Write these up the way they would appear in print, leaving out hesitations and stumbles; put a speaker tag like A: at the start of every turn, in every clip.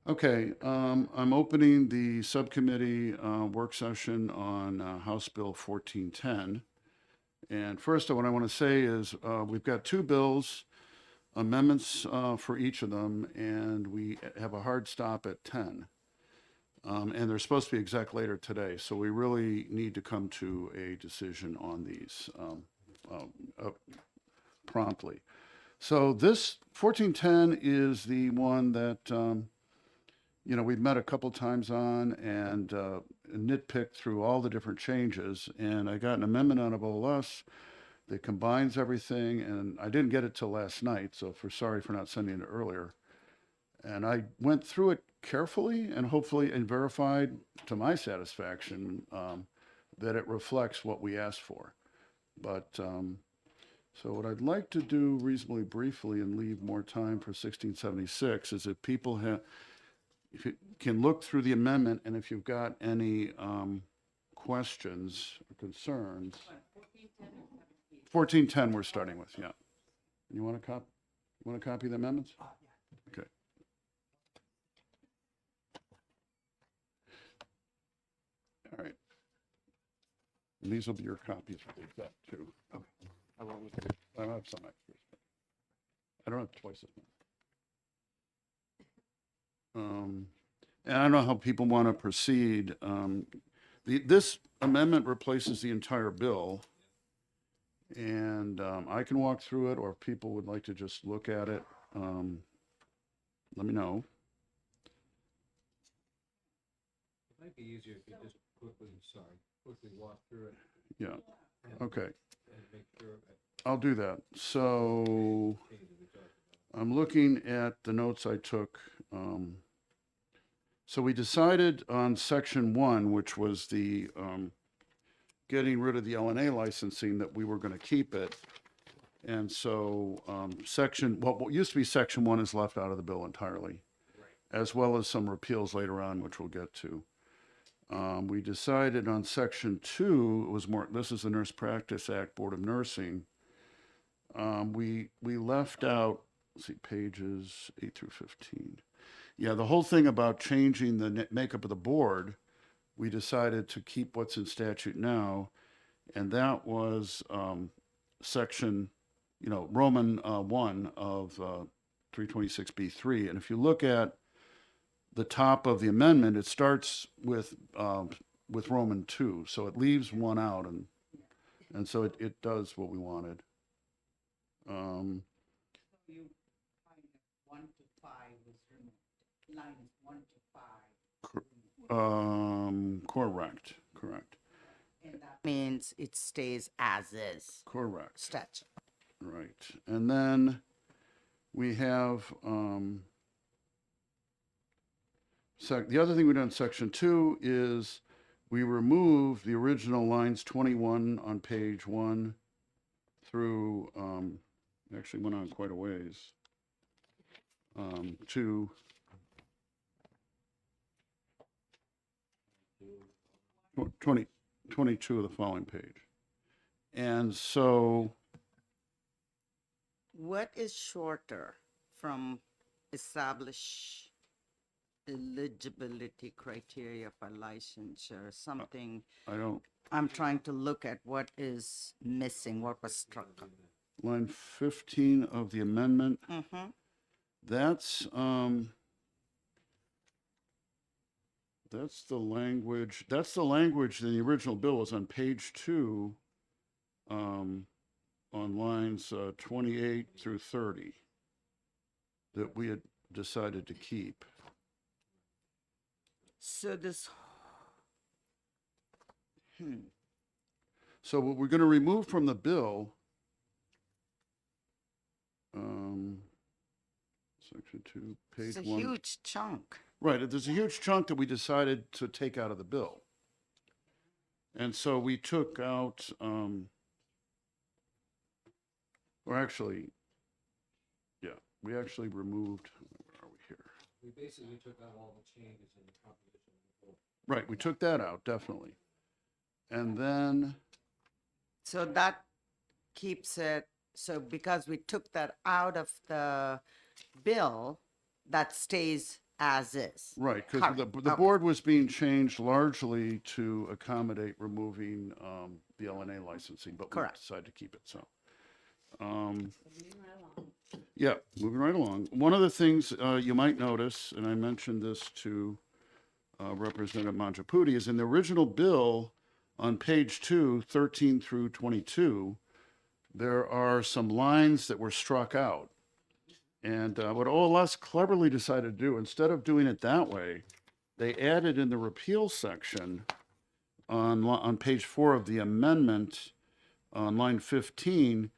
A: Okay, I'm opening the subcommittee work session on House Bill 1410. And first, what I want to say is we've got two bills, amendments for each of them, and we have a hard stop at 10. And they're supposed to be exec later today, so we really need to come to a decision on these promptly. So this 1410 is the one that we've met a couple times on and nitpicked through all the different changes. And I got an amendment out of OLS that combines everything. And I didn't get it till last night, so sorry for not sending it earlier. And I went through it carefully and hopefully and verified to my satisfaction that it reflects what we asked for. But so what I'd like to do reasonably briefly and leave more time for 1676 is if people if you can look through the amendment, and if you've got any questions or concerns. 1410 we're starting with, yeah. You want to copy the amendments? Okay. All right. And these will be your copies that we've got too. Okay. I have some extras. I don't have twice as many. And I don't know how people want to proceed. This amendment replaces the entire bill. And I can walk through it, or if people would like to just look at it, let me know.
B: It might be easier if you just quickly walk through it.
A: Yeah, okay.
B: And make sure
A: I'll do that. So I'm looking at the notes I took. So we decided on section 1, which was the getting rid of the LNA licensing, that we were going to keep it. And so what used to be section 1 is left out of the bill entirely, as well as some repeals later on, which we'll get to. We decided on section 2, it was more, this is the Nurse Practice Act, Board of Nursing. We left out, let's see, pages 8 through 15. Yeah, the whole thing about changing the makeup of the board, we decided to keep what's in statute now, and that was section, Roman 1 of 326B3. And if you look at the top of the amendment, it starts with Roman 2, so it leaves 1 out, and so it does what we wanted.
C: You find that 1 to 5 was removed. Lines 1 to 5.
A: Correct.
C: And that means it stays as is.
A: Correct.
C: Statute.
A: Right. And then we have the other thing we did in section 2 is we removed the original lines 21 on page 1 through actually went on quite a ways to 22 of the following page. And so
C: What is shorter from establish eligibility criteria for licensure? Something I'm trying to look at what is missing, what was struck.
A: line 15 of the amendment, that's the language. That's the language in the original bill was on page 2, on lines 28 through 30, that we had decided to keep.
C: So this,
A: So what we're going to remove from the bill, section 2, page
C: it's a
A: 1.
C: huge chunk.
A: Right, there's a huge chunk that we decided to take out of the bill. And so we took out, or actually, yeah, we actually removed, where are we here?
B: we basically took out all the changes in the composition of the board.
A: Right, we took that out, definitely. And then,
C: So that keeps it, so because we took that out of the bill, that stays as is.
A: Right, because
C: Correct.
A: the
C: Okay.
A: board was being changed largely to accommodate removing the LNA licensing, but we
C: Correct.
A: decided to keep it, so. Yeah, moving right along. One of the things you might notice, and I mentioned this to Representative Mangiapudi, is in the original bill on page 2, 13 through 22, there are some lines that were struck out. And what OLS cleverly decided to do, instead of doing it that way, they added in the repeal section on page 4 of the amendment on line 15,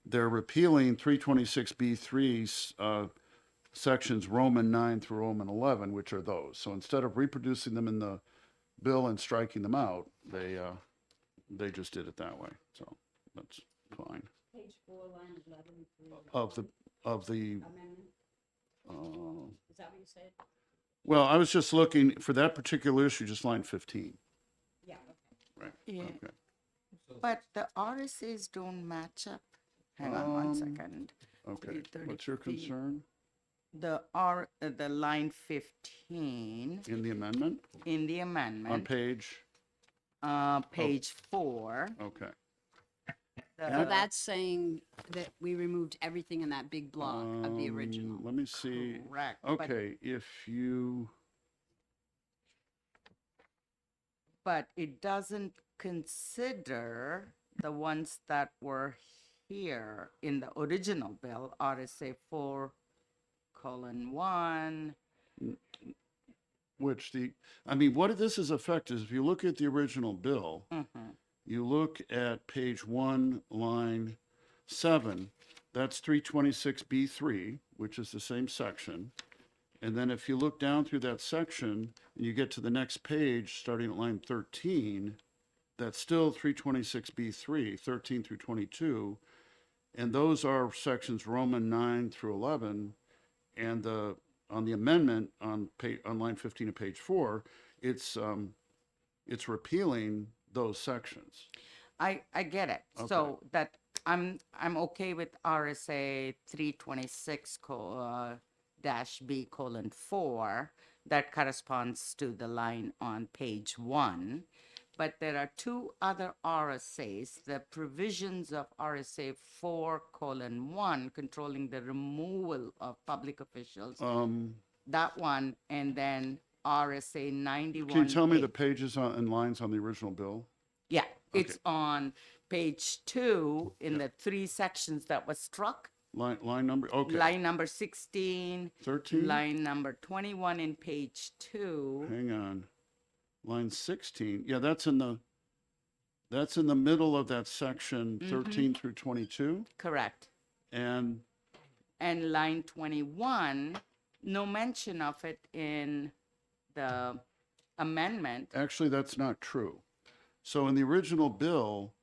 A: they're repealing 326B3's sections Roman 9 through Roman 11, which are those. So instead of reproducing them in the bill and striking them out, they just did it that way. So that's fine.
D: Page 4, line 11 through
A: Of the
D: amendment, is that what you said?
A: well, I was just looking for that particular issue, just line 15.
D: Yeah, okay.
A: Right.
C: Yeah.
A: Okay.
C: But the RSAs don't match up. Hang on one second.
A: Okay.
C: 330
A: What's your
C: feet.
A: concern
C: The line 15
A: in the amendment
C: in the
A: on
C: amendment,
A: page?
C: page 4.
A: Okay.
D: So that's saying that we removed everything in that big block of the original.
A: Let me see.
C: Correct. but-
A: Okay, if you,
C: But it doesn't consider the ones that were here in the original bill, RSA 4:1.
A: which I mean, what this is effect is if you look at the original bill, you look at page 1, line 7, that's 326B3, which is the same section. And then if you look down through that section and you get to the next page, starting at line 13, that's still 326B3, 13 through 22. And those are sections Roman 9 through 11. And on the amendment on line 15 of page 4, it's repealing those sections.
C: I get it.
A: Okay.
C: So that I'm okay with RSA 326 -B:4 that corresponds to the line on page 1. But there are two other RSAs, the provisions of RSA 4:1 controlling the removal of public officials. That one, and then RSA 91.
A: Can you tell me the pages and lines on the original bill?
C: Yeah, it's on page 2 in the 3 sections that was struck.
A: Line number, okay.
C: Line number 16,
A: 13?
C: line number 21 in page 2.
A: Hang on. Line 16, yeah, that's in the middle of that section, 13 through 22.
C: Correct.
A: And
C: And line 21, no mention of it in the amendment.
A: actually, that's not true. So in the original bill,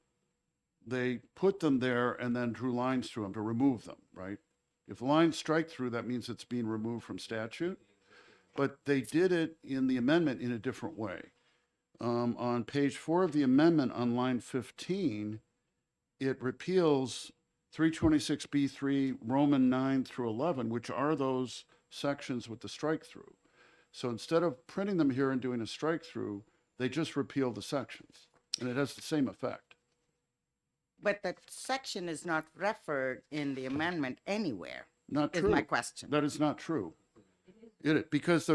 A: they put them there and then drew lines through them to remove them, right? If lines strike through, that means it's being removed from statute. But they did it in the amendment in a different way. On page 4 of the amendment on line 15, it repeals 326B3, Roman 9 through 11, which are those sections with the strike through. So instead of printing them here and doing a strike through, they just repeal the sections, and it has the same effect.
C: But that section is not referred in the amendment anywhere,
A: Not
C: is
A: true.
C: my question.
A: That is not true. Because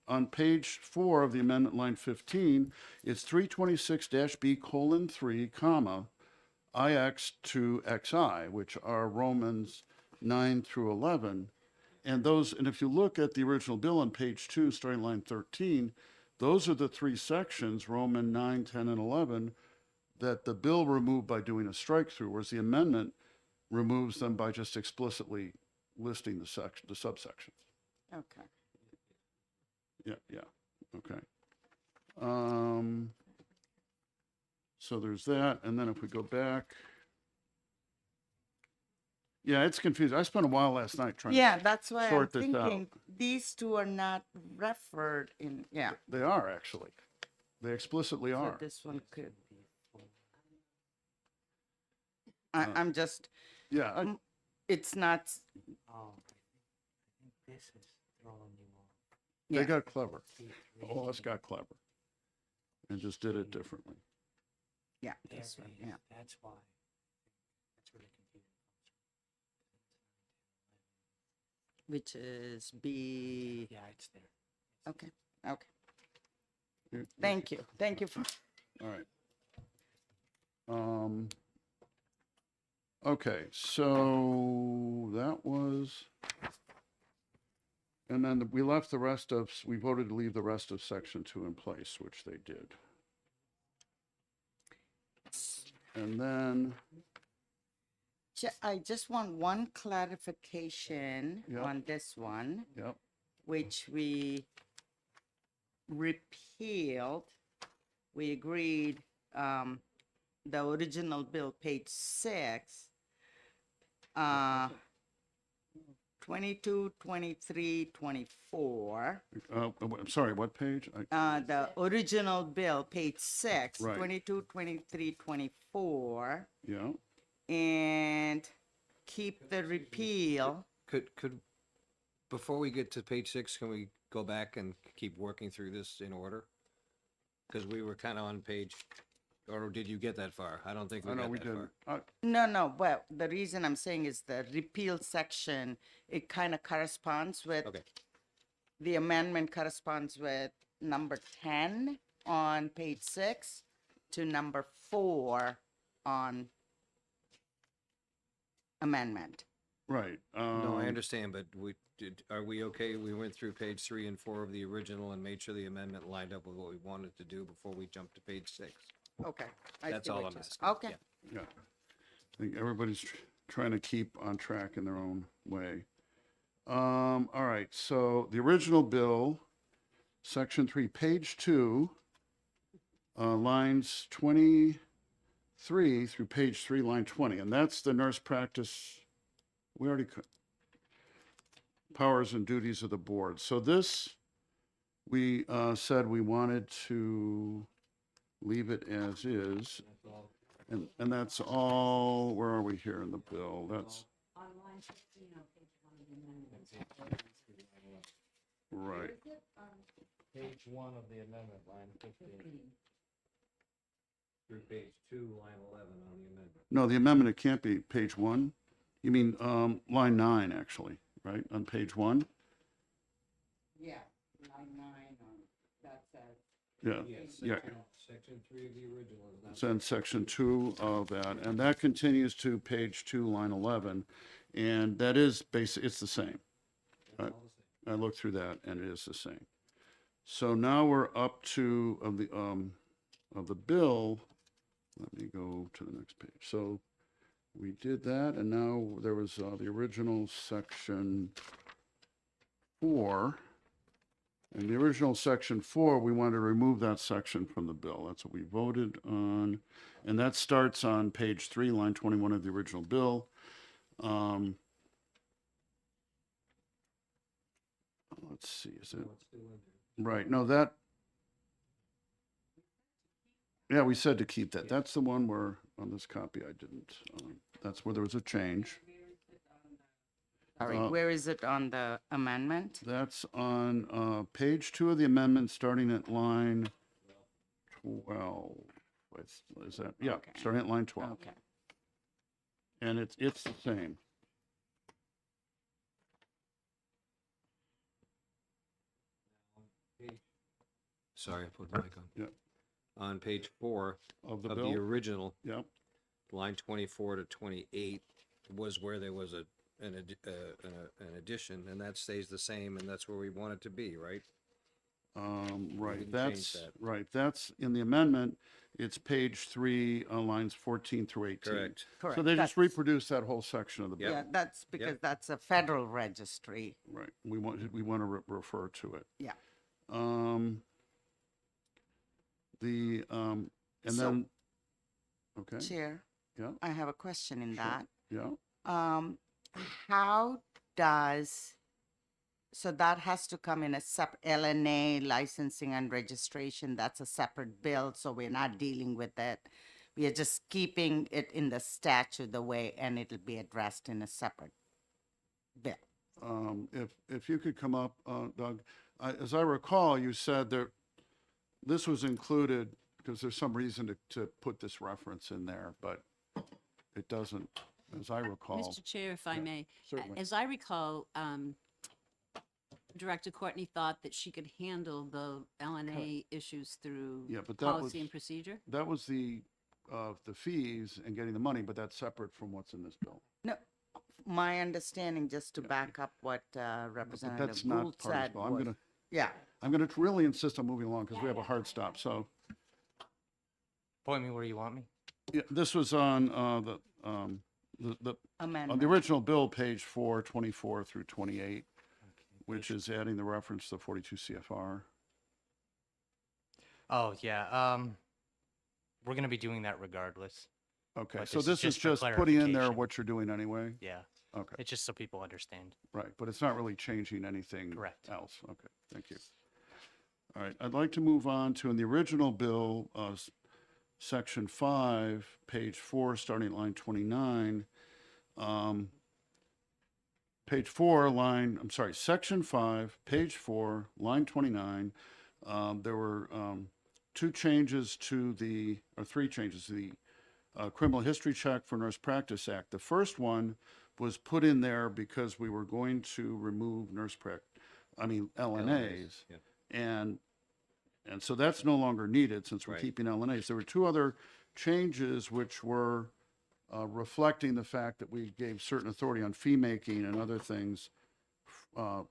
A: on page 4 of the amendment, line 15, it's 326-B:3, comma, IX to XI, which are Romans 9 through 11. And if you look at the original bill on page 2, starting line 13, those are the 3 sections, Roman 9, 10, and 11, that the bill removed by doing a strike through, whereas the amendment removes them by just explicitly listing the subsections.
C: Okay.
A: Yeah, okay. So there's that, and then if we go back, yeah, it's confusing. I spent a while last night trying
C: Yeah, that's why I'm
A: sort this
C: thinking these two are not referred in, yeah.
A: They are, actually. They explicitly
C: So
A: are.
C: this one could. I'm just,
A: Yeah,
C: it's not,
B: Oh, I think this is throwing you off.
A: They
C: Yeah.
A: got clever. OLS got clever and just did it differently.
C: Yeah, that's right, yeah.
E: That's why. That's where the confusion comes
C: Which is B,
E: from. Yeah, it's there.
C: okay, okay.
A: You-
C: Thank you. Thank you for,
A: All right. Okay, so that was, and then we left the rest of, we voted to leave the rest of section 2 in place, which they did. And then,
C: I just want one clarification
A: Yeah.
C: on this one,
A: yep,
C: which we repealed. We agreed, the original bill, page 6, 22, 23, 24.
A: I'm sorry, what page?
C: The original bill, page 6,
A: Right.
C: 22, 23, 24,
A: Yeah,
C: and keep the repeal.
B: Could, before we get to page 6, can we go back and keep working through this in order? Because we were kind of on page, or did you get that far? I don't think we
A: I know
B: got
A: we
B: that
A: didn't.
B: far.
C: No, well, the reason I'm saying is the repeal section, it kind of corresponds with,
B: Okay.
C: the amendment corresponds with number 10 on page 6 to number 4 on amendment.
A: Right.
B: No, I understand, but are we okay? We went through page 3 and 4 of the original and made sure the amendment lined up with what we wanted to do before we jumped to page 6.
C: Okay. I
B: That's
C: see
B: all
C: what
B: I'm
C: you're-
B: asking.
C: Okay.
B: Yeah.
A: Yeah. I think everybody's trying to keep on track in their own way. All right, so the original bill, section 3, page 2, lines 23 through page 3, line 20, and that's the nurse practice, we already, powers and duties of the board. So this, we said we wanted to leave it as is. And that's all, where are we here in the bill? That's,
D: On line 15 on page 1 of the amendment.
A: right.
F: Page 1 of the amendment, line 15.
B: Through page 2, line 11 on the amendment.
A: No, the amendment, it can't be page 1. You mean line 9, actually, right, on page 1?
C: Yeah, line 9 on, that says.
A: Yeah,
B: Yes,
A: yeah.
B: Section 3 of the original is not.
A: It's in section 2 of that, and that continues to page 2, line 11, and that is it's the same.
B: It's all the same.
A: I looked through that, and it is the same. So now we're up to, of the bill, let me go to the next page. So we did that, and now there was the original section 4. And the original section 4, we wanted to remove that section from the bill. That's what we voted on. And that starts on page 3, line 21 of the original bill. Let's see, is it?
B: No, it's still in there.
A: Right, no, that, yeah, we said to keep that. That's the one where, on this copy, I didn't. That's where there was a change.
C: All right, where is it on the amendment?
A: That's on page 2 of the amendment, starting at line 12. Is that, yeah,
C: Okay.
A: starting at line 12.
C: Okay.
A: And it's the same.
B: Sorry, I put the mic on.
A: Yeah.
B: On page 4
A: Of the
B: of the
A: bill?
B: original,
A: Yep,
B: line 24 to 28 was where there was an addition, and that stays the same, and that's where we want it to be, right?
A: right,
B: didn't change
A: that's,
B: that.
A: right, that's in the amendment. It's page 3, lines 14 through 18.
B: Correct.
C: Correct.
A: So they just
C: that's-
A: reproduced that whole section of the bill.
C: Yeah, that's because that's a federal registry.
A: Right, we want to refer to it.
C: Yeah.
A: And
C: So-
A: then, okay,
C: Chair,
A: yeah,
C: I have a question in
A: Sure.
C: that.
A: yeah,
C: How does, so that has to come in a LNA licensing and registration, that's a separate bill, so we're not dealing with it. We are just keeping it in the statute the way, and it'll be addressed in a separate bill.
A: if you could come up, Doug, as I recall, you said that this was included because there's some reason to put this reference in there, but it doesn't, as I recall.
D: Mr. Chair, if I may,
A: certainly.
D: as I recall, Director Courtney thought that she could handle the LNA issues through
A: Yeah, but that was,
D: policy and procedure.
A: that was the fees and getting the money, but that's separate from what's in this bill.
C: No, my understanding, just to back up what
A: But
C: Representative
A: that's not
C: Gould
A: part of
C: said
A: this bill.
C: was, yeah,
A: I'm gonna really insist on moving along because we have a hard stop. So,
E: Point me where you want me.
A: yeah, this was on on the
C: amendment.
A: original bill, page 424 through 28, which is adding the reference to 42 CFR.
E: Oh, yeah. We're gonna be doing that regardless.
A: Okay,
E: But
A: so
E: this is
A: this is
E: just for
A: just putting in there
E: clarification.
A: what you're doing anyway?
E: Yeah.
A: Okay,
E: It's just so people understand.
A: right, but it's not really changing anything
E: Correct.
A: else. Okay, thank you. All right, I'd like to move on to, in the original bill, section 5, page 4, starting at line 29. Page 4, section 5, page 4, line 29. There were three changes to the criminal history check for Nurse Practice Act. The first one was put in there because we were going to remove LNAs.
B: Yeah.
A: And so that's no longer needed since we're
B: Right.
A: keeping LNAs. There were two other changes which were reflecting the fact that we gave certain authority on fee making and other things, to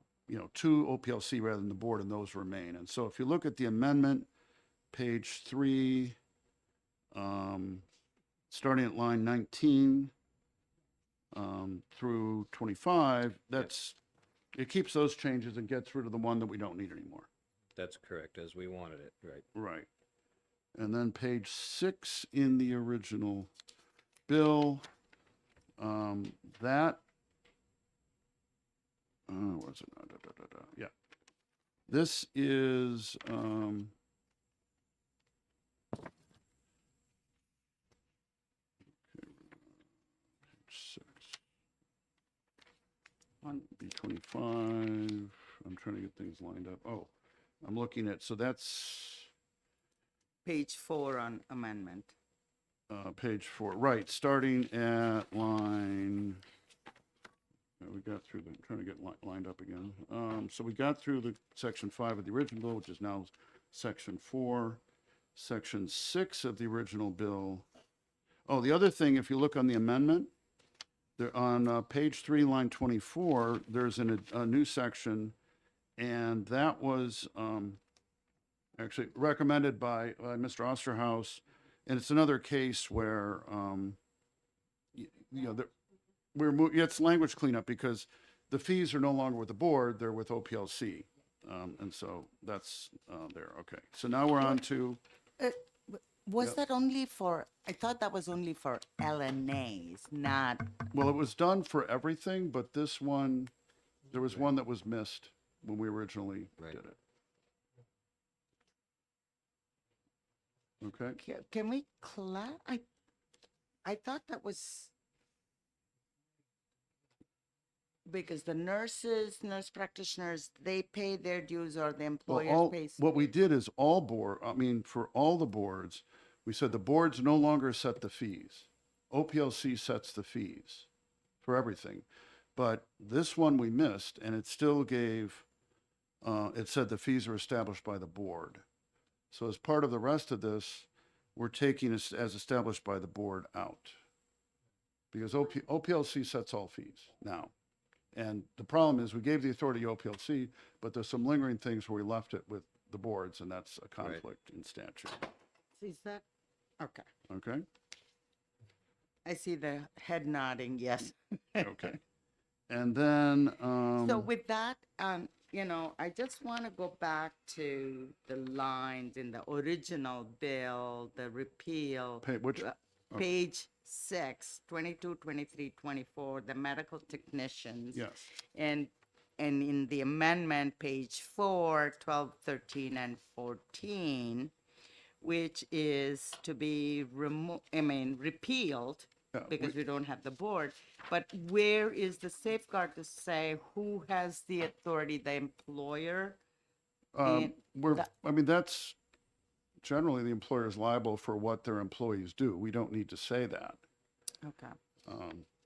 A: OPLC rather than the board, and those remain. And so if you look at the amendment, page 3, starting at line 19 through 25, it keeps those changes and gets rid of the one that we don't need anymore.
B: That's correct, as we wanted it, right?
A: Right. And then page 6 in the original bill, where's it? Yeah. This is, page 6.
C: On
A: B25, I'm trying to get things lined up. Oh, I'm looking at, so that's
C: page 4 on amendment.
A: page 4, right, starting at line, we got through I'm trying to get lined up again. So we got through the section 5 of the original bill, which is now section 4, section 6 of the original bill. Oh, the other thing, if you look on the amendment, there on page 3, line 24, there's a new section, and that was actually recommended by Mr. Osterhaus, and it's another case where it's language cleanup because the fees are no longer with the board; they're with OPLC, and so that's there. Okay, so now we're on to.
C: Was
A: Yep.
C: that only for, I thought that was only for LNAs, not,
A: Well, it was done for everything, but this one, there was one that was missed when we originally
B: Right.
A: did it. Okay,
C: can we I thought that was, because the nurse practitioners, they pay their dues or the
A: well,
C: employer pays.
A: what we did is for all the boards, we said the boards no longer set the fees. OPLC sets the fees for everything. But this one we missed, and it still gave, it said the fees are established by the board. So as part of the rest of this, we're taking as established by the board out. Because OPLC sets all fees now. And the problem is we gave the authority to OPLC, but there's some lingering things where we left it with the boards, and that's a conflict in statute.
C: Is that, okay.
A: Okay?
C: I see the head nodding, yes.
A: Okay. And then,
C: So with that, I just want to go back to the lines in the original bill, the repeal.
A: which,
C: Page 6, 22, 23, 24, the medical technicians.
A: yes,
C: And in the amendment, page 4, 12, 13, and 14, which is to be repealed,
A: Yeah,
C: because we don't have the board. But where is the safeguard to say who has the authority, the employer And
A: I mean, that's generally the employer is liable for what their employees do. We don't need to say that.
C: Okay.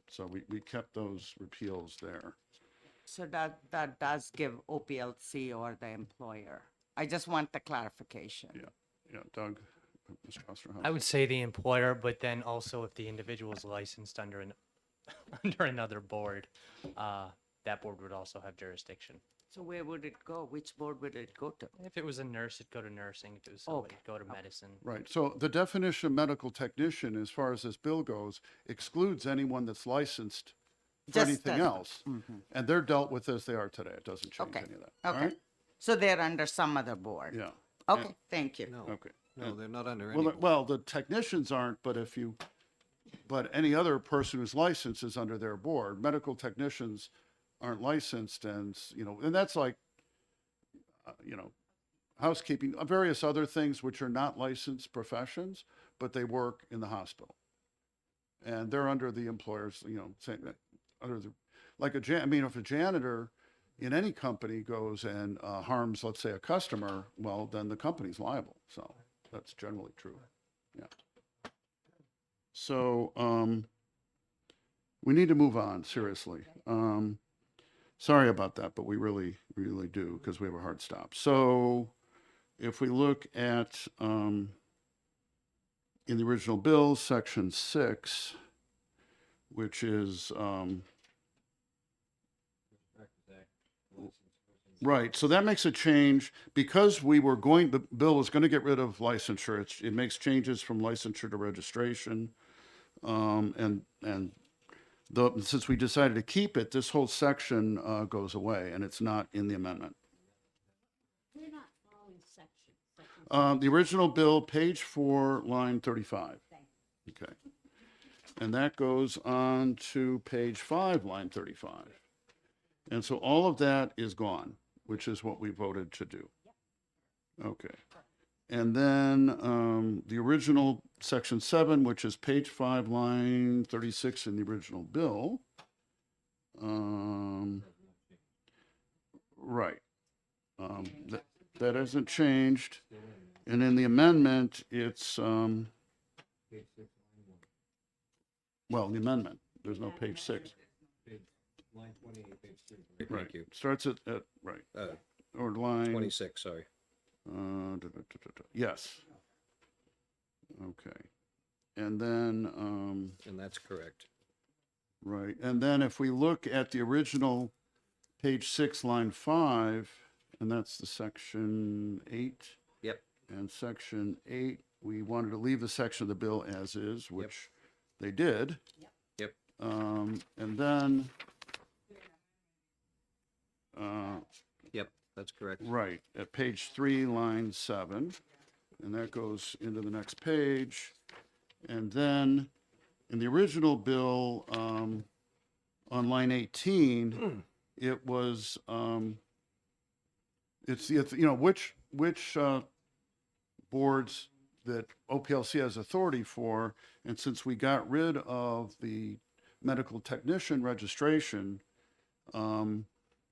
A: So we kept those repeals there.
C: So that does give OPLC or the employer. I just want the clarification.
A: Yeah, Doug, Mr. Osterhouse.
E: I would say the employer, but then also if the individual is licensed under an under another board, that board would also have jurisdiction.
C: So where would it go? Which board would it go to?
E: If it was a nurse, it'd go to nursing. If it was somebody, it'd go to medicine.
A: Right, so the definition of medical technician, as far as this bill goes, excludes anyone that's licensed for
C: Just
A: anything
C: does-
A: else. And they're dealt with as they are today. It doesn't change
C: Okay.
A: any of that. All
C: Okay.
A: right?
C: So they're under some other board?
A: Yeah,
C: Okay, thank you.
B: No,
A: okay.
B: no, they're not under any.
A: Well,
B: board.
A: well, the technicians aren't, but but any other person who's licensed is under their board. Medical technicians aren't licensed and, and that's like, housekeeping, various other things which are not licensed professions, but they work in the hospital. And they're under the employers, saying that, under the, like if a janitor in any company goes and harms, let's say, a customer, well, then the company's liable. So that's generally true. Yeah. So we need to move on, seriously. Sorry about that, but we really, really do, because we have a hard stop. So if we look at, in the original bill, section 6, which is, right, so that makes a change, because the bill was going to get rid of licensure, it makes changes from licensure to registration. Since we decided to keep it, this whole section goes away, and it's not in the amendment.
D: We're not following section.
A: The original bill, page 4, line 35. Okay. And that goes on to page 5, line 35. And so all of that is gone, which is what we voted to do. Okay. And then the original section 7, which is page 5, line 36 in the original bill. Right. That hasn't changed. And in the amendment, it's, the amendment, there's no page 6.
B: Line 28, page 3.
A: Right.
B: Thank you.
A: Starts at right, or line.
B: 26, sorry.
A: Yes. Okay. And then,
B: And that's correct.
A: right, and then if we look at the original page 6, line 5, and that's the section 8.
B: Yep.
A: And section 8, we wanted to leave the section of the bill as is, which they did.
B: Yep.
A: And then,
B: Yep, that's correct.
A: right, at page 3, line 7, and that goes into the next page. And then in the original bill, on line 18, it was, it's which boards that OPLC has authority for, and since we got rid of the medical technician registration,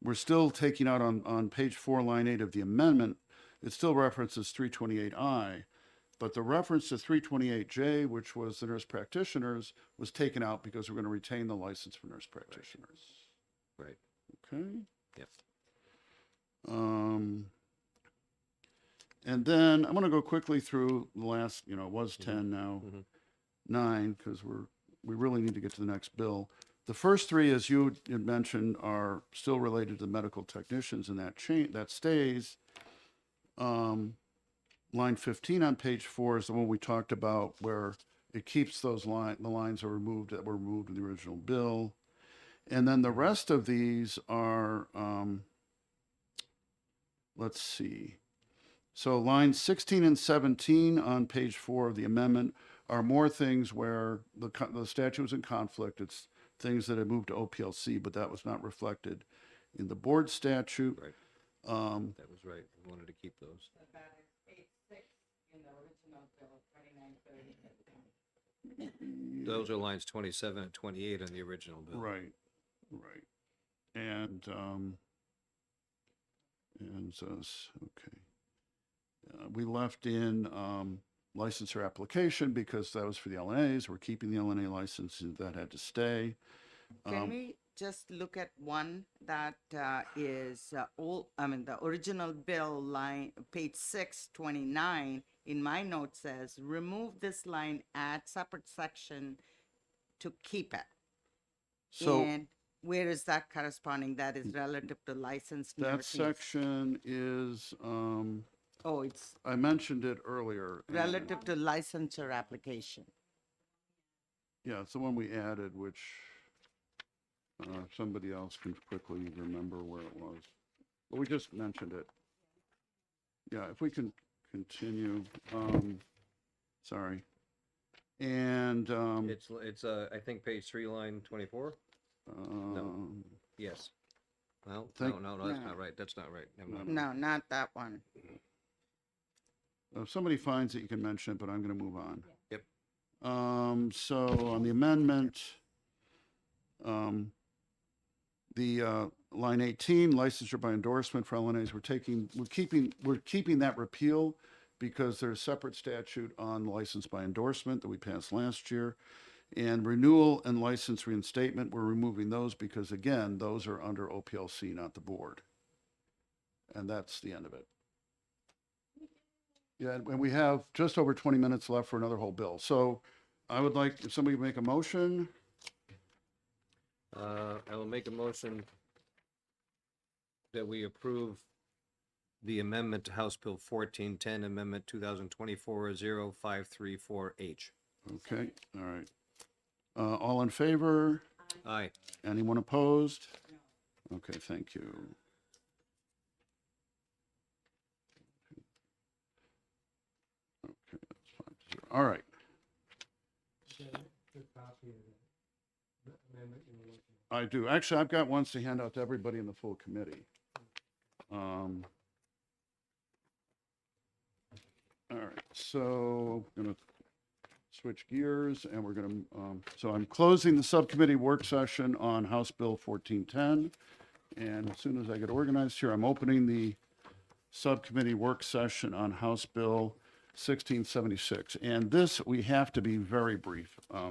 A: we're still taking out on page 4, line 8 of the amendment, it still references 328I, but the reference to 328J, which was the nurse practitioners, was taken out because we're going to retain the license for nurse practitioners.
B: Right.
A: Okay.
B: Yep.
A: And then I'm going to go quickly through the last, it was 10 now, 9, because we really need to get to the next bill. The first 3, as you had mentioned, are still related to the medical technicians, and that stays. Line 15 on page 4 is the one we talked about, where it keeps the lines are removed that were removed in the original bill. And then the rest of these are, let's see. So lines 16 and 17 on page 4 of the amendment are more things where the statute was in conflict. It's things that had moved to OPLC, but that was not reflected in the board statute.
B: Right. That was right. We wanted to keep those. Those are lines 27 and 28 on the original bill.
A: Right. And And so, okay. We left in licensor application because that was for the LNAs. We're keeping the LNA license, and that had to stay.
C: Can we just look at one that is the original bill line, page 629, in my note says, remove this line, add separate section to keep it.
A: So
C: And where is that corresponding? That is relative to licensed
A: that
C: nurses.
A: section is,
C: Oh, it's
A: I mentioned it earlier. and-
C: relative to licensure application.
A: Yeah, it's the one we added, which somebody else can quickly remember where it was. But we just mentioned it. Yeah, if we can continue, sorry. And,
B: It's I think page 3, line 24? Yes. Well,
A: Thank-
B: no, that's not right. That's not right. Never mind.
C: No, not that one.
A: if somebody finds it, you can mention it, but I'm going to move on.
B: Yep.
A: So on the amendment, the line 18, licensure by endorsement for LNAs, we're keeping that repeal because there's a separate statute on license by endorsement that we passed last year. And renewal and license reinstatement, we're removing those because, again, those are under OPLC, not the board. And that's the end of it. Yeah, and we have just over 20 minutes left for another whole bill. So I would like, if somebody would make a motion,
B: I will make a motion that we approve the amendment to House Bill 1410, Amendment 2024-0534H.
A: okay, all right. All in favor?
B: Aye.
A: Anyone opposed? Okay, thank you. Okay, that's 5-0. All right. I do. Actually, I've got ones to hand out to everybody in the full committee. All right, so I'm going to switch gears and we're going to, so I'm closing the subcommittee work session on House Bill 1410. And as soon as I get organized here, I'm opening the subcommittee work session on House Bill 1676. And this, we have to be very brief. I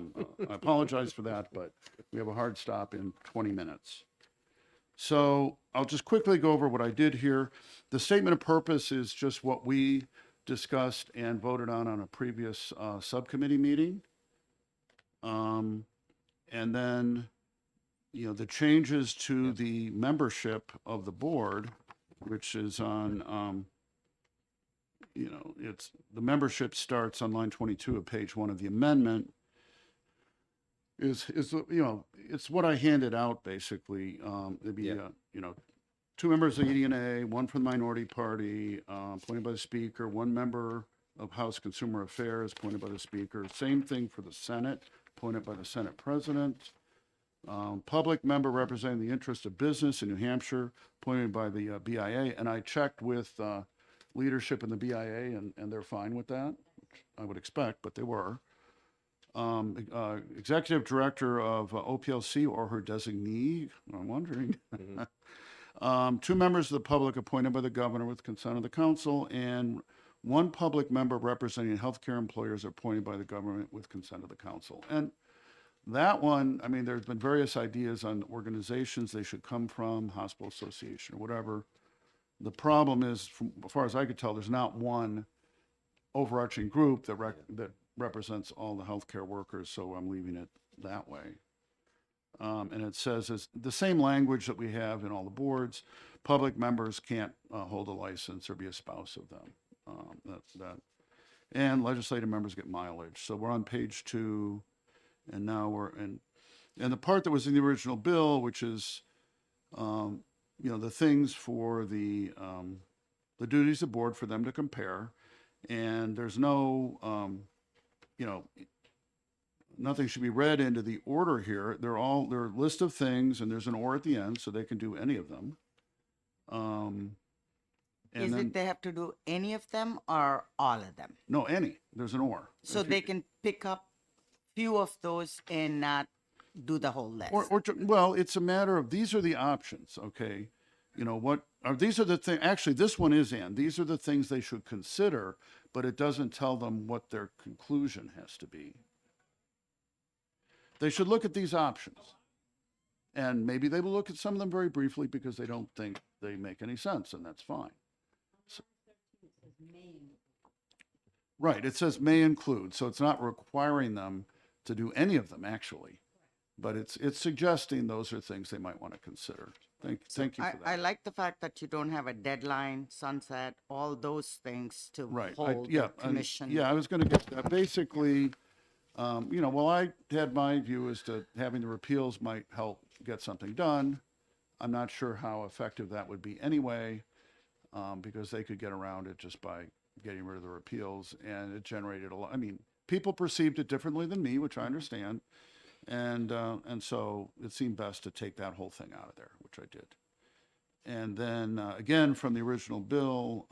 A: apologize for that, but we have a hard stop in 20 minutes. So I'll just quickly go over what I did here. The statement of purpose is just what we discussed and voted on a previous subcommittee meeting. And then, you know, the changes to the membership of the board, which is on, you know, it's, the membership starts on line 22 of page 1 of the amendment. Is you know, it's what I handed out, basically. It'd be,
B: Yeah.
A: you know, 2 members of EDNA, 1 from the minority party, appointed by the speaker, 1 member of House Consumer Affairs, appointed by the speaker. Same thing for the Senate, appointed by the Senate president. Public member representing the interest of business in New Hampshire, appointed by the BIA. And I checked with leadership in the BIA, and they're fine with that, which I would expect, but they were. Executive director of OPLC or her designee, I'm wondering. 2 members of the public appointed by the governor with consent of the council, and 1 public member representing healthcare employers appointed by the government with consent of the council. And that one, I mean, there's been various ideas on organizations they should come from, hospital association or whatever. The problem is, from as far as I could tell, there's not one overarching group that represents all the healthcare workers, so I'm leaving it that way. And it says it's the same language that we have in all the boards. Public members can't hold a license or be a spouse of them. That's that. And legislative members get mileage. So we're on page 2, and now we're in, and the part that was in the original bill, which is, you know, the things for the duties of board for them to compare. And there's no, you know, nothing should be read into the order here. They're a list of things, and there's an or at the end, so they can do any of them. And
C: Is
A: then,
C: it they have to do any of them or all of them?
A: no, any, there's an or.
C: So
A: If you-
C: they can pick up few of those and not do the whole list.
A: Well, it's a matter of, these are the options, okay? these are the things, actually, this one is in, these are the things they should consider, but it doesn't tell them what their conclusion has to be. They should look at these options. And maybe they will look at some of them very briefly because they don't think they make any sense, and that's fine. Right, it says may include, so it's not requiring them to do any of them, actually. But it's suggesting those are things they might want to consider. Thank you for that.
C: I like the fact that you don't have a deadline, sunset, all those things to
A: Right,
C: hold
A: yeah,
C: the commission.
A: yeah, I was gonna get to that. Basically, well, I had my view as to having the repeals might help get something done. I'm not sure how effective that would be anyway, because they could get around it just by getting rid of the repeals, and it generated a lot. I mean, people perceived it differently than me, which I understand, and so it seemed best to take that whole thing out of there, which I did. And then again, from the original bill,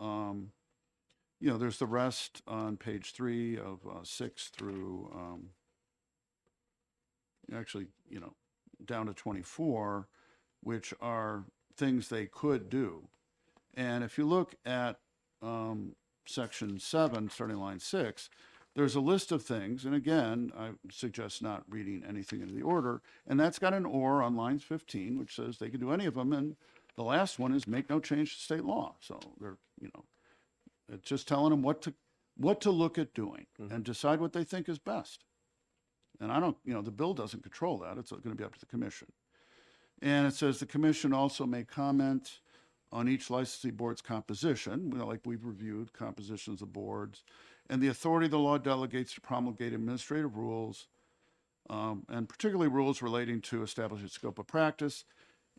A: there's the rest on page 3 of 6 through actually, down to 24, which are things they could do. And if you look at section 7, starting line 6, there's a list of things. And again, I suggest not reading anything into the order. And that's got an or on lines 15, which says they can do any of them. And the last one is make no change to state law. So they're, it's just telling them what to look at doing and decide what they think is best. And I don't, the bill doesn't control that. It's going to be up to the commission. And it says the commission also may comment on each licensing board's composition, like we've reviewed compositions of boards, and the authority the law delegates to promulgate administrative rules, and particularly rules relating to establishing scope of practice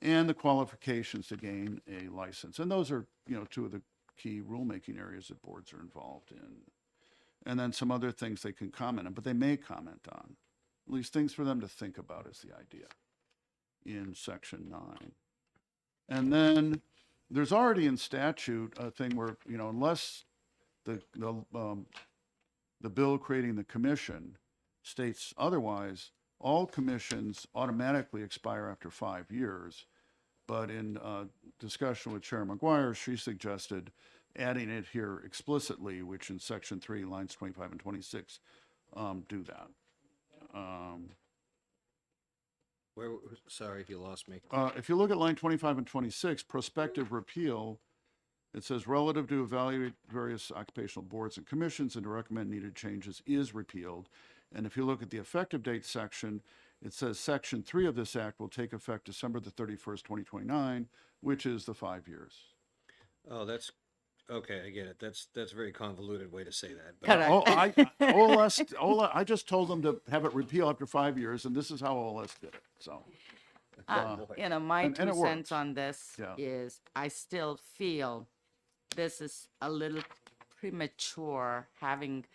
A: and the qualifications to gain a license. And those are, 2 of the key rulemaking areas that boards are involved in. And then some other things they can comment on, but they may comment on. At least things for them to think about is the idea in section 9. And then there's already in statute a thing where, unless the bill creating the commission states otherwise, all commissions automatically expire after 5 years. But in discussion with Chair McGuire, she suggested adding it here explicitly, which in section 3, lines 25 and 26, do that.
B: Sorry if you lost me.
A: If you look at line 25 and 26, prospective repeal, it says relative to evaluate various occupational boards and commissions and to recommend needed changes is repealed. And if you look at the effective date section, it says section 3 of this act will take effect December the 31st, 2029, which is the 5 years.
B: Oh, that's, okay, I get it. That's a very convoluted way to say that. But
C: Correct.
A: I just told them to have it repeal after 5 years, and this is how OLS did it, so.
C: My
A: and
C: 2
A: it
C: cents
A: works.
C: on this
A: Yeah.
C: is I still feel this is a little premature, having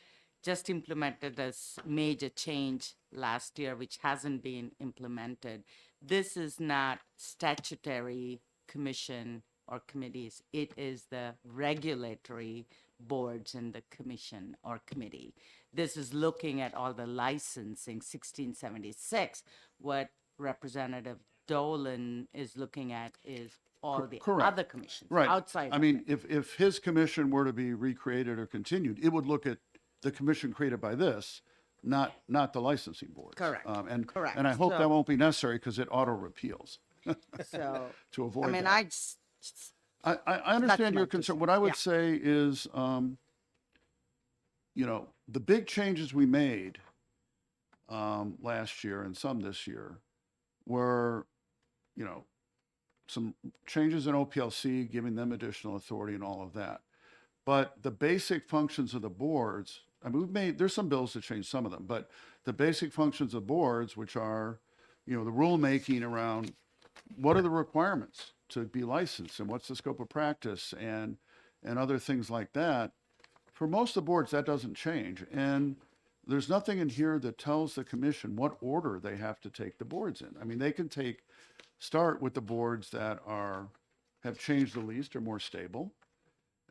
C: just implemented this major change last year, which hasn't been implemented. This is not statutory commission or committees. It is the regulatory boards and the commission or committee. This is looking at all the licensing, 1676. What Representative Dolan is looking at is all the
A: Correct.
C: other commissions
A: Right.
C: outside.
A: I mean, if his commission were to be recreated or continued, it would look at the commission created by this, not the licensing boards.
C: Correct. Correct.
A: And I hope
C: So-
A: that won't be necessary because it auto repeals
C: So,
A: to avoid
C: I mean,
A: that.
C: I just,
A: I understand
C: my
A: your
C: two
A: concern.
C: cents.
A: What I would
C: Yeah.
A: say is, the big changes we made last year and some this year were, some changes in OPLC, giving them additional authority and all of that. But the basic functions of the boards, I mean, there's some bills that change some of them, but the basic functions of boards, which are, the rulemaking around what are the requirements to be licensed and what's the scope of practice and other things like that. For most of the boards, that doesn't change. And there's nothing in here that tells the commission what order they have to take the boards in. I mean, they can start with the boards that have changed the least or more stable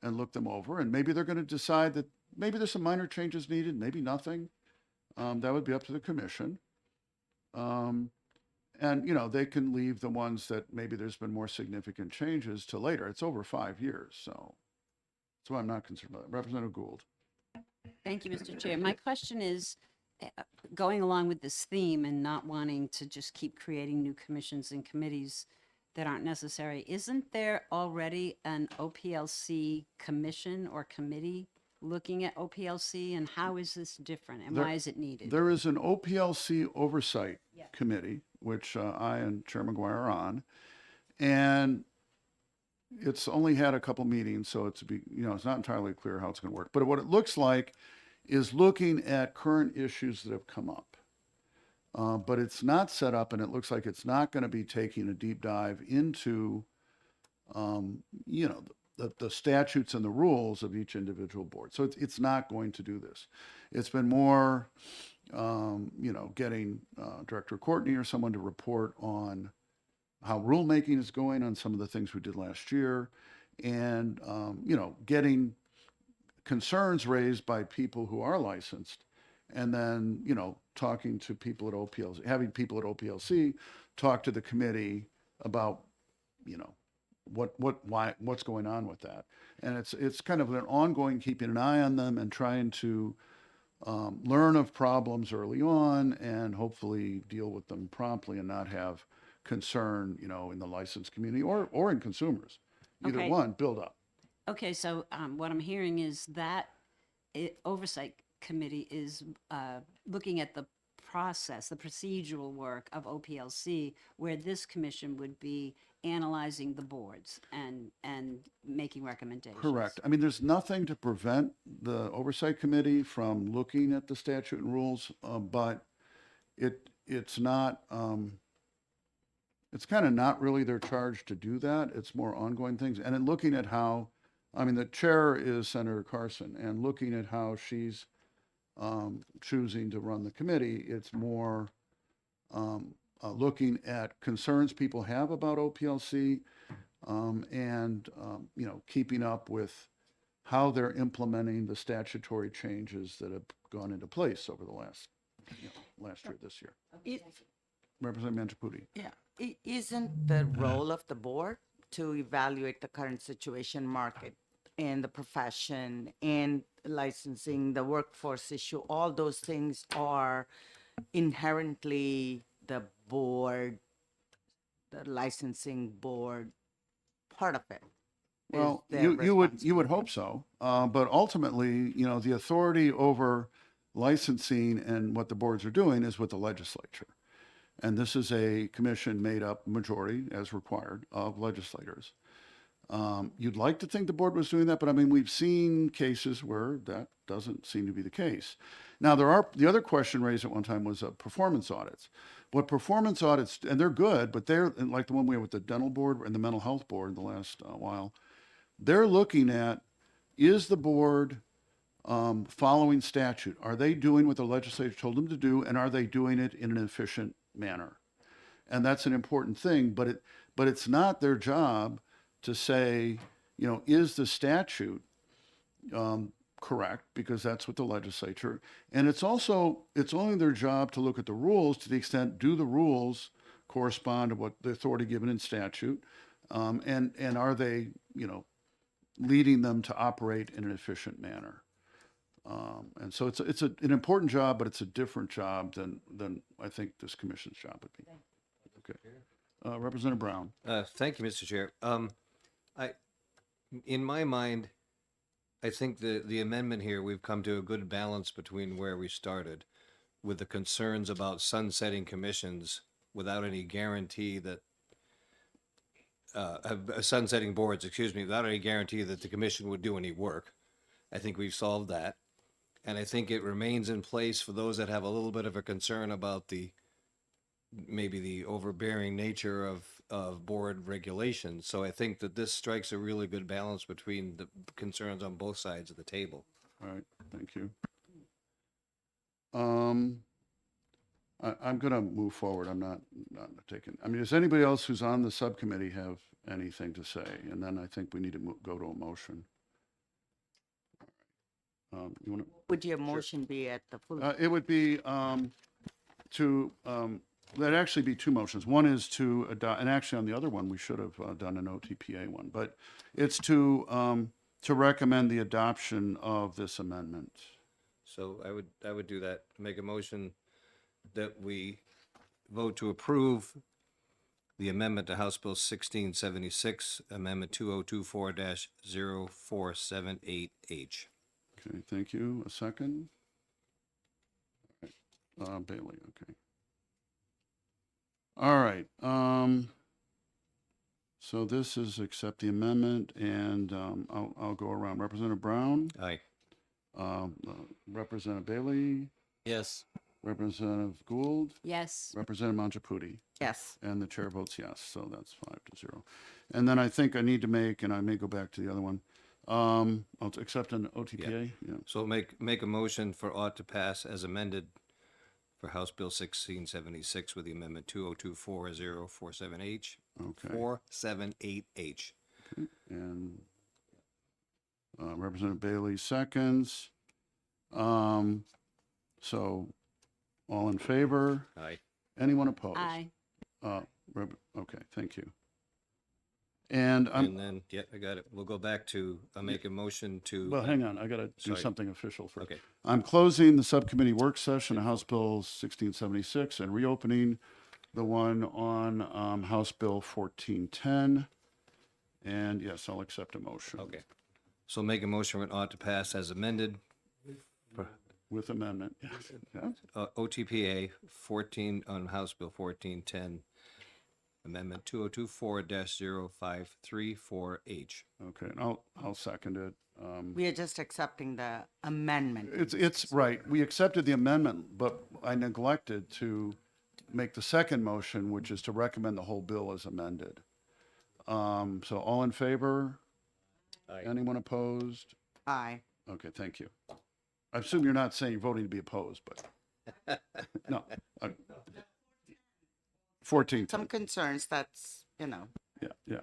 A: and look them over. And maybe they're going to decide that maybe there's some minor changes needed, maybe nothing. That would be up to the commission. And, you know, they can leave the ones that maybe there's been more significant changes to later. It's over 5 years, so that's why I'm not concerned about it. Representative Gould.
D: Thank you, Mr. Chair. My question is, going along with this theme and not wanting to just keep creating new commissions and committees that aren't necessary, isn't there already an OPLC commission or committee looking at OPLC, and how is this different, and why is it needed?
A: There is an OPLC oversight committee, which I and Chair McGuire are on, and it's only had a couple meetings, so it's it's not entirely clear how it's going to work. But what it looks like is looking at current issues that have come up. But it's not set up, and it looks like it's not going to be taking a deep dive into, the statutes and the rules of each individual board. So it's not going to do this. It's been more, getting Director Courtney or someone to report on how rulemaking is going on some of the things we did last year, and, getting concerns raised by people who are licensed, and then, talking to people at OPLC, having people at OPLC talk to the committee about, what's going on with that. And it's kind of an ongoing keeping an eye on them and trying to learn of problems early on and hopefully deal with them promptly and not have concern, in the licensed community or in consumers. Either
D: Okay.
A: one, build up.
D: Okay, so what I'm hearing is that oversight committee is looking at the process, the procedural work of OPLC, where this commission would be analyzing the boards and making recommendations.
A: Correct. I mean, there's nothing to prevent the oversight committee from looking at the statute and rules, but it's not, it's kind of not really their charge to do that. It's more ongoing things. And in looking at how, the chair is Senator Carson, and looking at how she's choosing to run the committee, it's more looking at concerns people have about OPLC, and keeping up with how they're implementing the statutory changes that have gone into place over the last year, this year. Representative Manchaputi.
C: Yeah. Isn't the role of the board to evaluate the current situation, market, and the profession, and licensing, the workforce issue? All those things are inherently the board, the licensing board, part of it. is
A: Well,
C: their
A: you would hope so, but ultimately, the authority over licensing and what the boards are doing is with the legislature. And this is a commission made up majority, as required, of legislators. You'd like to think the board was doing that, but we've seen cases where that doesn't seem to be the case. Now, the other question raised at one time was performance audits. What performance audits, and they're good, but they're like the one we have with the dental board and the mental health board the last while, they're looking at, is the board following statute? Are they doing what the legislature told them to do, and are they doing it in an efficient manner? And that's an important thing, but it's not their job to say, is the statute correct, because that's what the legislature, and it's only their job to look at the rules to the extent, do the rules correspond to what the authority given in statute, and are they, leading them to operate in an efficient manner. And so it's an important job, but it's a different job than I think this commission's job would be. Okay. Representative Brown.
B: Thank you, Mr. Chair. In my mind, I think the amendment here, we've come to a good balance between where we started with the concerns about sunsetting commissions without any guarantee that, sunsetting boards, without any guarantee that the commission would do any work. I think we've solved that. And I think it remains in place for those that have a little bit of a concern about maybe the overbearing nature of board regulations. So I think that this strikes a really good balance between the concerns on both sides of the table.
A: All right, thank you. I'm going to move forward. I'm not taking, does anybody else who's on the subcommittee have anything to say? And then I think we need to go to a motion.
C: Would your motion be at the full?
A: It would be to That'd actually be two motions. One is to adopt, and actually on the other one, we should have done an OTPA one, but it's to recommend the adoption of this amendment.
B: So I would do that, make a motion that we vote to approve the amendment to House Bill 1676, Amendment 2024-0478H.
A: Okay, thank you. A second? Bailey, okay. All right, so this is accept the amendment, and I'll go around. Representative Brown,
B: Aye.
A: Representative Bailey,
F: Yes.
A: Representative Gould,
D: Yes.
A: Representative Mangiapudi,
C: Yes.
A: and the chair votes yes, so that's 5-0. And then I think I need to make, and I may go back to the other one, I'll accept an OTPA, yeah.
B: So make a motion for ought to pass as amended for House Bill 1676 with the amendment 2024-0478H.
A: Okay.
B: 478H.
A: And Representative Bailey seconds. So all in favor?
B: Aye.
A: Anyone opposed?
D: Aye.
A: Okay, thank you. And I'm,
B: And then, yeah, I got it. We'll go back to, make a motion to.
A: well, hang on, I gotta do
B: Sorry.
A: something official first.
B: Okay.
A: I'm closing the subcommittee work session of House Bill 1676 and reopening the one on House Bill 1410. And yes, I'll accept a motion.
B: Okay. So make a motion for ought to pass as amended,
A: With amendment, yes. Yeah.
B: OTPA 14, on House Bill 1410, Amendment 2024-0534H.
A: Okay, and I'll second it.
C: We are just accepting the amendment.
A: It's right. We accepted the amendment, but I neglected to make the second motion, which is to recommend the whole bill as amended. So all in favor?
B: Aye.
A: Anyone opposed?
C: Aye.
A: Okay, thank you. I assume you're not saying you're voting to be opposed, but no. 14.
C: Some concerns, that's,
A: Yeah, yeah.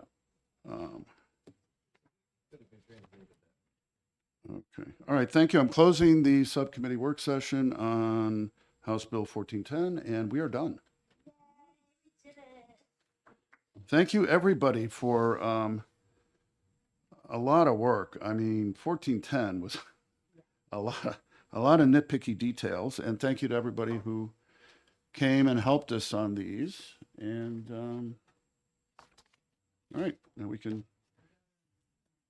A: Okay, all right, thank you. I'm closing the subcommittee work session on House Bill 1410, and we are done. Thank you, everybody, for a lot of work. I mean, 1410 was a lot of nitpicky details, and thank you to everybody who came and helped us on these. And all right, now we can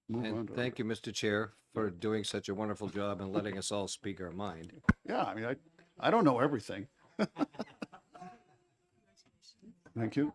A: move on.
B: And
A: to
B: thank you, Mr. Chair, for doing such a wonderful job and letting us all speak our mind.
A: Yeah, I mean, I don't know everything. Thank you.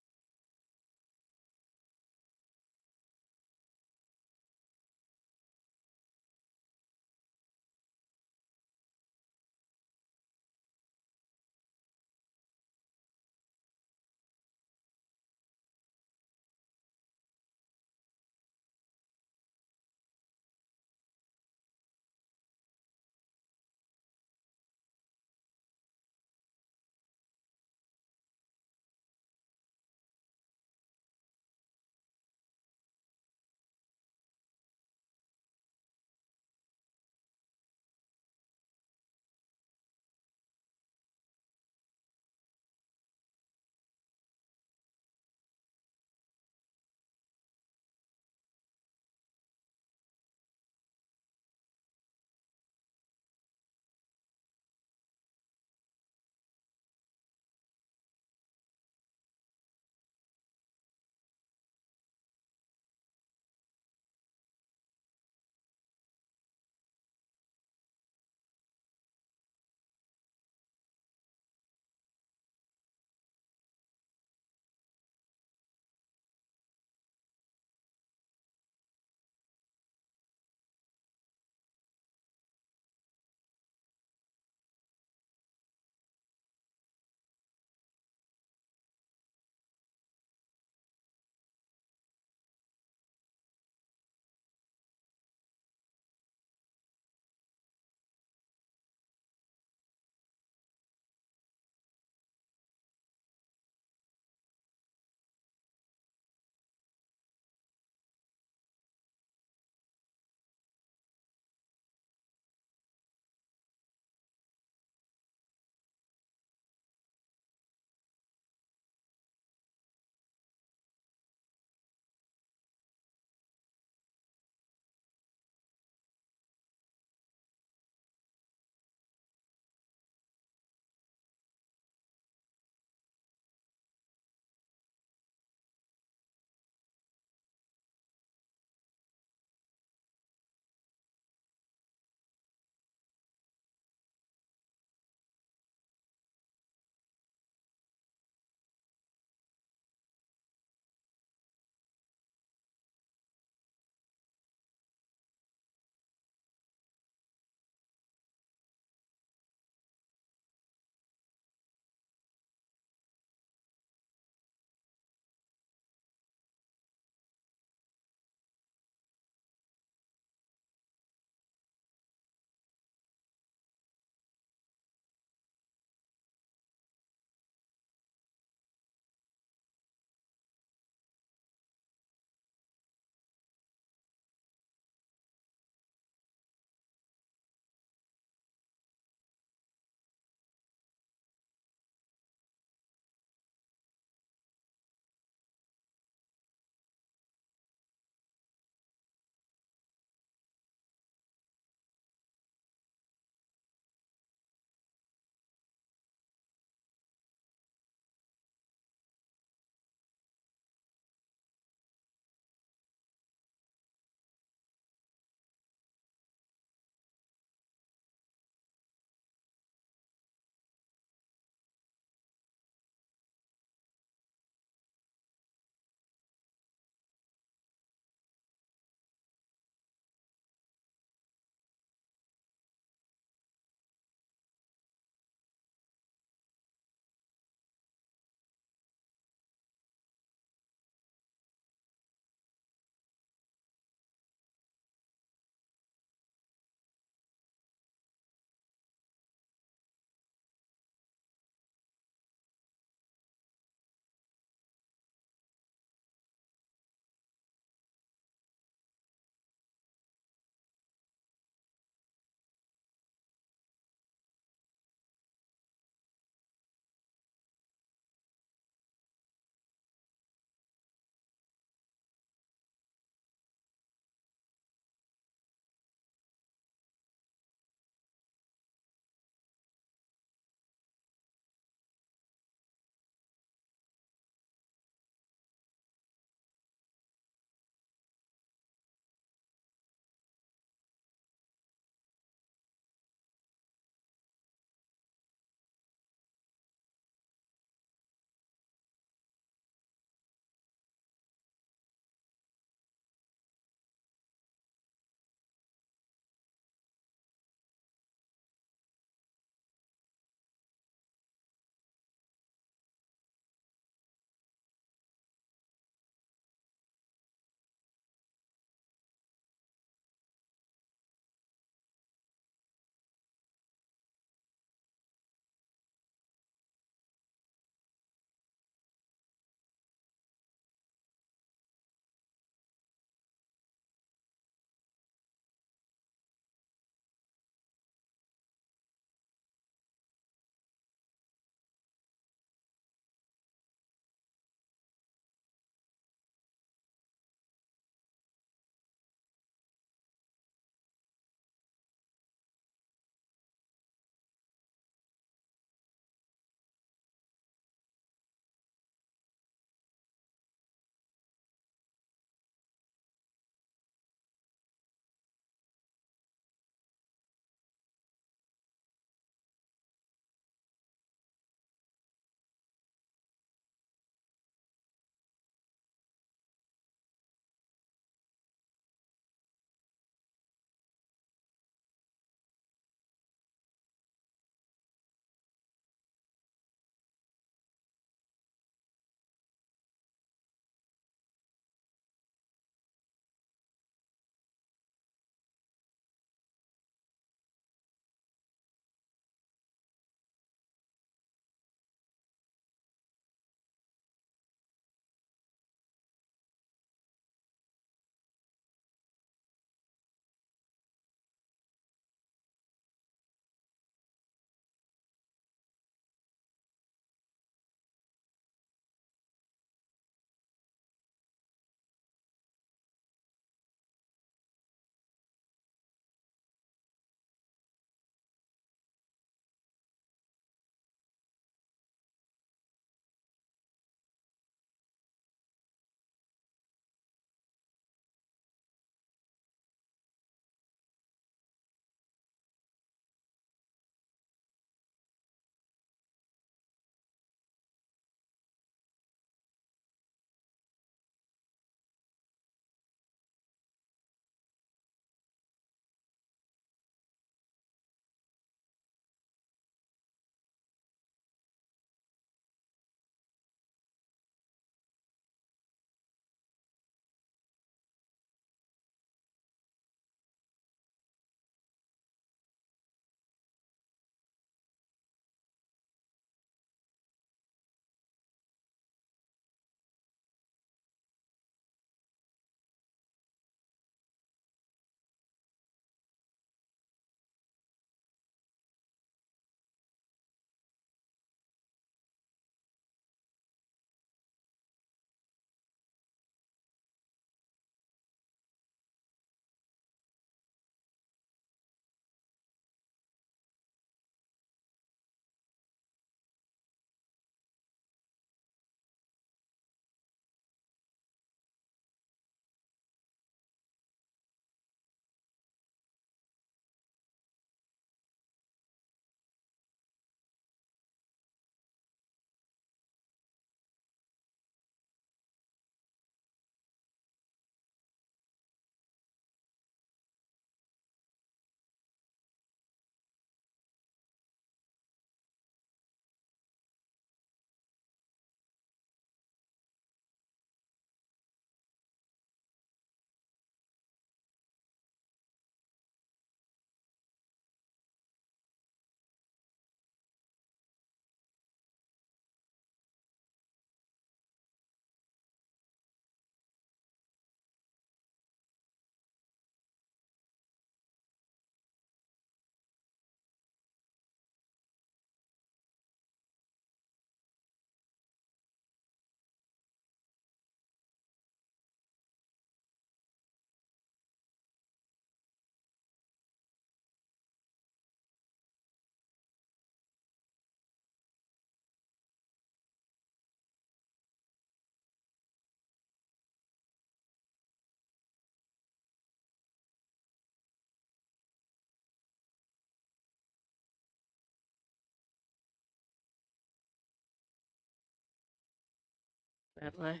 G: That way.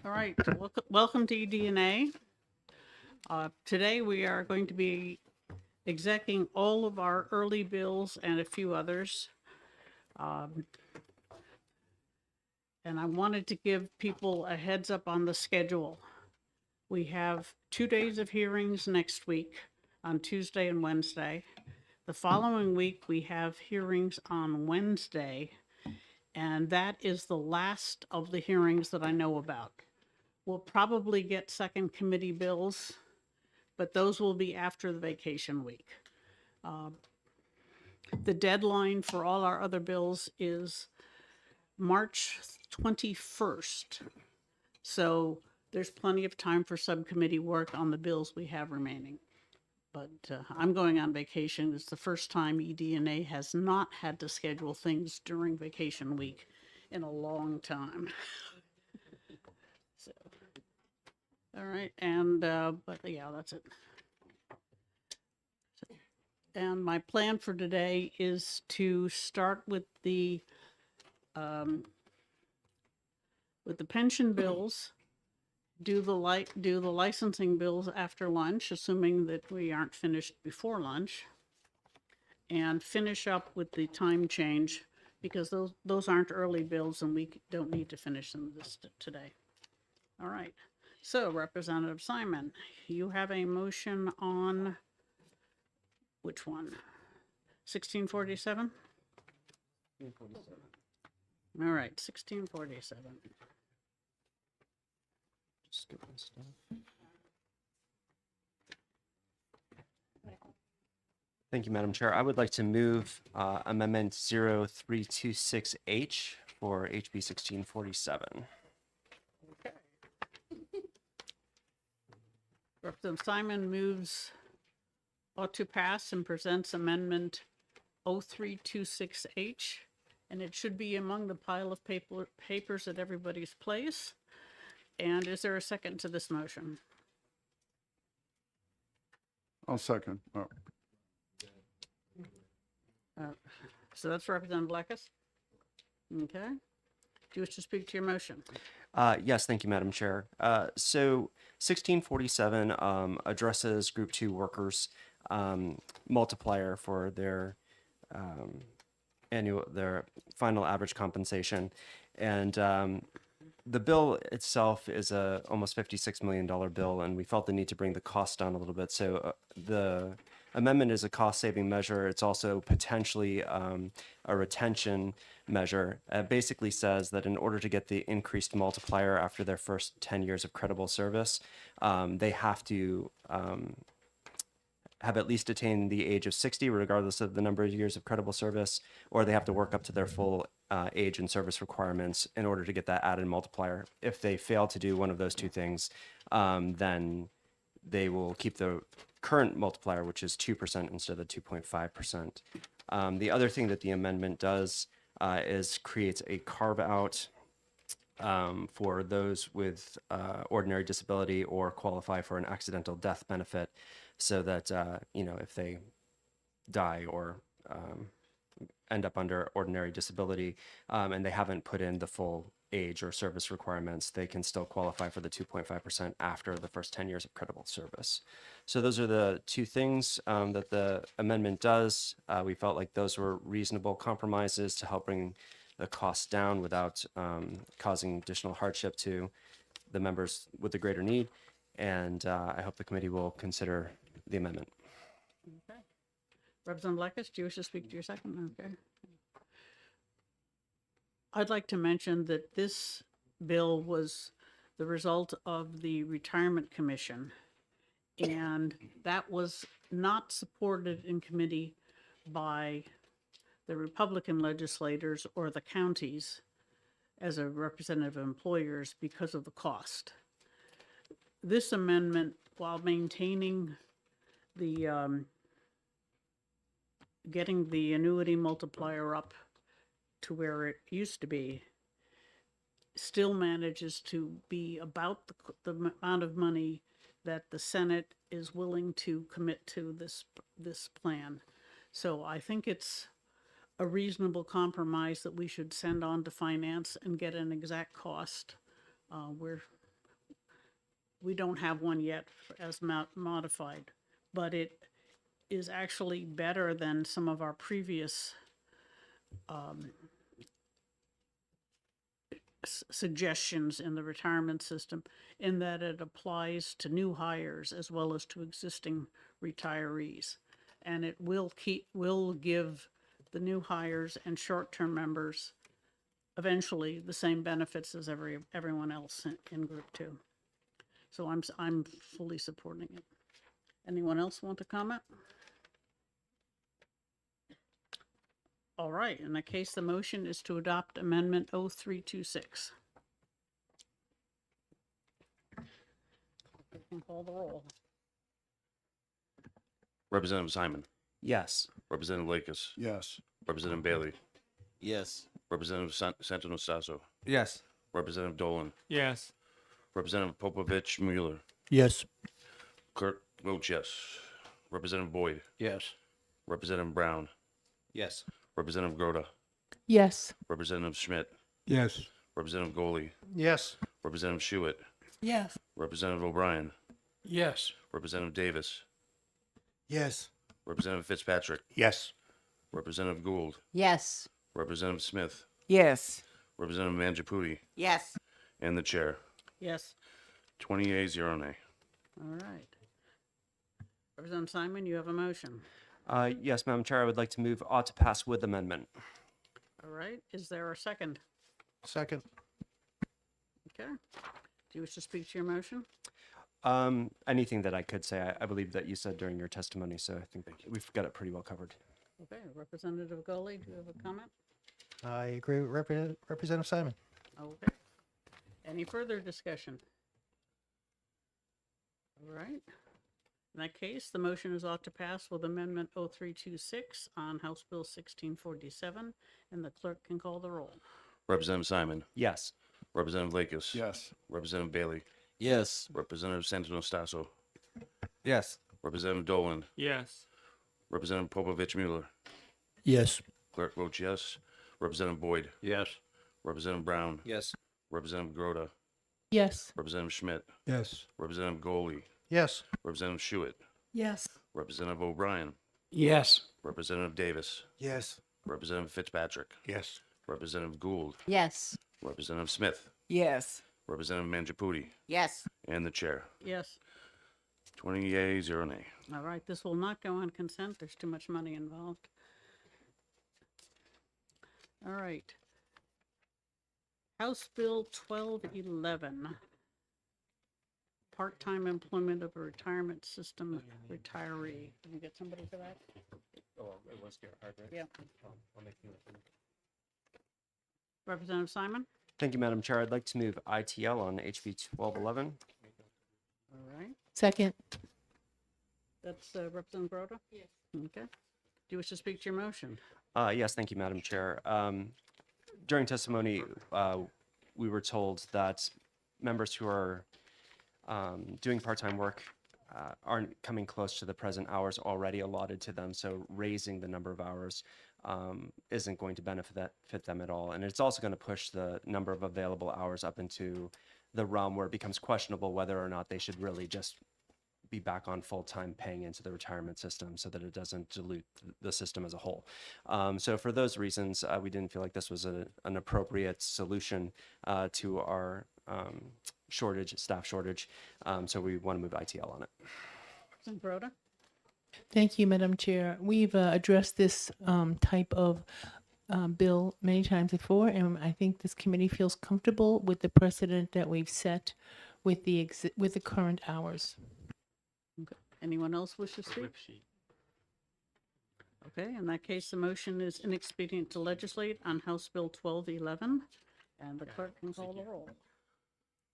G: All right, welcome to eDNA. Today we are going to be execing all of our early bills and a few others. And I wanted to give people a heads up on the schedule. We have 2 days of hearings next week on Tuesday and Wednesday. The following week, we have hearings on Wednesday, and that is the last of the hearings that I know about. We'll probably get second committee bills, but those will be after the vacation week. The deadline for all our other bills is March 21st. So there's plenty of time for subcommittee work on the bills we have remaining. But I'm going on vacation. It's the first time eDNA has not had to schedule things during vacation week in a long time. So, all right, and but yeah, that's it. And my plan for today is to start with the pension bills. Do the licensing bills after lunch, assuming that we aren't finished before lunch, and finish up with the time change, because those aren't early bills and we don't need to finish them today. All right. So Representative Simon, you have a motion on which one? 1647?
F: 1647.
G: All right, 1647.
H: Just get my stuff. Thank you, Madam Chair. I would like to move Amendment 0326H for HB 1647.
G: Representative Simon moves ought to pass and presents Amendment 0326H, and it should be among the pile of papers at everybody's place. And is there a second to this motion?
A: I'll second. Oh,
G: So that's Representative Blackus. Okay. Do you wish to speak to your motion?
H: Yes, thank you, Madam Chair. So 1647 addresses Group 2 workers' multiplier for their their final average compensation, and the bill itself is a almost $56 million bill, and we felt the need to bring the cost down a little bit. So the amendment is a cost-saving measure. It's also potentially a retention measure. It basically says that in order to get the increased multiplier after their first 10 years of credible service, they have to have at least attained the age of 60, regardless of the number of years of credible service, or they have to work up to their full age and service requirements in order to get that added multiplier. If they fail to do one of those two things, then they will keep the current multiplier, which is 2% instead of 2.5%. The other thing that the amendment does is creates a carve out for those with ordinary disability or qualify for an accidental death benefit, so that if they die or end up under ordinary disability and they haven't put in the full age or service requirements, they can still qualify for the 2.5% after the first 10 years of credible service. So those are the two things that the amendment does. We felt like those were reasonable compromises to help bring the costs down without causing additional hardship to the members with the greater need. And I hope the committee will consider the amendment.
G: Okay. Representative Blackus, do you wish to speak to your second? Okay. I'd like to mention that this bill was the result of the Retirement Commission, and that was not supported in committee by the Republican legislators or the counties as a representative of employers because of the cost. This amendment, while maintaining the getting the annuity multiplier up to where it used to be, still manages to be about the amount of money that the Senate is willing to commit to this plan. So I think it's a reasonable compromise that we should send on to finance and get an exact cost. We don't have one yet as modified, but it is actually better than some of our previous suggestions in the retirement system, in that it applies to new hires as well as to existing retirees. And it will give the new hires and short-term members eventually the same benefits as everyone else in group 2. So I'm fully supporting it. Anyone else want to comment? All right, in that case, the motion is to adopt Amendment 0326. You can call the roll.
I: Representative Simon,
H: Yes.
I: Representative Lakis,
A: Yes.
I: Representative Bailey,
B: Yes.
I: Representative Santo Sasso,
B: Yes.
I: Representative Dolan,
E: Yes.
I: Representative Popovich Mueller,
F: Yes.
I: Clerk votes yes. Representative Boyd,
F: Yes.
I: Representative Brown,
B: Yes.
I: Representative Groda,
J: Yes.
I: Representative Schmidt,
F: Yes.
I: Representative Goley,
F: Yes.
I: Representative Schuett,
J: Yes.
I: Representative O'Brien,
F: Yes.
I: Representative Davis,
F: Yes.
I: Representative Fitzpatrick,
F: Yes.
I: Representative Gould,
D: Yes.
I: Representative Smith,
J: Yes.
I: Representative Mangiapudi,
C: Yes.
I: and the chair.
G: Yes,
I: 20 yeas, 0 nay.
G: all right. Representative Simon, you have a motion.
H: Yes, Madam Chair, I would like to move ought to pass with amendment.
G: All right, is there a second?
F: Second.
G: Okay. Do you wish to speak to your motion?
H: Anything that I could say, I believe that you said during your testimony, so I think we've got it pretty well covered.
G: Okay, Representative Goley, do you have a comment?
F: I agree with Representative Simon.
G: Okay. Any further discussion? All right. In that case, the motion is ought to pass with Amendment 0326 on House Bill 1647, and the clerk can call the roll.
I: Representative Simon,
H: Yes.
I: Representative Lakis,
A: Yes.
I: Representative Bailey,
B: Yes.
I: Representative Santo Sasso,
B: Yes.
I: Representative Dolan,
E: Yes.
I: Representative Popovich Mueller,
F: Yes.
I: Clerk votes yes. Representative Boyd,
F: Yes.
I: Representative Brown,
B: Yes.
I: Representative Groda,
J: Yes.
I: Representative Schmidt,
F: Yes.
I: Representative Goley,
F: Yes.
I: Representative Schuett,
J: Yes.
I: Representative O'Brien,
F: Yes.
I: Representative Davis,
F: Yes.
I: Representative Fitzpatrick,
F: Yes.
I: Representative Gould,
D: Yes.
I: Representative Smith,
J: Yes.
I: Representative Mangiapudi,
C: Yes.
I: and the chair.
G: Yes.
I: 20 yeas, 0 nay.
G: All right, this will not go on consent. There's too much money involved. All right. House Bill 1211. Part-time employment of a retirement system retiree. Can you get somebody for that?
E: Oh, it was Gerhard, right?
G: Yeah.
E: I'll make the motion.
G: Representative Simon?
H: Thank you, Madam Chair. I'd like to move ITL on HB 1211.
G: All right.
J: Second.
G: That's Representative Groda? Yes. Okay. Do you wish to speak to your motion?
H: Yes, thank you, Madam Chair. During testimony, we were told that members who are doing part-time work aren't coming close to the present hours already allotted to them, so raising the number of hours isn't going to fit them at all. And it's also going to push the number of available hours up into the realm where it becomes questionable whether or not they should really just be back on full-time paying into the retirement system so that it doesn't dilute the system as a whole. So for those reasons, we didn't feel like this was an appropriate solution to our staff shortage. So we want to move ITL on it.
G: Representative Groda?
J: Thank you, Madam Chair. We've addressed this type of bill many times before, and I think this committee feels comfortable with the precedent that we've set with the current hours.
G: Okay. Anyone else wish to speak? Okay, in that case, the motion is inexpedient to legislate on House Bill 1211, and the clerk can call the roll.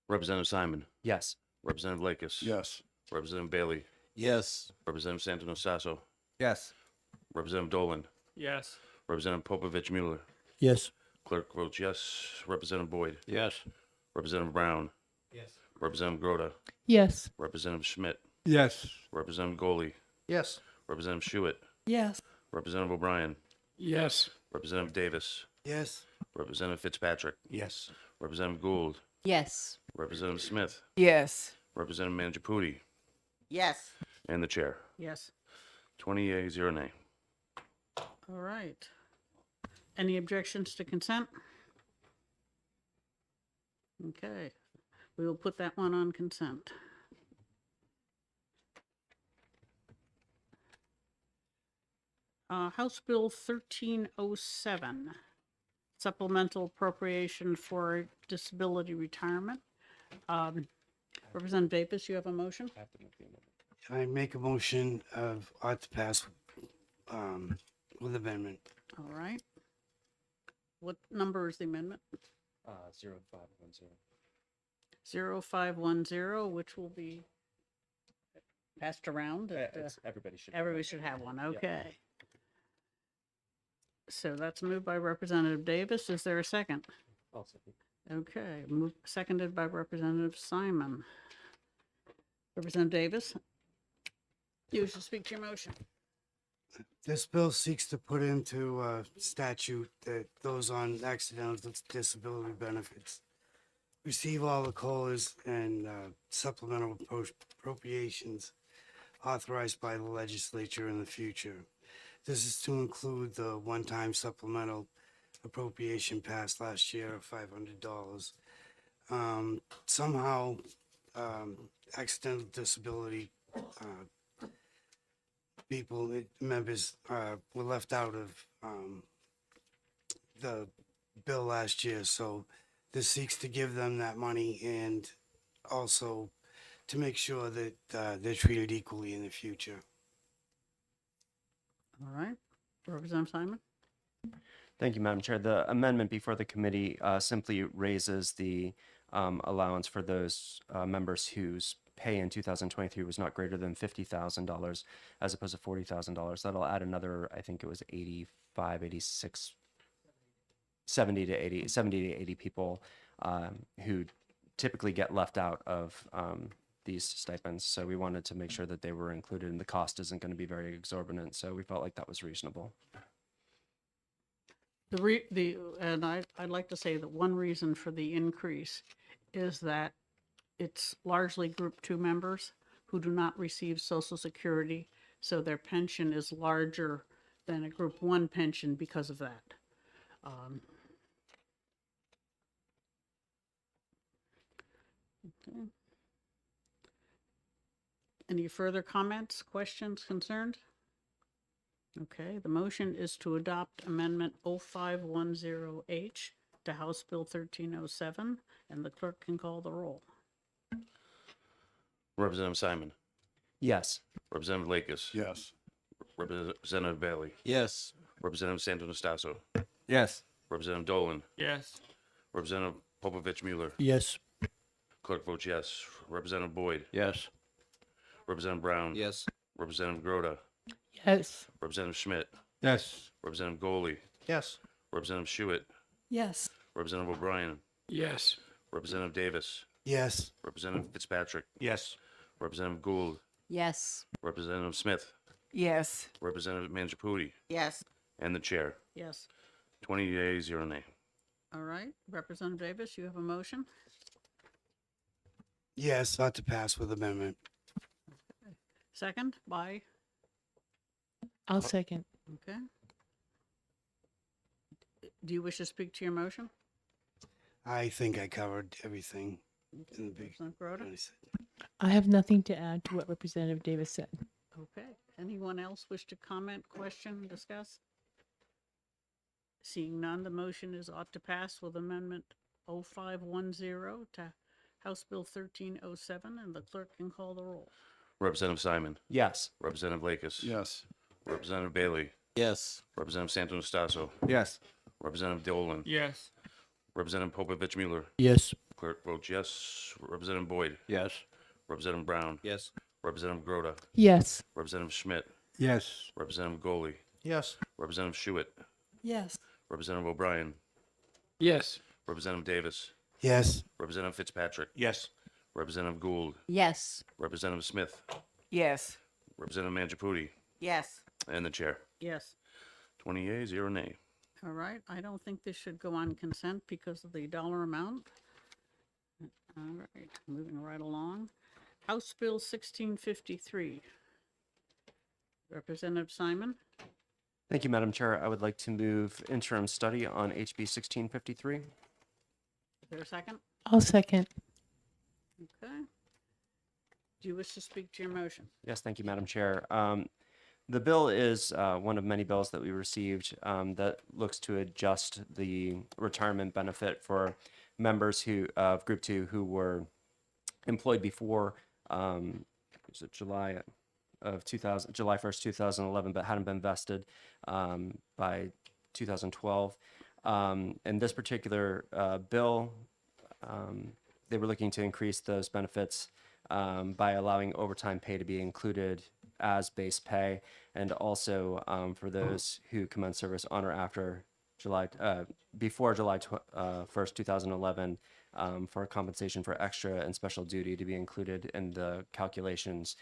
I: Representative Simon,
H: Yes.
I: Representative Lakis,
A: Yes.
I: Representative Bailey,
B: Yes.
I: Representative Santo Sasso,
B: Yes.
I: Representative Dolan,
E: Yes.
I: Representative Popovich Mueller,
F: Yes.
I: Clerk votes yes. Representative Boyd,
F: Yes.
I: Representative Brown,
E: Yes.
I: Representative Groda,
J: Yes.
I: Representative Schmidt,
F: Yes.
I: Representative Goley,
F: Yes.
I: Representative Schuett,
J: Yes.
I: Representative O'Brien,
F: Yes.
I: Representative Davis,
F: Yes.
I: Representative Fitzpatrick,
F: Yes.
I: Representative Gould,
D: Yes.
I: Representative Smith,
J: Yes.
I: Representative Mangiapudi,
C: Yes.
I: and the chair.
G: Yes.
I: 20 yeas, 0 nay.
G: All right. Any objections to consent? Okay, we will put that one on consent. House Bill 1307, supplemental appropriation for disability retirement. Representative Davis, you have a motion?
K: I make a motion of ought to pass with amendment.
G: All right. What number is the amendment?
H: 0510.
G: 0510, which will be passed around.
H: Everybody should.
G: Everybody should have one, okay. So that's moved by Representative Davis. Is there a second? Okay, seconded by Representative Simon. Representative Davis, you should speak to your motion.
K: This bill seeks to put into statute that those on accidental disability benefits receive all the COLAs and supplemental appropriations authorized by the legislature in the future. This is to include the one-time supplemental appropriation passed last year of $500. Somehow, accidental disability members were left out of the bill last year, so this seeks to give them that money and also to make sure that they're treated equally in the future.
G: All right, Representative Simon?
H: Thank you, Madam Chair. The amendment before the committee simply raises the allowance for those members whose pay in 2023 was not greater than $50,000 as opposed to $40,000. That'll add another, I think it was 85, 86, 70 to 80 people who typically get left out of these stipends. So we wanted to make sure that they were included, and the cost isn't going to be very exorbitant. So we felt like that was reasonable.
G: And I'd like to say that one reason for the increase is that it's largely Group 2 members who do not receive Social Security, so their pension is larger than a Group 1 pension because of that. Okay. Any further comments, questions, concerns? Okay, the motion is to adopt Amendment 0510H to House Bill 1307, and the clerk can call the roll.
I: Representative Simon,
H: Yes.
I: Representative Lakis,
A: Yes.
I: Representative Bailey,
B: Yes.
I: Representative Santonastaso,
B: Yes.
I: Representative Dolan,
F: Yes.
I: Representative Popovich Mueller,
F: Yes.
I: Clerk votes yes. Representative Boyd,
F: Yes.
I: Representative Brown,
B: Yes.
I: Representative Groda,
J: Yes.
I: Representative Schmidt,
F: Yes.
I: Representative Goley,
F: Yes.
I: Representative Schuett,
J: Yes.
I: Representative O'Brien,
F: Yes.
I: Representative Davis,
K: Yes.
I: Representative Fitzpatrick,
F: Yes.
I: Representative Gould,
D: Yes.
I: Representative Smith,
J: Yes.
I: Representative Mangiapudi,
C: Yes.
I: and the chair.
G: Yes.
I: 20 yeas, 0 nay.
G: All right, Representative Davis, you have a motion?
K: Yes, ought to pass with amendment.
G: Second by,
J: I'll second.
G: okay. Do you wish to speak to your motion?
K: I think I covered everything in the big.
G: Representative Groda?
J: I have nothing to add to what Representative Davis said.
G: Okay. Anyone else wish to comment, question, discuss? Seeing none, the motion is ought to pass with Amendment 0510 to House Bill 1307, and the clerk can call the roll.
I: Representative Simon,
H: Yes.
I: Representative Lakis,
A: Yes.
I: Representative Bailey,
B: Yes.
I: Representative Santonastaso,
B: Yes.
I: Representative Dolan,
F: Yes.
I: Representative Popovich Mueller,
F: Yes.
I: Clerk votes yes. Representative Boyd,
F: Yes.
I: Representative Brown,
B: Yes.
I: Representative Groda,
J: Yes.
I: Representative Schmidt,
F: Yes.
I: Representative Goley,
F: Yes.
I: Representative Schuett,
J: Yes.
I: Representative O'Brien,
F: Yes.
I: Representative Davis,
K: Yes.
I: Representative Fitzpatrick,
F: Yes.
I: Representative Gould,
D: Yes.
I: Representative Smith,
J: Yes.
I: Representative Mangiapudi,
C: Yes.
I: and the chair.
G: Yes.
I: 20 yeas, 0 nay.
G: All right, I don't think this should go on consent because of the dollar amount. All right, moving right along. House Bill 1653. Representative Simon,
H: Thank you, Madam Chair. I would like to move interim study on HB 1653.
G: is there a second?
J: I'll second.
G: Okay. Do you wish to speak to your motion?
H: Yes, thank you, Madam Chair. The bill is one of many bills that we received that looks to adjust the retirement benefit for members of Group 2 who were employed before was it July 1st, 2011, but hadn't been vested by 2012. In this particular bill, they were looking to increase those benefits by allowing overtime pay to be included as base pay, and also for those who commence service on or after before July 1st, 2011, for compensation for extra and special duty to be included in the calculations.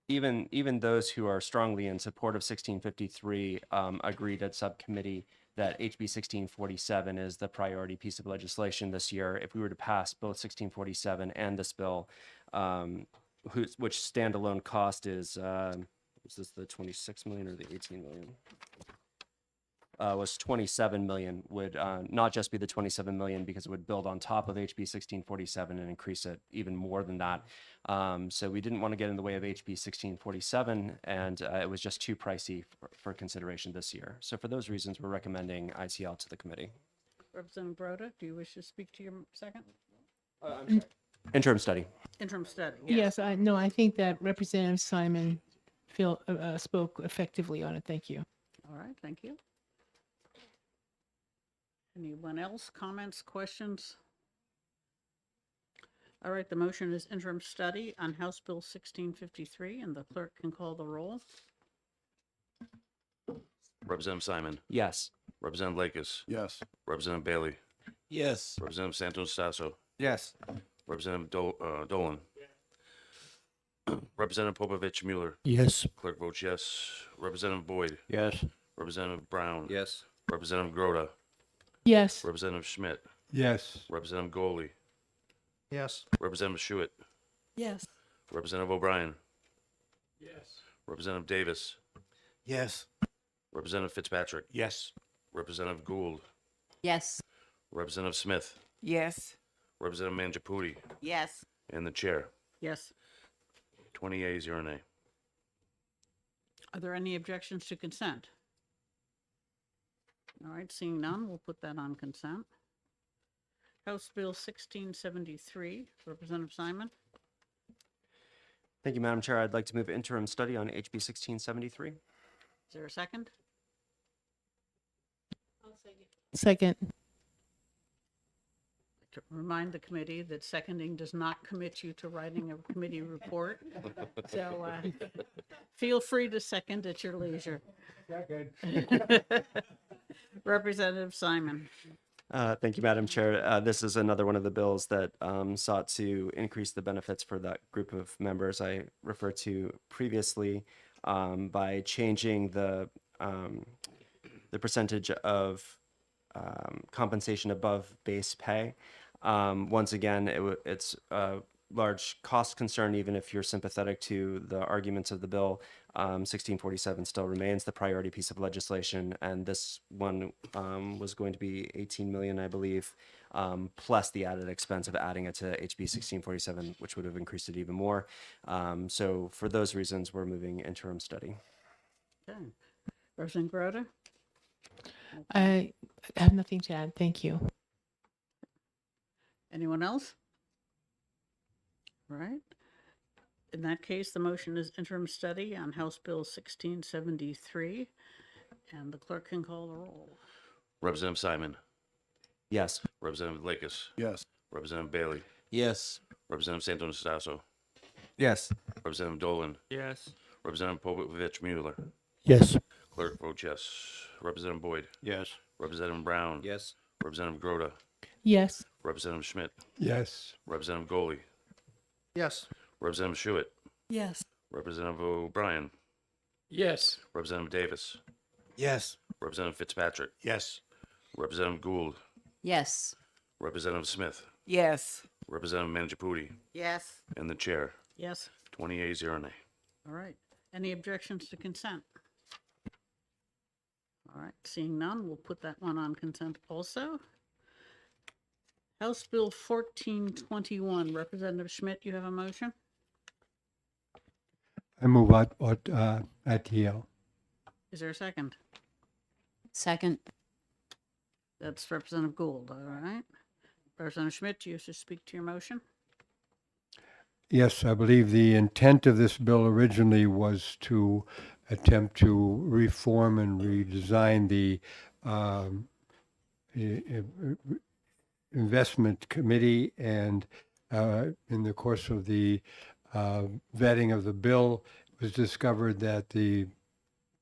H: Even those who are strongly in support of 1653 agreed at subcommittee that HB 1647 is the priority piece of legislation this year. If we were to pass both 1647 and this bill, which standalone cost is this the 26 million or the 18 million? Was 27 million, would not just be the 27 million because it would build on top of HB 1647 and increase it even more than that. So we didn't want to get in the way of HB 1647, and it was just too pricey for consideration this year. So for those reasons, we're recommending ITL to the committee.
G: Representative Broda, do you wish to speak to your second?
H: Interim study.
G: Interim study.
J: Yes, I think that Representative Simon spoke effectively on it. Thank you.
G: All right, thank you. Anyone else? Comments, questions? All right, the motion is interim study on House Bill 1653, and the clerk can call the roll.
I: Representative Simon,
H: Yes.
I: Representative Lakis,
A: Yes.
I: Representative Bailey,
B: Yes.
I: Representative Santos Sasso,
B: Yes.
I: Representative Dolan. Representative Popovich Mueller.
F: Yes.
I: Clerk votes yes. Representative Boyd.
F: Yes.
I: Representative Brown.
B: Yes.
I: Representative Grota.
J: Yes.
I: Representative Schmidt.
F: Yes.
I: Representative Goley.
F: Yes.
I: Representative Schuett.
D: Yes.
I: Representative O'Brien.
F: Yes.
I: Representative Davis.
K: Yes.
I: Representative Fitzpatrick.
F: Yes.
I: Representative Gould.
D: Yes.
I: Representative Smith.
C: Yes.
I: Representative Mangiapudi.
C: Yes.
I: And the chair.
G: Yes.
I: 20 yeas, 0 nay.
G: Are there any objections to consent? All right, seeing none, we'll put that on consent. House Bill 1673, Representative Simon.
H: Thank you, Madam Chair. I'd like to move interim study on HB 1673.
G: Is there a second?
J: Second.
G: To remind the committee that seconding does not commit you to writing a committee report. So feel free to second at your leisure. Representative Simon.
H: Thank you, Madam Chair. This is another one of the bills that sought to increase the benefits for that group of members I referred to previously by changing the percentage of compensation above base pay. Once again, it's a large cost concern, even if you're sympathetic to the arguments of the bill. 1647 still remains the priority piece of legislation, and this one was going to be 18 million, I believe, plus the added expense of adding it to HB 1647, which would have increased it even more. So for those reasons, we're moving interim study.
G: Okay. Representative Grota.
J: I have nothing to add. Thank you.
G: Anyone else? All right. In that case, the motion is interim study on House Bill 1673, and the clerk can call the roll.
I: Representative Simon.
H: Yes.
I: Representative Lakis.
A: Yes.
I: Representative Bailey.
B: Yes.
I: Representative Santos Sasso.
B: Yes.
I: Representative Dolan.
F: Yes.
I: Representative Popovich Mueller.
F: Yes.
I: Clerk votes yes. Representative Boyd.
F: Yes.
I: Representative Brown.
B: Yes.
I: Representative Grota.
J: Yes.
I: Representative Schmidt.
F: Yes.
I: Representative Goley.
F: Yes.
I: Representative Schuett.
D: Yes.
I: Representative O'Brien.
F: Yes.
I: Representative Davis.
K: Yes.
I: Representative Fitzpatrick,
F: Yes.
I: Representative Gould,
D: Yes.
I: Representative Smith,
C: Yes.
I: Representative Mangiapudi,
C: Yes.
I: and the chair.
G: Yes.
I: 20 yeas, 0 nay.
G: All right. Any objections to consent? All right, seeing none, we'll put that one on consent also. House Bill 1421, Representative Schmidt, you have a motion?
L: I move out RTL.
G: Is there a second?
D: Second.
G: That's Representative Gould, all right. Representative Schmidt, you should speak to your motion.
L: Yes, I believe the intent of this bill originally was to attempt to reform and redesign the investment committee, and in the course of the vetting of the bill, it was discovered that the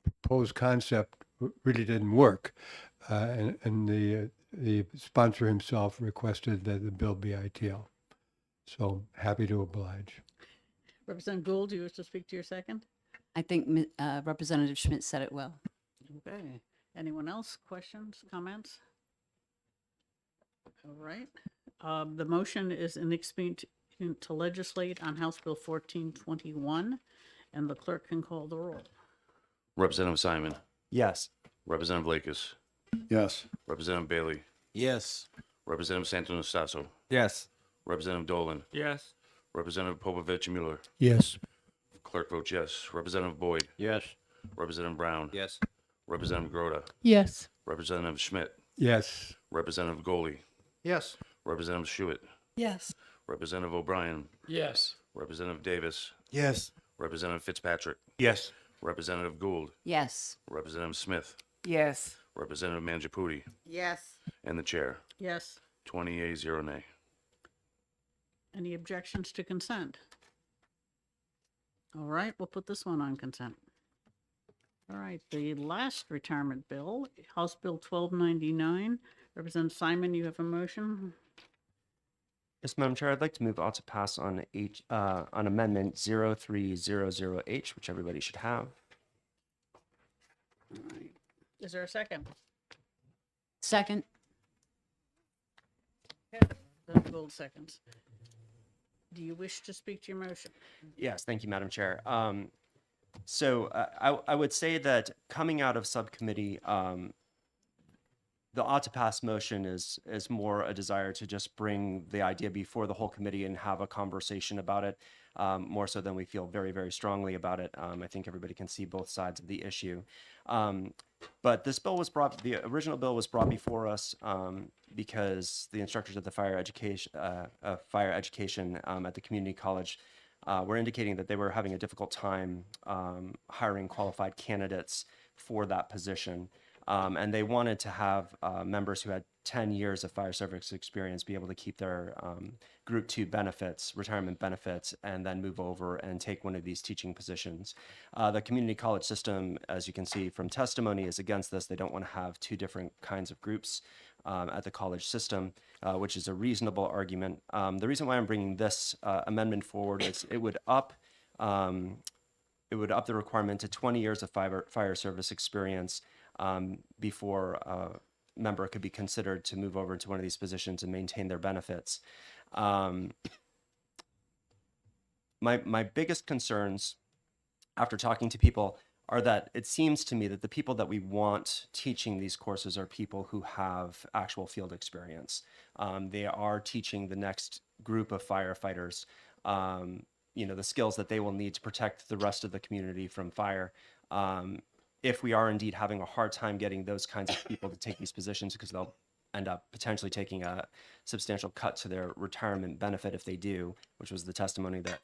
L: proposed concept really didn't work, and the sponsor himself requested that the bill be ITL. So happy to oblige.
G: Representative Gould, do you wish to speak to your second?
D: I think Representative Schmidt said it well.
G: Okay. Anyone else? Questions, comments? All right. The motion is an expedient to legislate on House Bill 1421, and the clerk can call the roll.
I: Representative Simon,
H: Yes.
I: Representative Lakes,
A: Yes.
I: Representative Bailey,
B: Yes.
I: Representative Santonastasso,
B: Yes.
I: Representative Dolan,
F: Yes.
I: Representative Popovich Mueller,
L: Yes.
I: Clerk votes yes. Representative Boyd,
F: Yes.
I: Representative Brown,
B: Yes.
I: Representative Grota,
J: Yes.
I: Representative Schmidt,
L: Yes.
I: Representative Goley,
F: Yes.
I: Representative Schuett,
J: Yes.
I: Representative O'Brien,
F: Yes.
I: Representative Davis,
K: Yes.
I: Representative Fitzpatrick,
F: Yes.
I: Representative Gould,
D: Yes.
I: Representative Smith,
C: Yes.
I: Representative Mangiapudi,
C: Yes.
I: and the chair.
G: Yes.
I: 20 yeas, 0 nay.
G: Any objections to consent? All right, we'll put this one on consent. All right, the last retirement bill, House Bill 1299. Representative Simon, you have a motion?
H: Yes, Madam Chair, I'd like to move out to pass on on amendment 0300H, which everybody should have.
G: All right. Is there a second?
D: Second.
G: Representative Gould seconds. Do you wish to speak to your motion?
H: Yes, thank you, Madam Chair. I would say that coming out of subcommittee, the ought to pass motion is more a desire to just bring the idea before the whole committee and have a conversation about it, more so than we feel very, very strongly about it. I think everybody can see both sides of the issue. But this bill was the original bill was brought before us because the instructors of the fire education at the community college were indicating that they were having a difficult time hiring qualified candidates for that position. And they wanted to have members who had 10 years of fire service experience be able to keep their Group 2 benefits, retirement benefits, and then move over and take one of these teaching positions. The community college system, as you can see from testimony, is against this. They don't want to have two different kinds of groups at the college system, which is a reasonable argument. The reason why I'm bringing this amendment forward is it would up the requirement to 20 years of fire service experience before a member could be considered to move over to one of these positions and maintain their benefits. My biggest concerns after talking to people are that it seems to me that the people that we want teaching these courses are people who have actual field experience. They are teaching the next group of firefighters, the skills that they will need to protect the rest of the community from fire. If we are indeed having a hard time getting those kinds of people to take these positions because they'll end up potentially taking a substantial cut to their retirement benefit if they do, which was the testimony that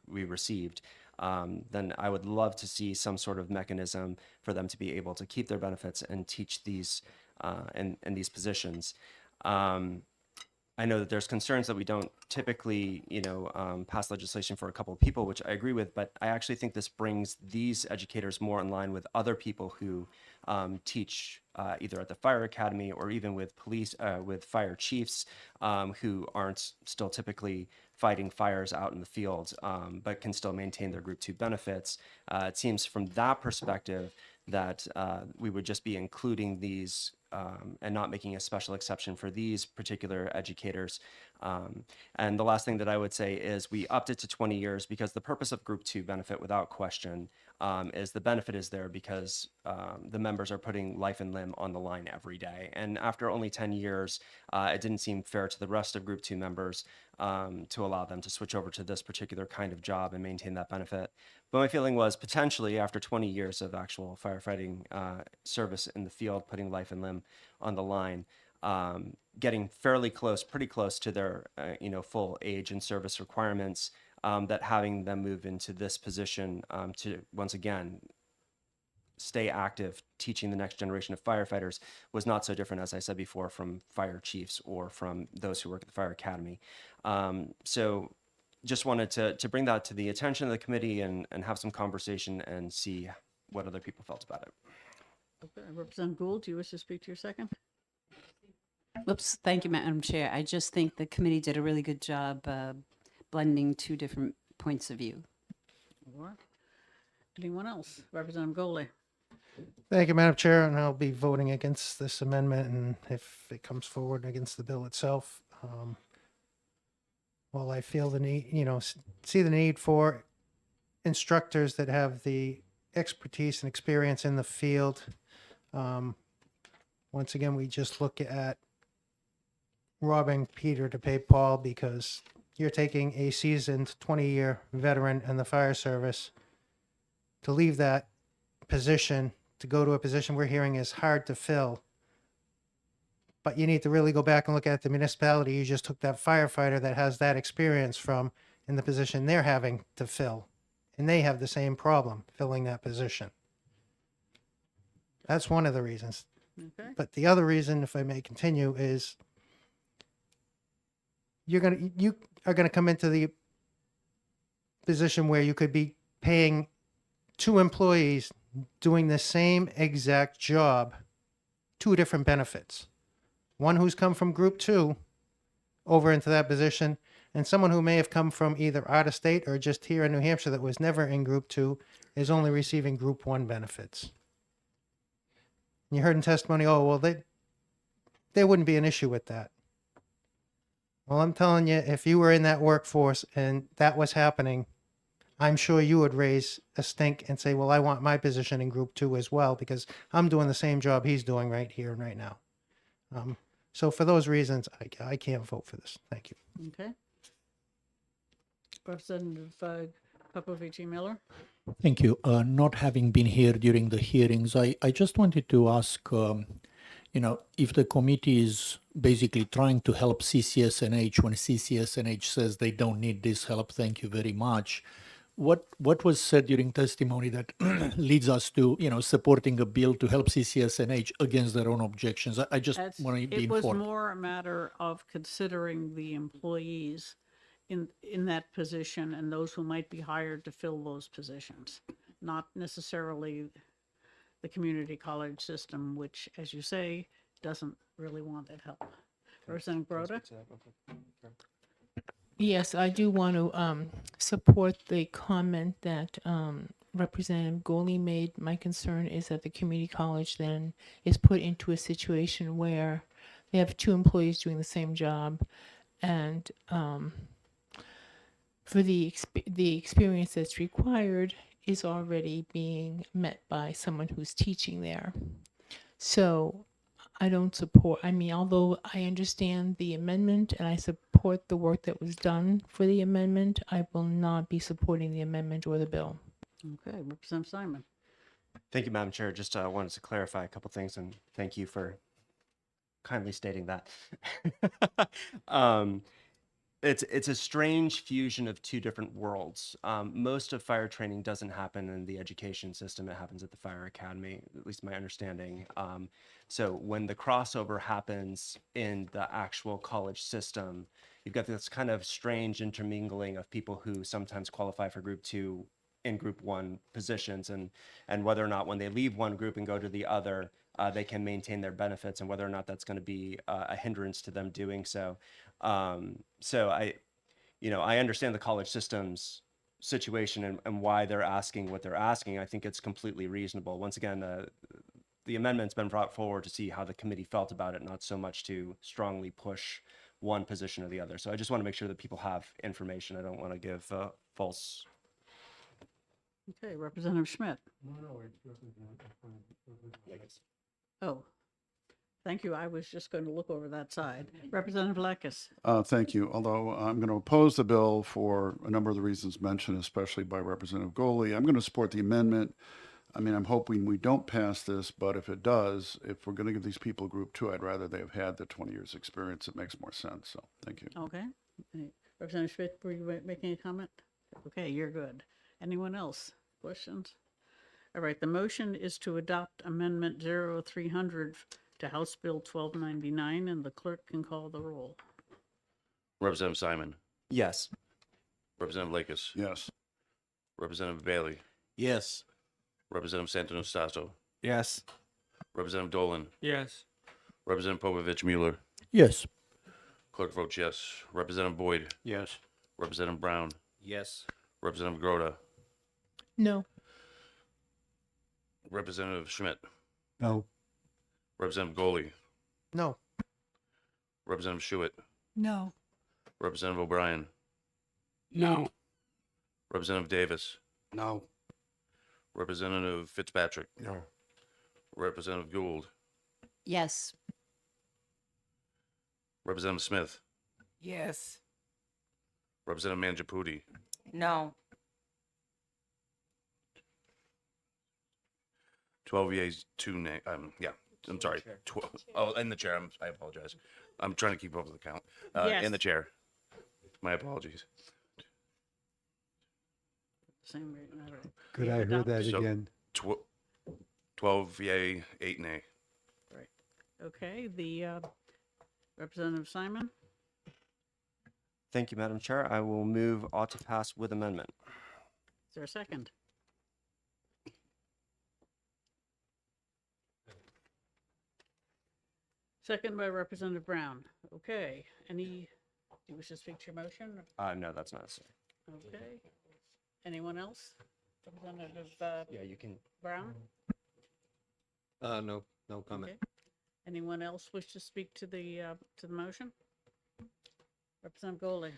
H: we received, then I would love to see some sort of mechanism for them to be able to keep their benefits and teach these in these positions. I know that there's concerns that we don't typically, pass legislation for a couple of people, which I agree with, but I actually think this brings these educators more in line with other people who teach either at the fire academy or even with with fire chiefs who aren't still typically fighting fires out in the field, but can still maintain their Group 2 benefits. It seems from that perspective that we would just be including these and not making a special exception for these particular educators. And the last thing that I would say is we upped it to 20 years because the purpose of Group 2 benefit, without question, is the benefit is there because the members are putting life and limb on the line every day. And after only 10 years, it didn't seem fair to the rest of Group 2 members to allow them to switch over to this particular kind of job and maintain that benefit. But my feeling was potentially after 20 years of actual firefighting service in the field, putting life and limb on the line, getting fairly close, pretty close to their full age and service requirements, that having them move into this position to once again stay active, teaching the next generation of firefighters was not so different, as I said before, from fire chiefs or from those who work at the fire academy. So just wanted to bring that to the attention of the committee and have some conversation and see what other people felt about it.
G: Okay, Representative Gould, do you wish to speak to your second?
D: Whoops, thank you, Madam Chair. I just think the committee did a really good job blending two different points of view.
G: All right. Anyone else? Representative Goley.
M: Thank you, Madam Chair, and I'll be voting against this amendment, and if it comes forward against the bill itself. While I feel the need, see the need for instructors that have the expertise and experience in the field. Once again, we just look at robbing Peter to pay Paul because you're taking a seasoned 20-year veteran in the fire service to leave that position to go to a position we're hearing is hard to fill. But you need to really go back and look at the municipality. You just took that firefighter that has that experience from in the position they're having to fill. And they have the same problem filling that position. That's one of the reasons.
G: Okay.
M: But the other reason, if I may continue, is you are gonna come into the position where you could be paying 2 employees doing the same exact job, 2 different benefits. One who's come from Group 2 over into that position, and someone who may have come from either out of state or just here in New Hampshire that was never in Group 2 is only receiving Group 1 benefits. You heard in testimony, oh, well, there wouldn't be an issue with that. Well, I'm telling you, if you were in that workforce and that was happening, I'm sure you would raise a stink and say, well, I want my position in Group 2 as well because I'm doing the same job he's doing right here and right now. So for those reasons, I can't vote for this. Thank you.
G: Okay. Representative Popovich Miller.
N: Thank you. Not having been here during the hearings, I just wanted to ask, if the committee is basically trying to help CCSNH when CCSNH says they don't need this help, thank you very much. What was said during testimony that leads us to, supporting a bill to help CCSNH against their own objections? I just want to be
G: It was
N: informed.
G: more a matter of considering the employees in that position and those who might be hired to fill those positions, not necessarily the community college system, which, as you say, doesn't really want that help. Representative Broda?
J: Yes, I do want to support the comment that Representative Goley made. My concern is that the community college then is put into a situation where they have 2 employees doing the same job, and for the experience that's required is already being met by someone who's teaching there. So I don't support, although I understand the amendment and I support the work that was done for the amendment, I will not be supporting the amendment or the bill.
G: Okay, Representative Simon.
H: Thank you, Madam Chair. Just wanted to clarify a couple things, and thank you for kindly stating that. It's a strange fusion of 2 different worlds. Most of fire training doesn't happen in the education system. It happens at the fire academy, at least my understanding. So when the crossover happens in the actual college system, you've got this kind of strange intermingling of people who sometimes qualify for Group 2 in Group 1 positions, and whether or not when they leave one group and go to the other, they can maintain their benefits, and whether or not that's going to be a hindrance to them doing so. So I understand the college system's situation and why they're asking what they're asking, I think it's completely reasonable. Once again, the amendment's been brought forward to see how the committee felt about it, not so much to strongly push one position or the other. So I just want to make sure that people have information. I don't want to give false.
G: Okay, Representative Schmidt. Oh, thank you. I was just going to look over that side. Representative Lekis.
A: Thank you. Although I'm going to oppose the bill for a number of the reasons mentioned, especially by Representative Goley, I'm going to support the amendment. I mean, I'm hoping we don't pass this, but if it does, if we're going to give these people a group two, I'd rather they have had the 20 years experience. It makes more sense. So thank you.
G: Okay. Representative Schmidt, were you making a comment? Okay, you're good. Anyone else? Questions? All right, the motion is to adopt Amendment 0300 to House Bill 1299, and the clerk can call the roll.
I: Representative Simon,
H: Yes.
I: Representative Lakis,
A: Yes.
I: Representative Bailey,
B: Yes.
I: Representative Santonastaso,
B: Yes.
I: Representative Dolan,
E: Yes.
I: Representative Popovich Mueller,
N: Yes.
I: Clerk votes yes. Representative Boyd,
B: Yes.
I: Representative Brown,
B: Yes.
I: Representative Groda,
J: No.
I: Representative Schmidt,
L: No.
I: Representative Goley,
M: No.
I: Representative Schuett,
J: No.
I: Representative O'Brien,
B: No.
I: Representative Davis,
K: No.
I: Representative Fitzpatrick,
L: No.
I: Representative Gould,
D: Yes.
I: Representative Smith,
C: Yes.
I: Representative Mangiapudi,
C: No.
I: 12 yeas, 2 nay. Yeah, I'm sorry. 12. Oh, and the chair. I apologize. I'm trying to keep up with the count.
G: Yes.
I: And the chair. My apologies.
G: Same rate. All right.
L: Could I hear that
I: So-
L: again?
I: 12 yay, 8 nay.
G: Okay, the Representative Simon.
H: Thank you, Madam Chair. I will move ought to pass with amendment.
G: Is there a second? Second by Representative Brown. Okay, do you wish to speak to your motion?
H: No, that's not necessary.
G: Okay. Anyone else? Representative
H: Yeah, you can.
G: Brown?
B: No comment.
G: Okay. Anyone else wish to speak to the motion? Representative Goley.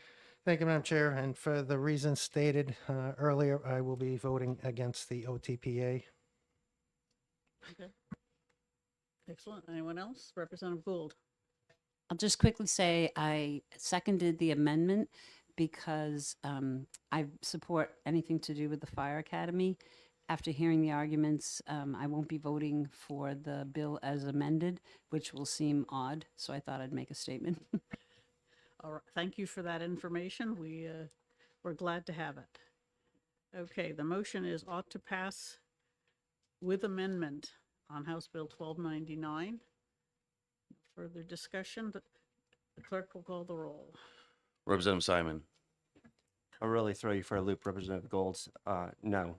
M: Thank you, Madam Chair. And for the reasons stated earlier, I will be voting against the OTPA.
G: Okay. Excellent. Anyone else? Representative Gould.
D: I'll just quickly say I seconded the amendment because I support anything to do with the Fire Academy. After hearing the arguments, I won't be voting for the bill as amended, which will seem odd. So I thought I'd make a statement.
G: All right. Thank you for that information. We're glad to have it. Okay, the motion is ought to pass with amendment on House Bill 1299. Further discussion, the clerk will call the roll.
I: Representative Simon,
H: I'll really throw you for a loop, Representative Golds. No.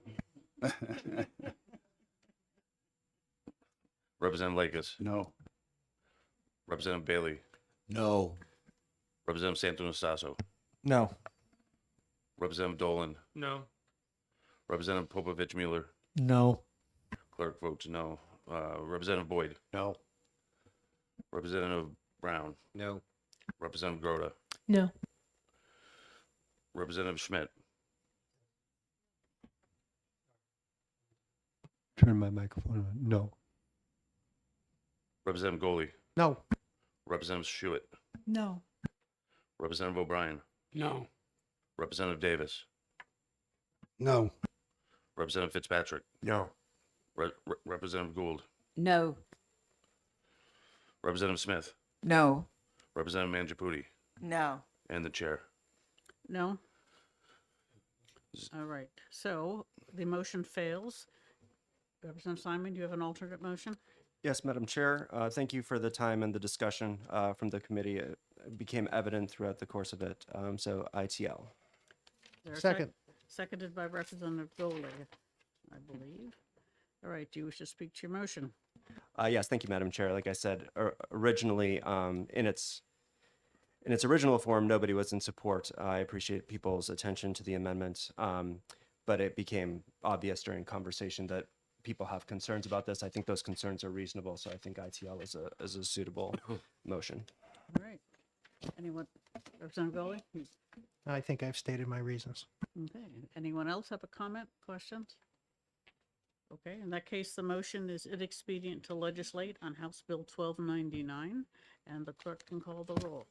I: Representative Lakis,
A: No.
I: Representative Bailey,
B: No.
I: Representative Santonastaso,
M: No.
I: Representative Dolan,
E: No.
I: Representative Popovich Mueller,
N: No.
I: Clerk votes no. Representative Boyd,
A: No.
I: Representative Brown,
B: No.
I: Representative Groda,
J: No.
I: Representative Schmidt,
L: Turn my microphone on. No.
I: Representative Goley,
M: No.
I: Representative Schuett,
J: No.
I: Representative O'Brien,
B: No.
I: Representative Davis,
K: No.
I: Representative Fitzpatrick,
L: No.
I: Representative Gould,
D: No.
I: Representative Smith,
C: No.
I: Representative Mangiapudi,
C: No.
I: and the chair.
G: No? All right, so the motion fails. Representative Simon, do you have an alternate motion?
H: Yes, Madam Chair. Thank you for the time and the discussion from the committee. It became evident throughout the course of it. So ITL.
G: Is there a
M: Second.
G: Seconded by Representative Goley, I believe. All right, do you wish to speak to your motion?
H: Yes, thank you, Madam Chair. Like I said, originally in in its original form, nobody was in support. I appreciate people's attention to the amendment, but it became obvious during conversation that people have concerns about this. I think those concerns are reasonable, so I think ITL is a suitable motion.
G: All right. Anyone, Representative Gully?
M: I think I've stated my reasons.
G: Okay. Anyone else have a comment, questions? Okay, in that case, the motion is it expedient to legislate on House Bill 1299, and the clerk can call the roll.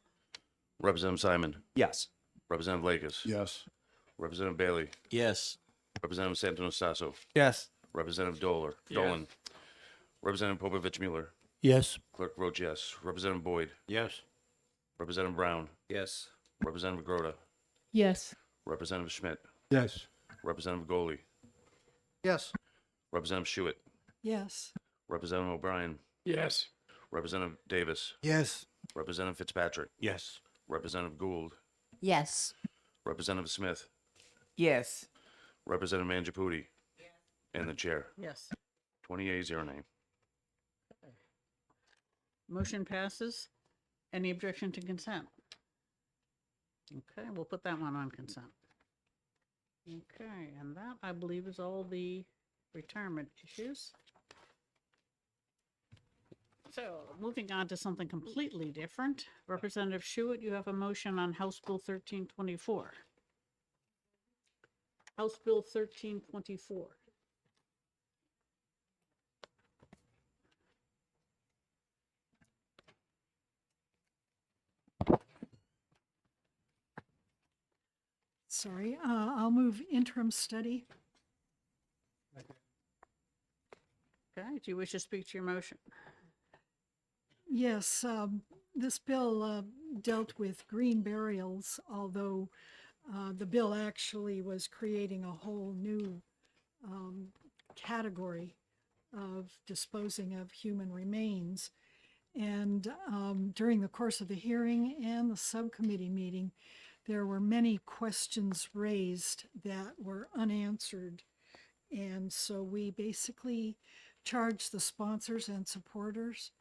I: Representative Simon,
H: Yes.
I: Representative Lakis,
A: Yes.
I: Representative Bailey,
B: Yes.
I: Representative Santonastasso,
B: Yes.
I: Representative Dolan, Representative Popovich Mueller,
N: Yes.
I: Clerk votes yes. Representative Boyd,
B: Yes.
I: Representative Brown,
B: Yes.
I: Representative Grota,
J: Yes.
I: Representative Schmidt,
L: Yes.
I: Representative Goley,
M: Yes.
I: Representative Schuett,
J: Yes.
I: Representative O'Brien,
L: Yes.
I: Representative Davis,
K: Yes.
I: Representative Fitzpatrick,
B: Yes.
I: Representative Gould,
D: Yes.
I: Representative Smith,
C: Yes.
I: Representative Mangiaputi, and the chair.
G: Yes.
I: 20 yeas, 0 nay.
G: Motion passes. Any objection to consent? Okay, we'll put that one on consent. Okay, and that, I believe, is all the retirement issues. So, moving on to something completely different. Representative Schuett, you have a motion on House Bill 1324. House Bill 1324.
J: Sorry, I'll move interim study.
G: Okay, do you wish to speak to your motion?
J: Yes, this bill dealt with green burials, although the bill actually was creating a whole new category of disposing of human remains. And during the course of the hearing and the subcommittee meeting, there were many questions raised that were unanswered. And so we basically charged the sponsors and supporters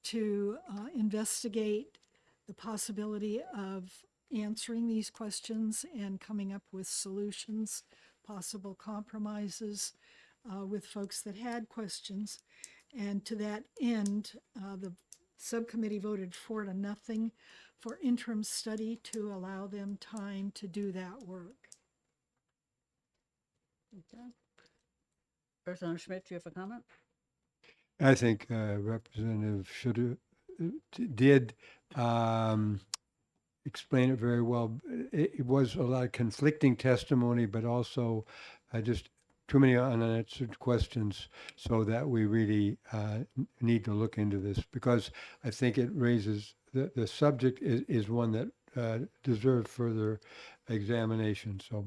J: to investigate the possibility of answering these questions and coming up with solutions, possible compromises with folks that had questions. And to that end, the subcommittee voted 4-0 for interim study to allow them time to do that work.
G: Okay. Representative Schmidt, do you have a comment?
L: I think Representative did explain it very well. It was a lot of conflicting testimony, but also just too many unanswered questions, so that we really need to look into this, because I think it raises, the subject is one that deserves further examination. So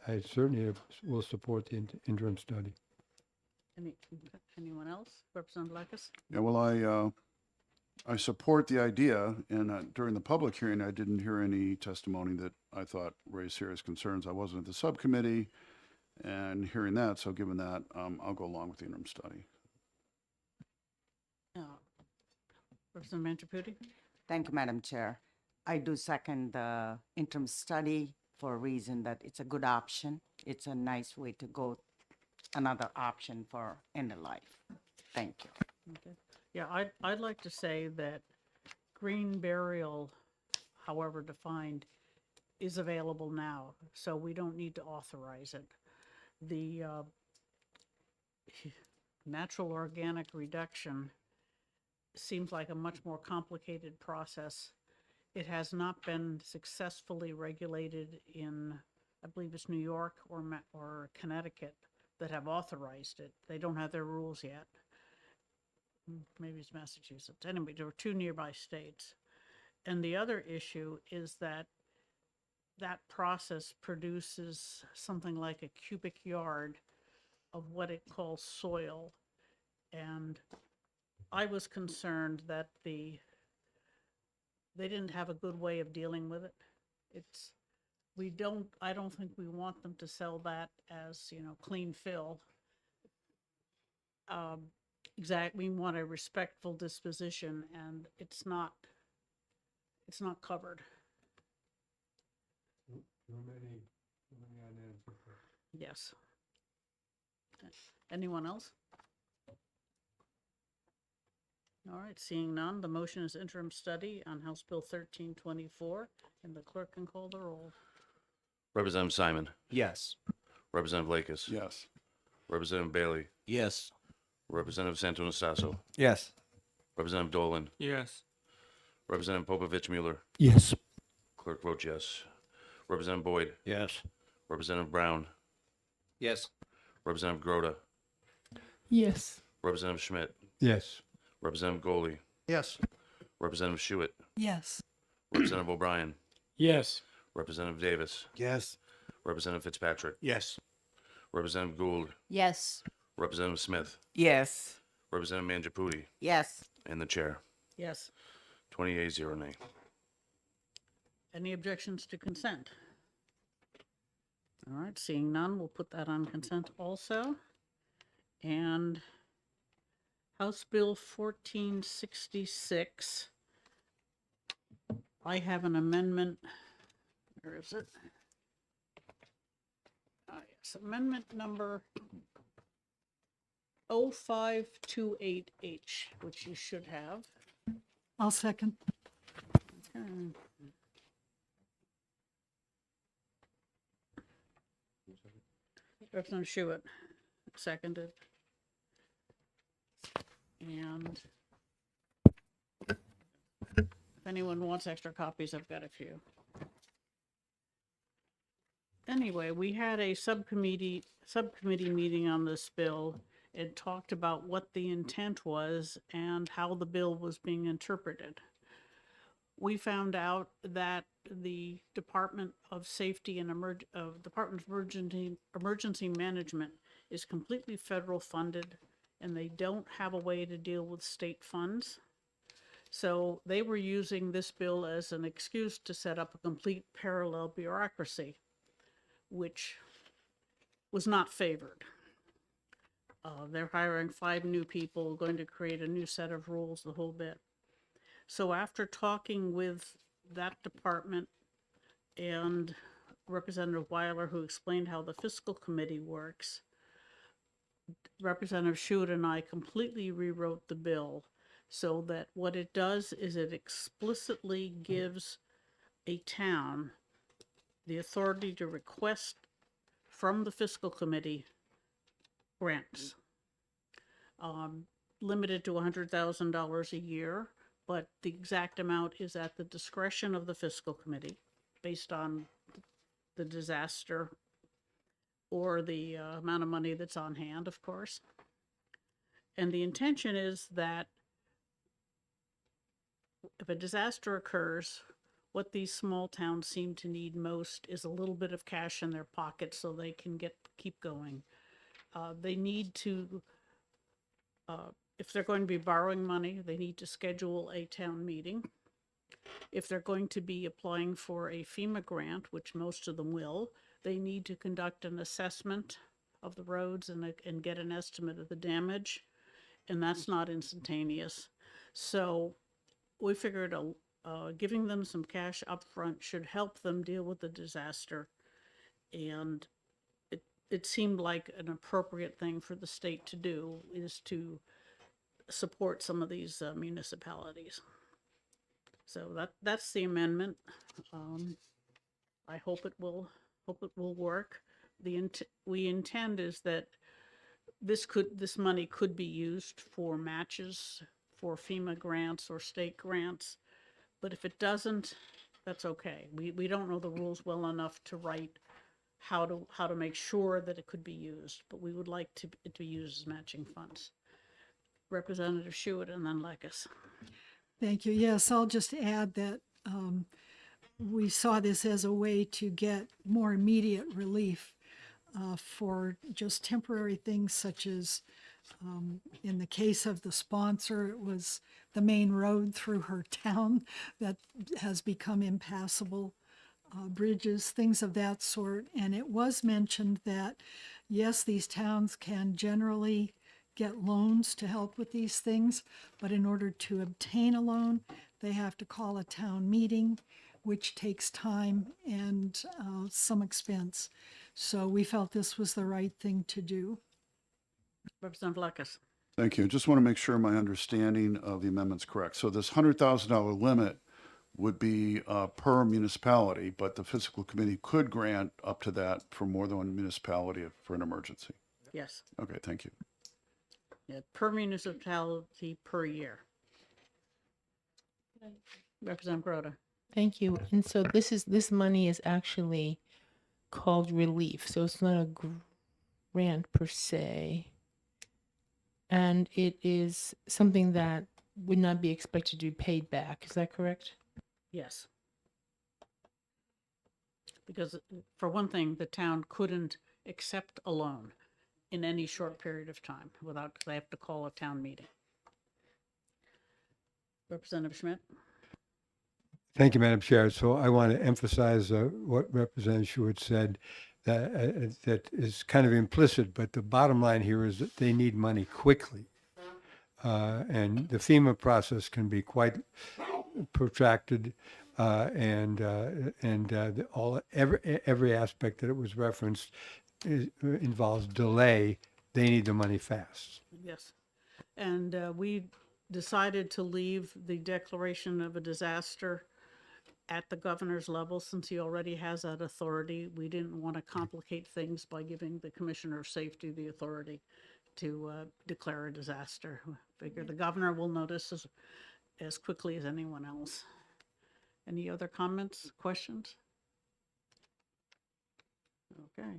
L: I certainly will support the interim study.
G: Anyone else? Representative Lakis?
A: Yeah, well, I support the idea, and during the public hearing, I didn't hear any testimony that I thought raised serious concerns. I wasn't at the subcommittee and hearing that, so given that, I'll go along with the interim study.
G: Representative Mangiaputi?
C: Thank you, Madam Chair. I do second the interim study for a reason that it's a good option. It's a nice way to go, another option for end of life. Thank you.
G: Okay. Yeah, I'd like to say that green burial, however defined, is available now, so we don't need to authorize it. The natural organic reduction seems like a much more complicated process. It has not been successfully regulated in, I believe it's New York or Connecticut that have authorized it. They don't have their rules yet. Maybe it's Massachusetts. Anyway, there were 2 nearby states. And the other issue is that that process produces something like a cubic yard of what it calls soil. And I was concerned that they didn't have a good way of dealing with it. I don't think we want them to sell that as, clean fill. We want a respectful disposition, and it's not It's not covered. Yes. Anyone else? All right, seeing none, the motion is interim study on House Bill 1324, and the clerk can call the roll.
I: Representative Simon,
H: Yes.
I: Representative Lakis,
A: Yes.
I: Representative Bailey,
B: Yes.
I: Representative Santonastasso,
H: Yes.
I: Representative Dolan,
B: Yes.
I: Representative Popovich Mueller,
N: Yes.
I: clerk votes yes. Representative Boyd,
B: Yes.
I: Representative Brown,
B: Yes.
I: Representative Grota,
J: Yes.
I: Representative Schmidt,
L: Yes.
I: Representative Goley,
M: Yes.
I: Representative Schuett,
D: Yes.
I: Representative O'Brien,
E: Yes.
I: Representative Davis,
K: Yes.
I: Representative Fitzpatrick,
E: Yes.
I: Representative Gould,
D: Yes.
I: Representative Smith,
C: Yes.
I: Representative Mangiapudi,
C: Yes.
I: and the chair.
G: Yes.
I: 20 yeas, 0 nay.
G: Any objections to consent? All right, seeing none, we'll put that on consent also. And House Bill 1466. I have an amendment. Where is it? Yes, amendment number 0528H, which you should have.
D: I'll second.
G: Okay. Representative Schuett, seconded. And if anyone wants extra copies, I've got a few. Anyway, we had a subcommittee meeting on this bill and talked about what the intent was and how the bill was being interpreted. We found out that the Department of Safety and Department of Emergency Management is completely federal funded, and they don't have a way to deal with state funds. So they were using this bill as an excuse to set up a complete parallel bureaucracy, which was not favored. They're hiring 5 new people, going to create a new set of rules, the whole bit. So after talking with that department and Representative Weiler, who explained how the fiscal committee works, Representative Schuett and I completely rewrote the bill so that what it does is it explicitly gives a town the authority to request from the fiscal committee grants, limited to $100,000 a year, but the exact amount is at the discretion of the fiscal committee based on the disaster or the amount of money that's on hand, of course. And the intention is that if a disaster occurs, what these small towns seem to need most is a little bit of cash in their pocket so they can keep going. They need to, if they're going to be borrowing money, they need to schedule a town meeting. If they're going to be applying for a FEMA grant, which most of them will, they need to conduct an assessment of the roads and get an estimate of the damage, and that's not instantaneous. So we figured giving them some cash up front should help them deal with the disaster, and it seemed like an appropriate thing for the state to do is to support some of these municipalities. So that's the amendment. I hope it will work. We intend is that this money could be used for matches for FEMA grants or state grants, but if it doesn't, that's okay. We don't know the rules well enough to write how to make sure that it could be used, but we would like it to be used as matching funds. Representative Schuett and then Lakis.
O: Thank you. Yes, I'll just add that we saw this as a way to get more immediate relief for just temporary things such as, in the case of the sponsor, it was the main road through her town that has become impassable, bridges, things of that sort. And it was mentioned that, yes, these towns can generally get loans to help with these things, but in order to obtain a loan, they have to call a town meeting, which takes time and some expense. So we felt this was the right thing to do.
G: Representative Blackus.
A: Thank you. Just want to make sure my understanding of the amendment's correct. So this $100,000 limit would be per municipality, but the fiscal committee could grant up to that for more than one municipality for an emergency.
G: Yes.
A: Okay, thank you.
G: Yeah, per municipality per year. Representative Grota.
J: Thank you. And so this money is actually called relief. So it's not a grant per se. And it is something that would not be expected to be paid back. Is that correct?
G: Yes. Because for one thing, the town couldn't accept a loan in any short period of time without, they have to call a town meeting. Representative Schmidt.
L: Thank you, Madam Chair. So I want to emphasize what Representative Stewart said, that is kind of implicit, but the bottom line here is that they need money quickly. And the FEMA process can be quite protracted, every aspect that it was referenced involves delay. They need the money fast.
G: Yes. And we decided to leave the declaration of a disaster at the governor's level since he already has that authority. We didn't want to complicate things by giving the commissioner of safety the authority to declare a disaster. Figure the governor will notice as quickly as anyone else. Any other comments, questions? Okay.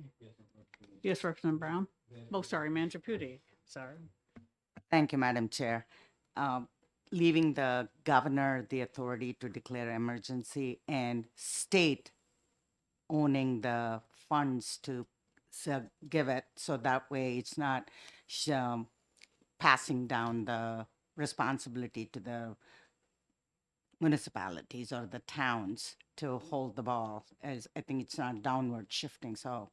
G: Yes, Representative Brown. Oh, sorry, Manjaputi. Sorry.
C: Thank you, Madam Chair. Leaving the governor the authority to declare emergency and state owning the funds to give it, so that way it's not passing down the responsibility to the municipalities or the towns to hold the ball, as I think it's not downward shifting, so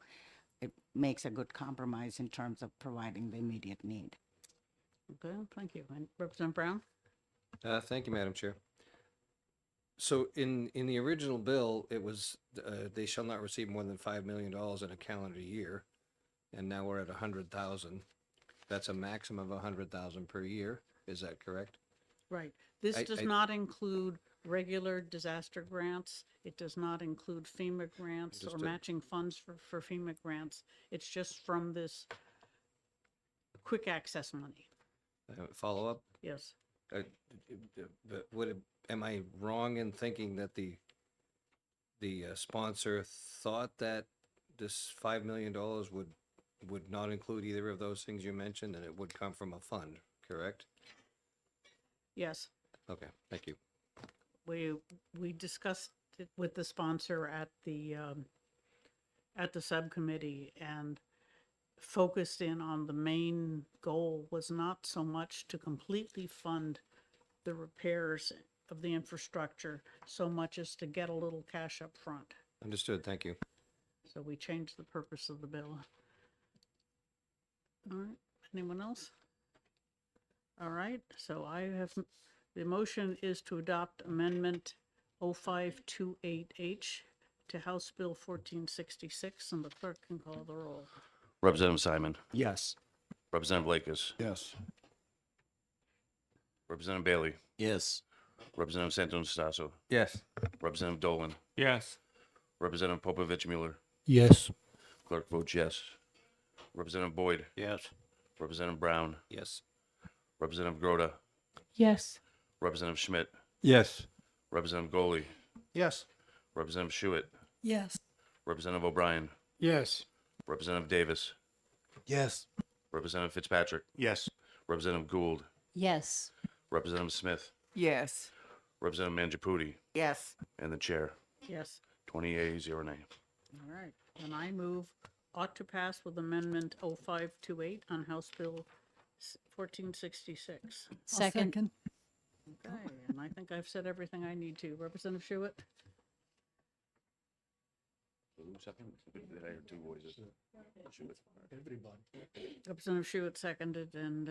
C: it makes a good compromise in terms of providing the immediate need.
G: Okay, thank you. And Representative Brown?
B: Thank you, Madam Chair. So in the original bill, it was, they shall not receive more than $5 million in a calendar year. And now we're at 100,000. That's a maximum of 100,000 per year. Is that correct?
G: Right. This
B: I-
G: does
B: I-
G: not include regular disaster grants. It does not include FEMA grants or
B: Understood.
G: matching funds for FEMA grants. It's just from this quick access money.
B: Follow up?
G: Yes.
B: But am I wrong in thinking that the sponsor thought that this $5 million would not include either of those things you mentioned, and it would come from a fund, correct?
G: Yes.
B: Okay, thank you.
G: We discussed it with the sponsor at the subcommittee and focused in on the main goal was not so much to completely fund the repairs of the infrastructure so much as to get a little cash up front.
B: Understood, thank you.
G: So we changed the purpose of the bill. All right, anyone else? All right, so I have, the motion is to adopt Amendment 0528H to House Bill 1466, and the clerk can call the roll.
I: Representative Simon.
H: Yes.
I: Representative Lakers.
A: Yes.
I: Representative Bailey.
B: Yes.
I: Representative Santos-Stasso.
L: Yes.
I: Representative Dolan.
L: Yes.
I: Representative Popovich Mueller.
N: Yes.
I: Clerk votes yes. Representative Boyd.
B: Yes.
I: Representative Brown.
B: Yes.
I: Representative Grota.
J: Yes.
I: Representative Schmidt.
L: Yes.
I: Representative Goley.
L: Yes.
I: Representative Schuett.
O: Yes.
I: Representative O'Brien.
L: Yes.
I: Representative Davis.
K: Yes.
I: Representative Fitzpatrick.
L: Yes.
I: Representative Gould.
D: Yes.
I: Representative Smith.
C: Yes.
I: Representative Manjaputi.
C: Yes.
I: And the chair.
G: Yes.
I: 20 yeas, 0 nay.
G: All right, and I move ought to pass with Amendment 0528 on House Bill 1466.
O: I'll
D: Second.
G: Okay, and I think I've said everything I need to. Representative Schuett?
I: Second? I heard two voices.
G: Representative Schuett seconded, and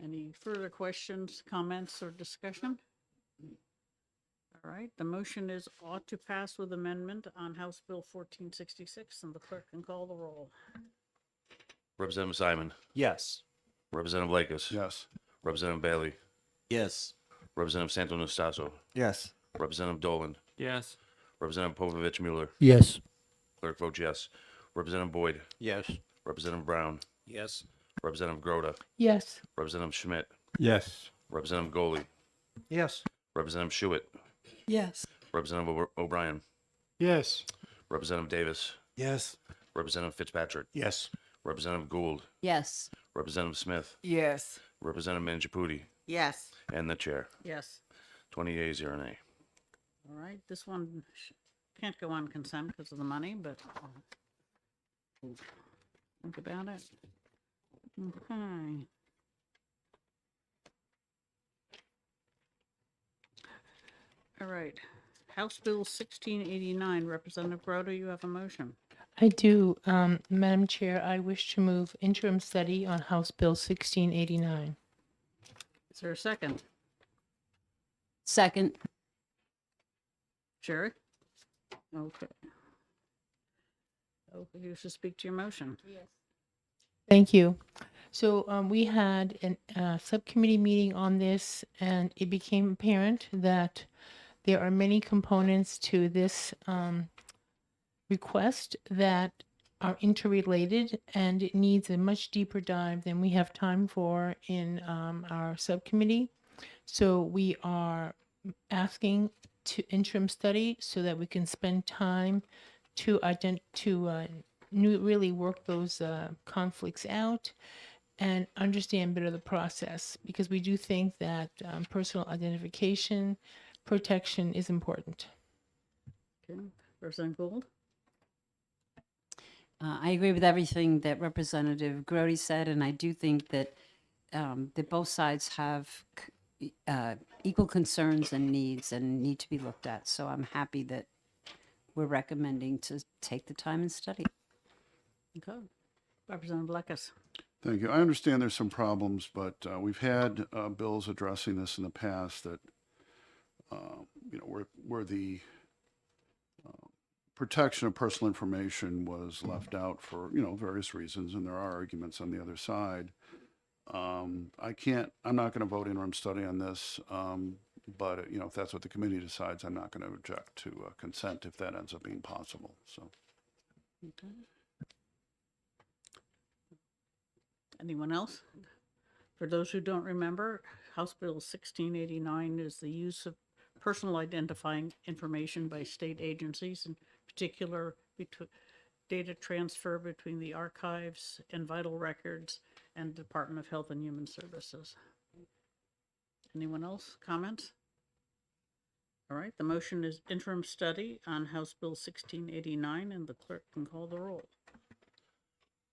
G: Any further questions, comments, or discussion? All right, the motion is ought to pass with amendment on House Bill 1466, and the clerk can call the roll.
I: Representative Simon,
H: Yes.
I: Representative Lakis,
A: Yes.
I: Representative Bailey,
B: Yes.
I: Representative Santo Nastaso,
H: Yes.
I: Representative Dolan,
B: Yes.
I: Representative Povovich Mueller,
N: Yes.
I: Clerk votes yes. Representative Boyd,
B: Yes.
I: Representative Brown,
B: Yes.
I: Representative Groda,
J: Yes.
I: Representative Schmidt,
L: Yes.
I: Representative Goley,
M: Yes.
I: Representative Schuett,
O: Yes.
I: Representative O'Brien,
L: Yes.
I: Representative Davis,
K: Yes.
I: Representative Fitzpatrick,
L: Yes.
I: Representative Gould,
D: Yes.
I: Representative Smith,
C: Yes.
I: Representative Manjaputi,
C: Yes.
I: and the chair.
G: Yes.
I: 20 yeas, 0 nay.
G: All right, this one can't go on consent because of the money, but we'll think about it. Okay. All right, House Bill 1689, Representative Groda, you have a motion.
J: I do. Madam Chair, I wish to move interim study on House Bill 1689.
G: Is there a second?
D: Second.
G: Sherry? Okay. Oh, you should speak to your motion.
J: Thank you. So we had a subcommittee meeting on this, and it became apparent that there are many components to this request that are interrelated, and it needs a much deeper dive than we have time for in our subcommittee. So we are asking to interim study so that we can spend time to really work those conflicts out and understand better the process, because we do think that personal identification protection is important.
G: Okay, Representative Gould?
D: I agree with everything that Representative Grody said, and I do think that that both sides have equal concerns and needs and need to be looked at. So I'm happy that we're recommending to take the time and study.
G: Okay. Representative Lekis?
A: Thank you. I understand there's some problems, but we've had bills addressing this in the past that, where the protection of personal information was left out for, various reasons, and there are arguments on the other side. I'm not going to vote interim study on this, but, if that's what the committee decides, I'm not going to object to consent if that ends up being possible, so.
G: Okay. Anyone else? For those who don't remember, House Bill 1689 is the use of personal identifying information by state agencies, in particular data transfer between the archives and vital records and Department of Health and Human Services. Anyone else? Comments? All right, the motion is interim study on House Bill 1689, and the clerk can call the roll.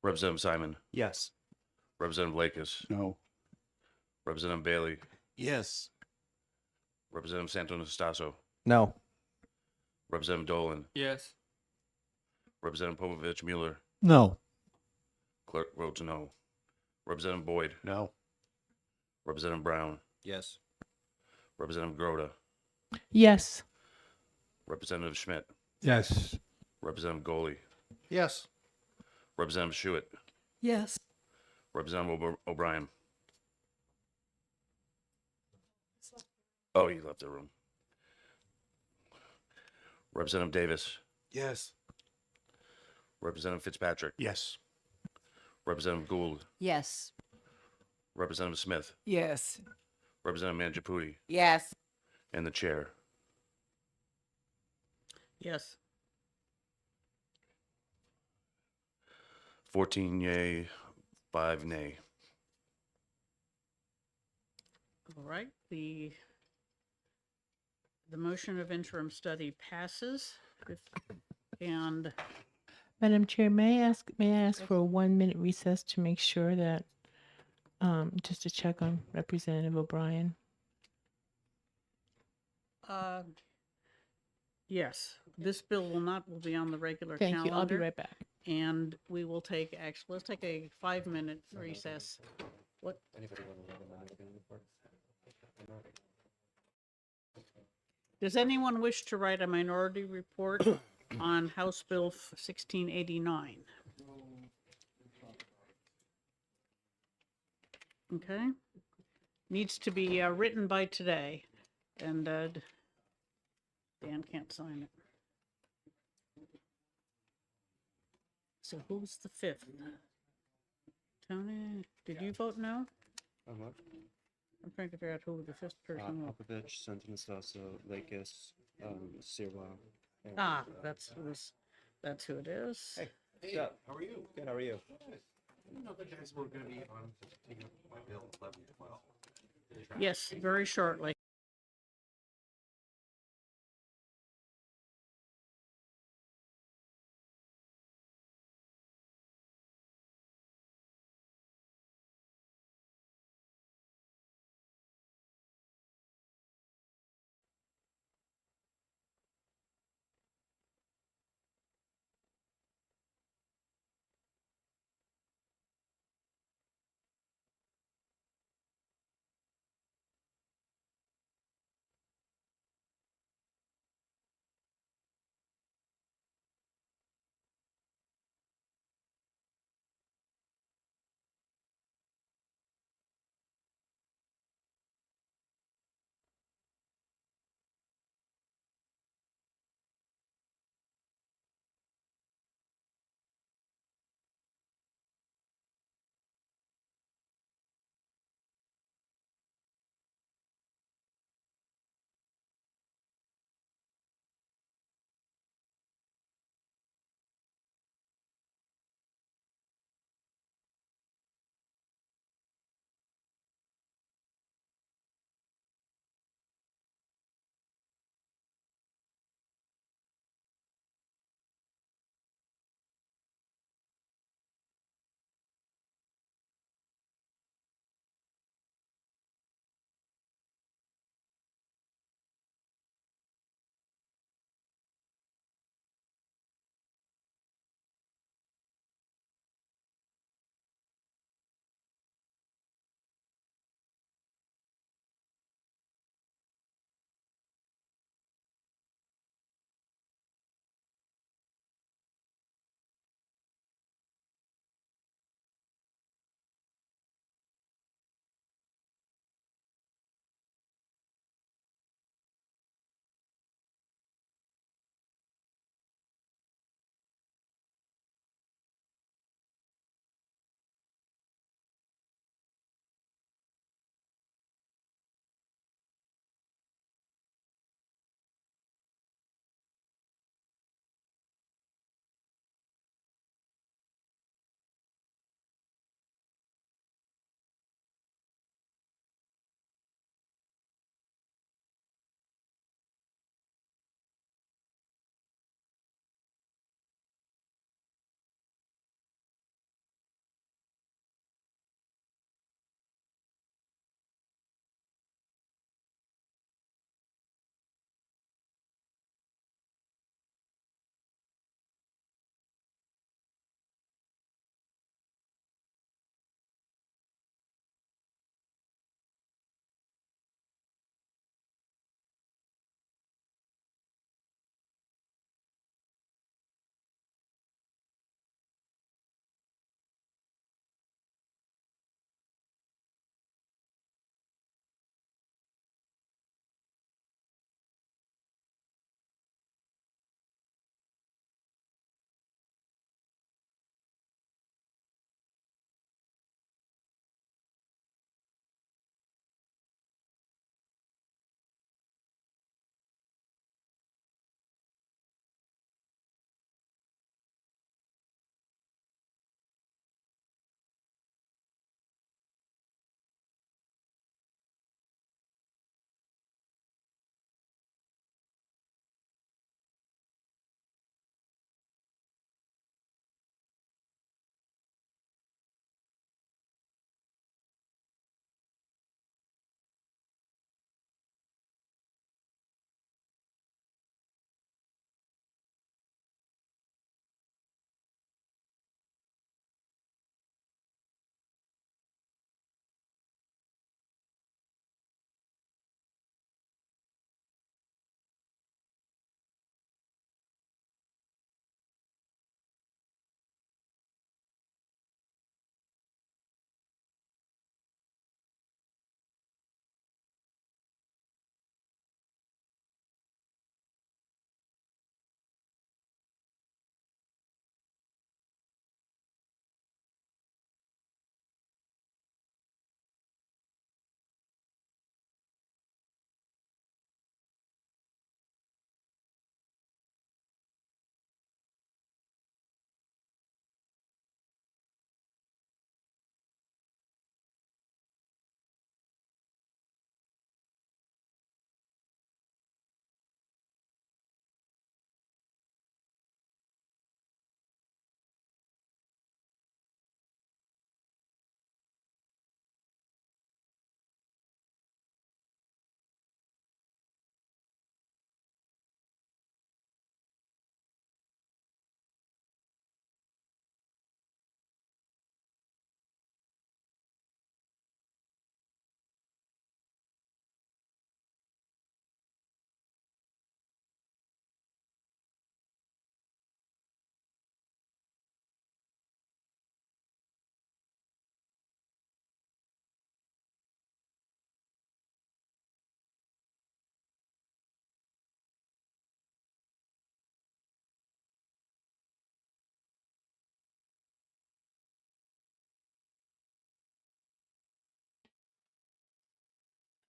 I: Representative Simon,
H: Yes.
I: Representative Lakis,
A: No.
I: Representative Bailey,
B: Yes.
I: Representative Santo Nastaso,
H: No.
I: Representative Dolan,
B: Yes.
I: Representative Povovich Mueller,
N: No.
I: Clerk votes no. Representative Boyd,
A: No.
I: Representative Brown,
B: Yes.
I: Representative Groda,
J: Yes.
I: Representative Schmidt,
L: Yes.
I: Representative Goley,
M: Yes.
I: Representative Schuett,
O: Yes.
I: Representative O'Brien. Oh, he left the room. Representative Davis,
K: Yes.
I: Representative Fitzpatrick,
L: Yes.
I: Representative Gould,
D: Yes.
I: Representative Smith,
C: Yes.
I: Representative Manjaputi,
C: Yes.
I: and the chair.
G: Yes.
I: 14 yea, 5 nay.
G: All right, the motion of interim study passes. And
J: Madam Chair, may I ask for a 1-minute recess to make sure that, just to check on Representative O'Brien?
G: yes, this bill will be on the regular
J: Thank
G: calendar.
J: you. I'll be right back.
G: And we will take, let's take a 5-minute recess What? Does anyone wish to write a minority report on House Bill 1689? Okay. Needs to be written by today, and Dan can't sign it. So who's the fifth? Tony, did you vote no? I'm trying to figure out who the fifth person was.
H: Popovich, Santonastaso, Lakis, Sirwa.
G: Ah, that's who it is.
H: Hey, how are you? Good, how are you?
G: Yes, very shortly.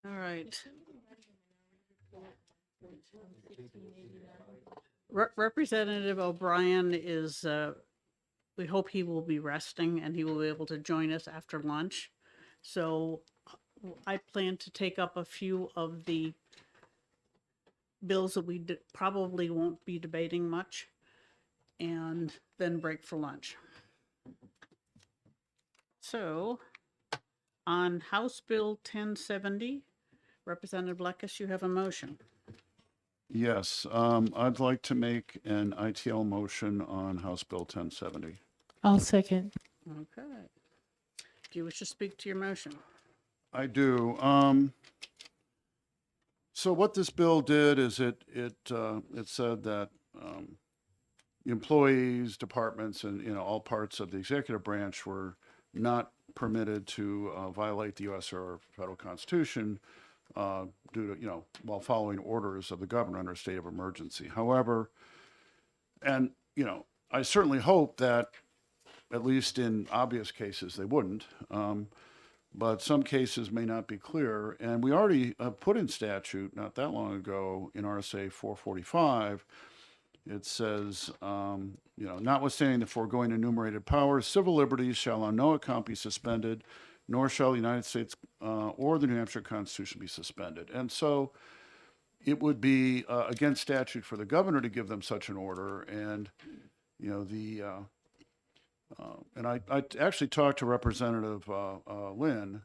G: All right. Representative O'Brien is, we hope he will be resting and he will be able to join us after lunch. So I plan to take up a few of the bills that we probably won't be debating much and then break for lunch. So on House Bill 1070, Representative Lekus, you have a motion.
A: Yes, I'd like to make an ITL motion on House Bill 1070.
J: I'll second.
G: Okay. Do you wish to speak to your motion?
A: I do. So what this bill did is it said that employees, departments, and all parts of the executive branch were not permitted to violate the U.S. or federal Constitution due to while following orders of the governor under a state of emergency. However, and I certainly hope that at least in obvious cases they wouldn't. But some cases may not be clear. And we already put in statute not that long ago in RSA 445, it says, notwithstanding the foregoing enumerated powers, civil liberties shall on no account be suspended, nor shall the United States or the New Hampshire Constitution be suspended. And so it would be against statute for the governor to give them such an order. And, and I actually talked to Representative Lynn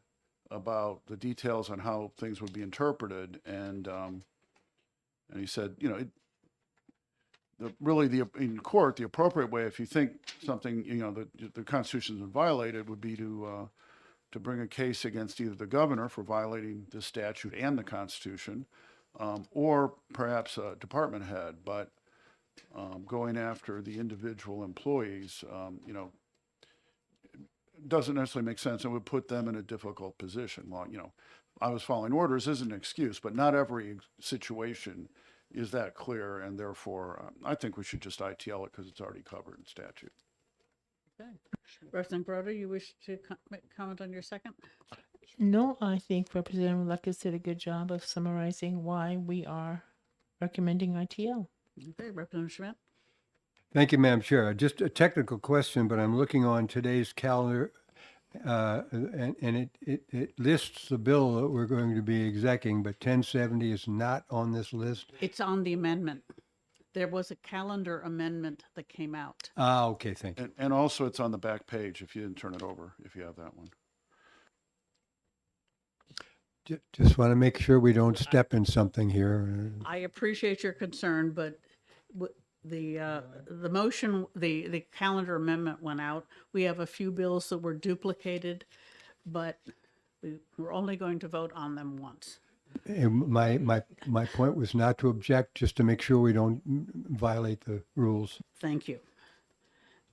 A: about the details on how things would be interpreted, and he said, in court, the appropriate way, if you think something, the Constitution has been violated, would be to bring a case against either the governor for violating the statute and the Constitution, or perhaps a department head, but going after the individual employees, doesn't necessarily make sense and would put them in a difficult position. Well, I was following orders isn't an excuse, but not every situation is that clear, and therefore I think we should just ITL it because it's already covered in statute.
G: Okay. Representative Broder, you wish to comment on your second?
J: No, I think Representative Lucas did a good job of summarizing why we are recommending ITL.
G: Okay, Representative Schmidt.
L: Thank you, Madam Chair. Just a technical question, but I'm looking on today's calendar, and it lists the bill that we're going to be executing, but 1070 is not on this list.
G: It's on the amendment. There was a calendar amendment that came out.
L: Ah, okay, thank you.
A: And also it's on the back page if you didn't turn it over, if you have that one.
L: Just want to make sure we don't step in something here.
G: I appreciate your concern, but the motion, the calendar amendment went out. We have a few bills that were duplicated, but we're only going to vote on them once.
L: And my point was not to object, just to make sure we don't violate the rules.
G: Thank you.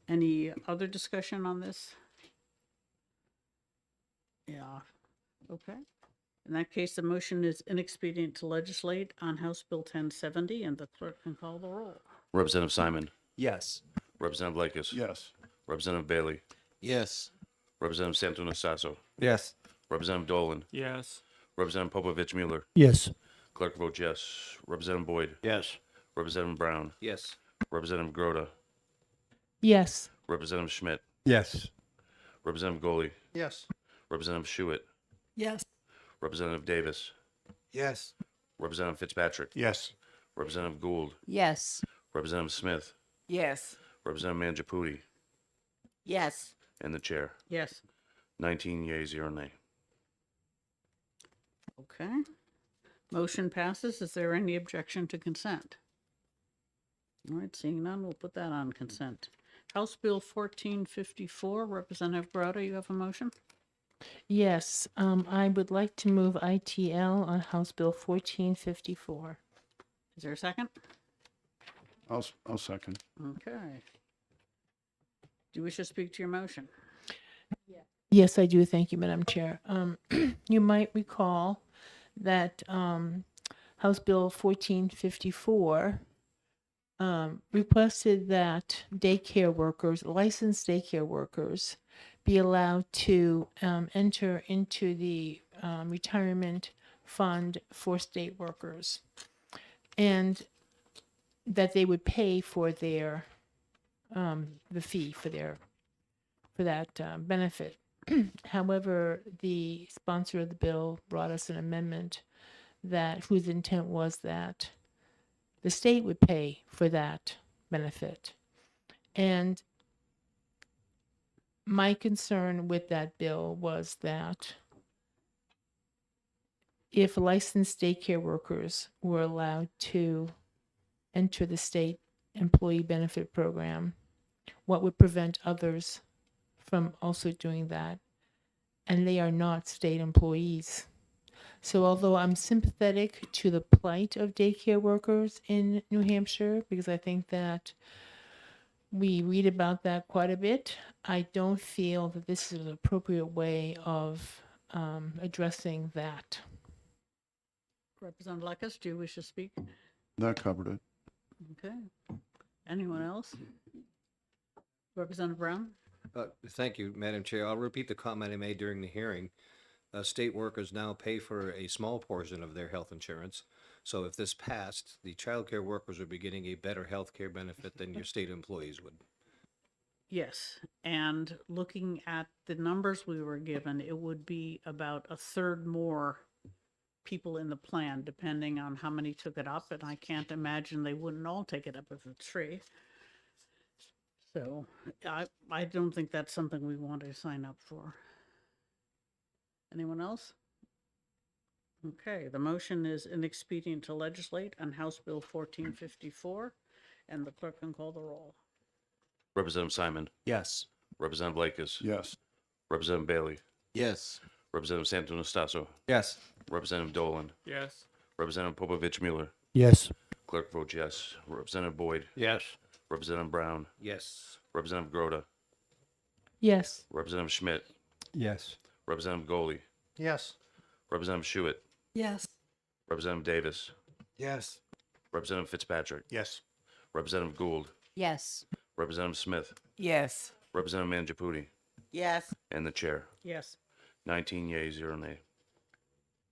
G: Any other discussion on this? Yeah, okay. In that case, the motion is inexpedient to legislate on House Bill 1070, and the clerk can call the roll.
I: Representative Simon.
H: Yes.
I: Representative Lakis.
A: Yes.
I: Representative Bailey.
B: Yes.
I: Representative Santonastasso.
H: Yes.
I: Representative Dolan.
F: Yes.
I: Representative Popovich Mueller.
N: Yes.
I: Clerk votes yes. Representative Boyd.
F: Yes.
I: Representative Brown.
B: Yes.
I: Representative Grota.
J: Yes.
I: Representative Schmidt.
L: Yes.
I: Representative Goley.
F: Yes.
I: Representative Schuett.
O: Yes.
I: Representative Davis.
K: Yes.
I: Representative Fitzpatrick.
F: Yes.
I: Representative Gould.
D: Yes.
I: Representative Smith.
C: Yes.
I: Representative Mangiapudi.
C: Yes.
I: And the chair.
G: Yes.
I: 19 yeas, 0 nay.
G: Okay. Motion passes. Is there any objection to consent? All right, seeing none, we'll put that on consent. House Bill 1454, Representative Broder, you have a motion?
J: Yes, I would like to move ITL on House Bill 1454.
G: Is there a second?
A: I'll second.
G: Okay. Do you wish to speak to your motion?
J: Yes, I do. Thank you, Madam Chair. You might recall that House Bill 1454 requested that daycare workers, licensed daycare workers, be allowed to enter into the retirement fund for state workers, and that they would pay for their the fee for that benefit. However, the sponsor of the bill brought us an amendment that whose intent was that the state would pay for that benefit. And my concern with that bill was that if licensed daycare workers were allowed to enter the state employee benefit program, what would prevent others from also doing that? And they are not state employees. So although I'm sympathetic to the plight of daycare workers in New Hampshire, because I think that we read about that quite a bit, I don't feel that this is an appropriate way of addressing that.
G: Representative Lucas, do you wish to speak?
A: That covered it.
G: Okay. Anyone else? Representative Brown?
B: Thank you, Madam Chair. I'll repeat the comment I made during the hearing. State workers now pay for a small portion of their health insurance. So if this passed, the childcare workers would be getting a better health care benefit than your state employees would.
G: Yes, and looking at the numbers we were given, it would be about a third more people in the plan, depending on how many took it up, and I can't imagine they wouldn't all take it up if it's free. So I don't think that's something we want to sign up for. Anyone else? Okay, the motion is inexpedient to legislate on House Bill 1454, and the clerk can call the roll.
I: Representative Simon,
H: Yes.
I: Representative Lakers,
A: Yes.
I: Representative Bailey,
B: Yes.
I: Representative Santo-Nastasso,
H: Yes.
I: Representative Dolan,
F: Yes.
I: Representative Popovich-Mueller,
N: Yes.
I: Clerk votes yes. Representative Boyd,
F: Yes.
I: Representative Brown,
B: Yes.
I: Representative Groda,
J: Yes.
I: Representative Schmidt,
L: Yes.
I: Representative Goley,
M: Yes.
I: Representative Schuett,
O: Yes.
I: Representative Davis,
K: Yes.
I: Representative Fitzpatrick,
F: Yes.
I: Representative Gould,
D: Yes.
I: Representative Smith,
C: Yes.
I: Representative Mangiapudi,
C: Yes.
I: and the chair.
G: Yes.
I: 19 yeas, 0 nay.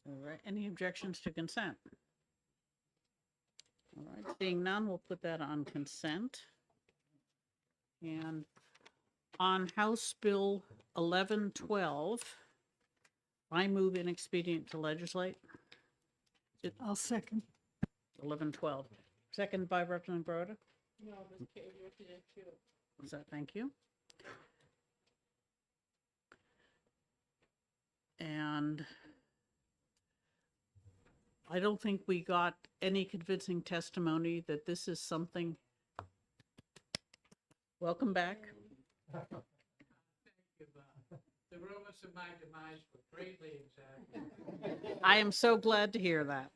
G: All right, any objections to consent? All right, seeing none, we'll put that on consent. And on House Bill 1112, I move inexpedient to legislate.
O: I'll second.
G: 1112. Second by Representative Broda? So, thank you. And I don't think we got any convincing testimony that this is something. Welcome back.
F: The rumors of my demise were greatly exaggerated.
G: I am so glad to hear that.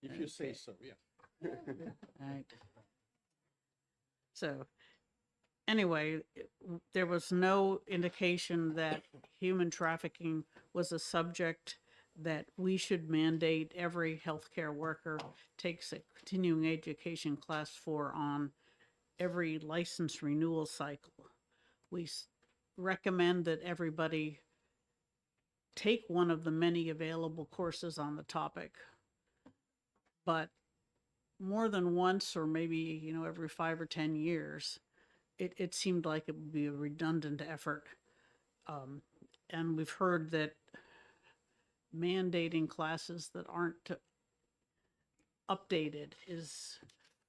A: If you say so, yeah.
G: Right. So, anyway, there was no indication that human trafficking was a subject that we should mandate every healthcare worker takes a continuing education class 4 on every license renewal cycle. We recommend that everybody take one of the many available courses on the topic, but more than once, or maybe, every 5 or 10 years, it seemed like it would be a redundant effort. And we've heard that mandating classes that aren't updated is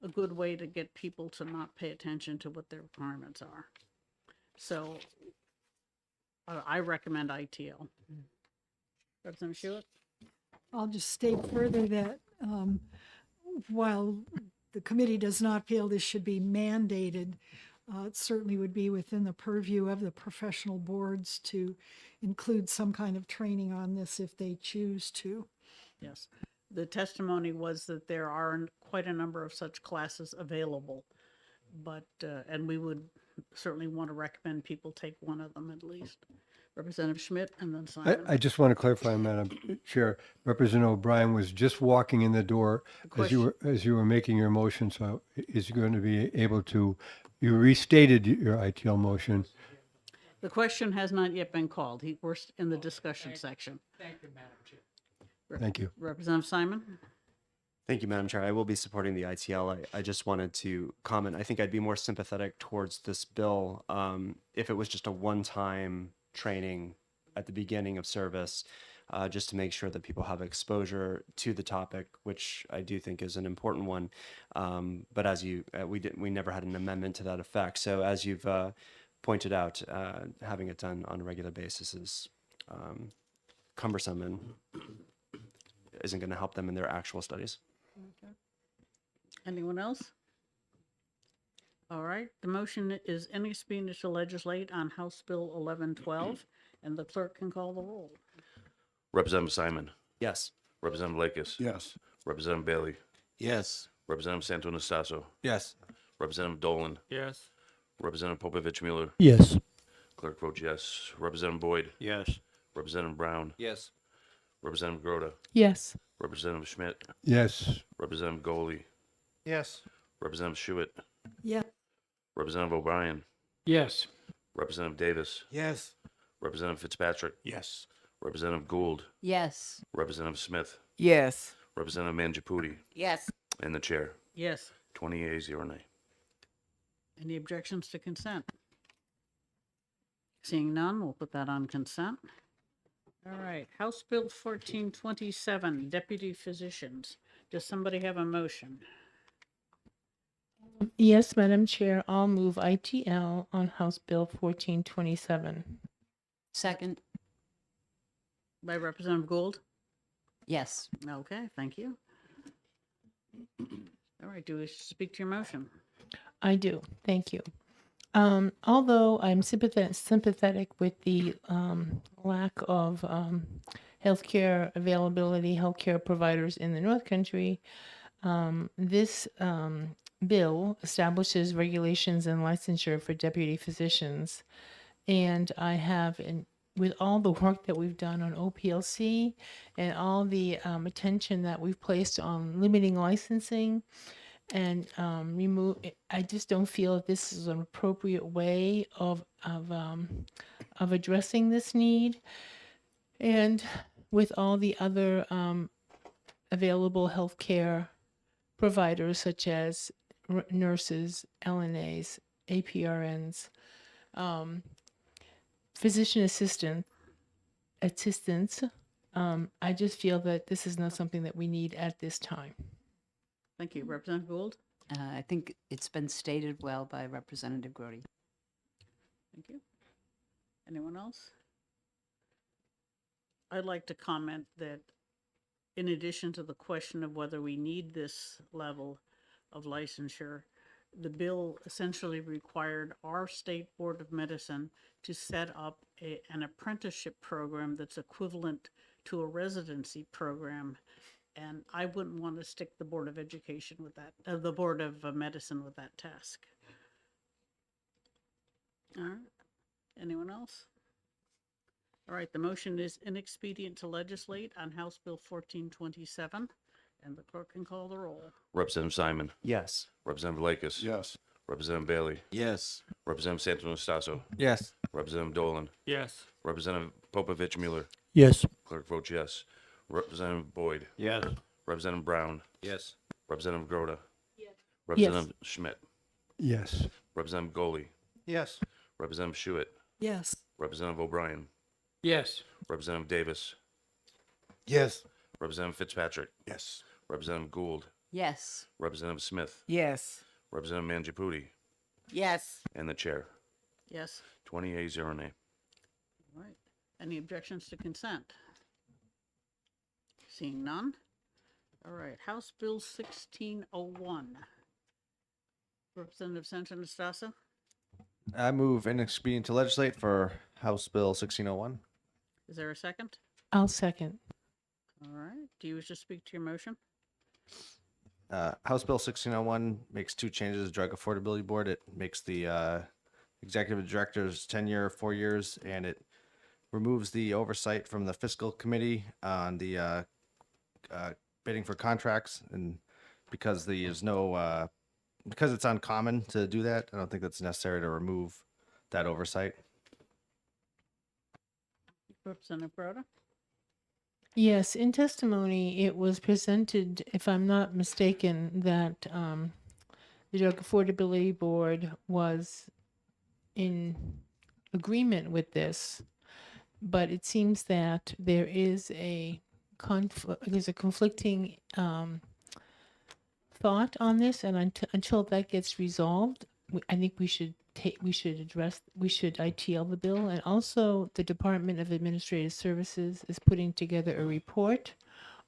G: a good way to get people to not pay attention to what their requirements are. So I recommend ITL. Representative Schuett?
O: I'll just state further that while the committee does not feel this should be mandated, it certainly would be within the purview of the professional boards to include some kind of training on this if they choose to.
G: Yes. The testimony was that there are quite a number of such classes available, but, and we would certainly want to recommend people take one of them at least. Representative Schmidt and then Simon.
L: I just want to clarify, Madam Chair. Representative O'Brien was just walking in the door as you were making your motion, so is going to be able to, you restated your ITL motion.
G: The question has not yet been called. We're in the discussion section.
F: Thank you, Madam Chair.
L: Thank you.
G: Representative Simon?
H: Thank you, Madam Chair. I will be supporting the ITL. I just wanted to comment. I think I'd be more sympathetic towards this bill if it was just a one-time training at the beginning of service, just to make sure that people have exposure to the topic, which I do think is an important one. But as we never had an amendment to that effect. So as you've pointed out, having it done on a regular basis is cumbersome and isn't going to help them in their actual studies.
G: Anyone else? All right, the motion is any expedient to legislate on House Bill 1112, and the clerk can call the roll.
I: Representative Simon.
H: Yes.
I: Representative Lakis.
A: Yes.
I: Representative Bailey.
B: Yes.
I: Representative Santo Anastaso.
B: Yes.
I: Representative Dolan.
F: Yes.
I: Representative Popovich Mueller.
N: Yes.
I: Clerk votes yes. Representative Boyd.
B: Yes.
I: Representative Brown.
B: Yes.
I: Representative Groda.
J: Yes.
I: Representative Schmidt.
L: Yes.
I: Representative Goley.
M: Yes.
I: Representative Schuett.
O: Yeah.
I: Representative O'Brien.
F: Yes.
I: Representative Davis.
K: Yes.
I: Representative Fitzpatrick.
B: Yes.
I: Representative Gould.
D: Yes.
I: Representative Smith.
C: Yes.
I: Representative Mangiapudi.
C: Yes.
I: And the chair.
G: Yes.
I: 20 yeas, 0 nay.
G: Any objections to consent? Seeing none, we'll put that on consent. All right, House Bill 1427, deputy physicians. Does somebody have a motion?
J: Yes, Madam Chair, I'll move ITL on House Bill 1427.
D: Second.
G: By Representative Gould?
D: Yes.
G: Okay, thank you. All right, do you wish to speak to your motion?
J: I do. Thank you. Although I'm sympathetic with the lack of healthcare availability, healthcare providers in the North Country, this bill establishes regulations and licensure for deputy physicians. And I have, with all the work that we've done on OPLC and all the attention that we've placed on limiting licensing, and I just don't feel that this is an appropriate way of addressing this need. And with all the other available healthcare providers, such as nurses, LNAs, APRNs, physician assistants, I just feel that this is not something that we need at this time.
G: Thank you. Representative Gould?
D: I think it's been stated well by Representative Grody.
G: Thank you. Anyone else? I'd like to comment that in addition to the question of whether we need this level of licensure, the bill essentially required our state board of medicine to set up an apprenticeship program that's equivalent to a residency program. And I wouldn't want to stick the Board of Education with that, the Board of Medicine with that task. All right. Anyone else? All right, the motion is inexpedient to legislate on House Bill 1427, and the clerk can call the roll.
I: Representative Simon.
H: Yes.
I: Representative Lakis.
A: Yes.
I: Representative Bailey.
B: Yes.
I: Representative Santo Anastaso.
B: Yes.
I: Representative Dolan.
F: Yes.
I: Representative Popovich Mueller.
N: Yes.
I: Clerk votes yes. Representative Boyd.
B: Yes.
I: Representative Brown.
B: Yes.
I: Representative Groda. Representative Schmidt.
L: Yes.
I: Representative Goley.
M: Yes.
I: Representative Schuett.
O: Yes.
I: Representative O'Brien.
F: Yes.
I: Representative Davis.
K: Yes.
I: Representative Fitzpatrick.
L: Yes.
I: Representative Gould.
D: Yes.
I: Representative Smith.
C: Yes.
I: Representative Mangiapudi.
C: Yes.
I: And the chair.
G: Yes.
I: 20 yeas, 0 nay.
G: All right. Any objections to consent? Seeing none. All right, House Bill 1601. Representative Santo Anastaso?
P: I move inexpedient to legislate for House Bill 1601.
G: Is there a second?
J: I'll second.
G: All right. Do you wish to speak to your motion?
P: House Bill 1601 makes two changes to the Drug Affordability Board. It makes the executive director's tenure 4 years, and it removes the oversight from the fiscal committee on the bidding for contracts. And because there's no, because it's uncommon to do that, I don't think that's necessary to remove that oversight.
G: Representative Broda?
J: Yes, in testimony, it was presented, if I'm not mistaken, that the Drug Affordability Board was in agreement with this, but it seems that there's a conflicting thought on this, and until that gets resolved, I think we should ITL the bill, and also the Department of Administrative Services is putting together a report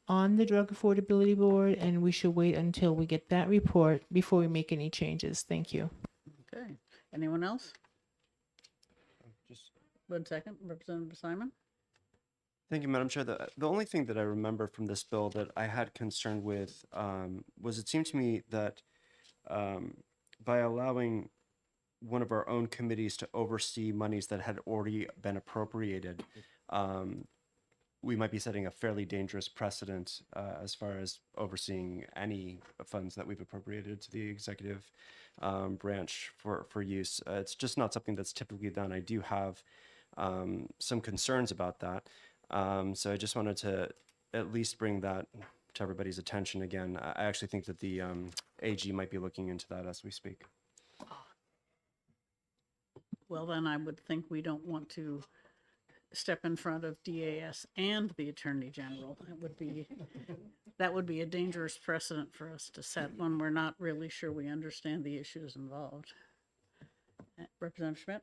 J: on the Drug Affordability Board, and we should wait until we get that report before we make any changes. Thank you.
G: Okay. Anyone else? One second, Representative Simon?
H: Thank you, Madam Chair. The only thing that I remember from this bill that I had concern with was it seemed to me that by allowing one of our own committees to oversee monies that had already been appropriated, we might be setting a fairly dangerous precedent as far as overseeing any funds that we've appropriated to the executive branch for use. It's just not something that's typically done. I do have some concerns about that. So I just wanted to at least bring that to everybody's attention again. I actually think that the AG might be looking into that as we speak.
G: Well, then I would think we don't want to step in front of DAS and the Attorney General. That would be a dangerous precedent for us to set when we're not really sure we understand the issues involved. Representative Schmidt?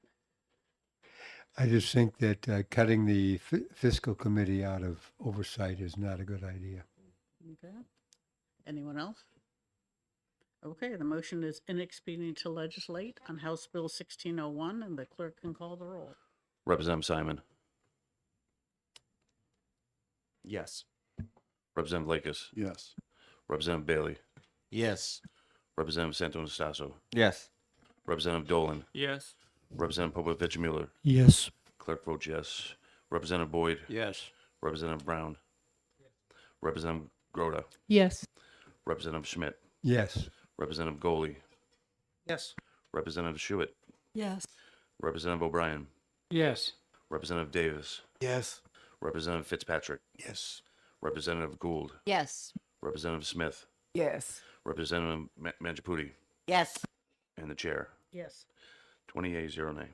L: I just think that cutting the fiscal committee out of oversight is not a good idea.
G: Okay. Anyone else? Okay, the motion is inexpedient to legislate on House Bill 1601, and the clerk can call the roll.
I: Representative Simon.
H: Yes.
I: Representative Lakis.
A: Yes.
I: Representative Bailey.
B: Yes.
I: Representative Santo-Nastasso.
P: Yes.
I: Representative Dolan.
F: Yes.
I: Representative Popovich Mueller.
N: Yes.
I: Clerk votes yes. Representative Boyd.
B: Yes.
I: Representative Brown. Representative Groda.
J: Yes.
I: Representative Schmidt.
L: Yes.
I: Representative Goley.
P: Yes.
I: Representative Schuett.
O: Yes.
I: Representative O'Brien.
F: Yes.
I: Representative Davis.
K: Yes.
I: Representative Fitzpatrick.
K: Yes.
I: Representative Gould.
C: Yes.
I: Representative Smith.
C: Yes.
I: Representative Mangiapudi.
C: Yes.
I: And the chair.
G: Yes.
I: 20 yeas, 0 nay.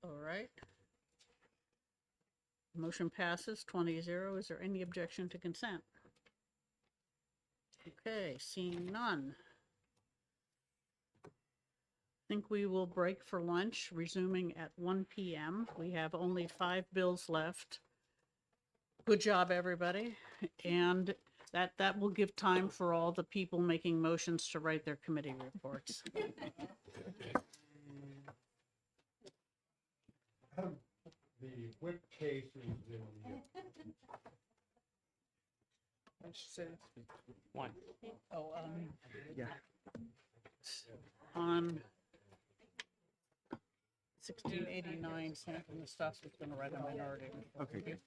G: All right. Motion passes 20-0. Is there any objection to consent? Okay, seeing none. I think we will break for lunch, resuming at 1 p.m. We have only 5 bills left. Good job, everybody. And that will give time for all the people making motions to write their committee reports.
L: The whip case is in
F: One.
G: Oh,
H: Yeah.
G: on 1689, Sanford and Stas was going to write a minority report.
H: Okay, good.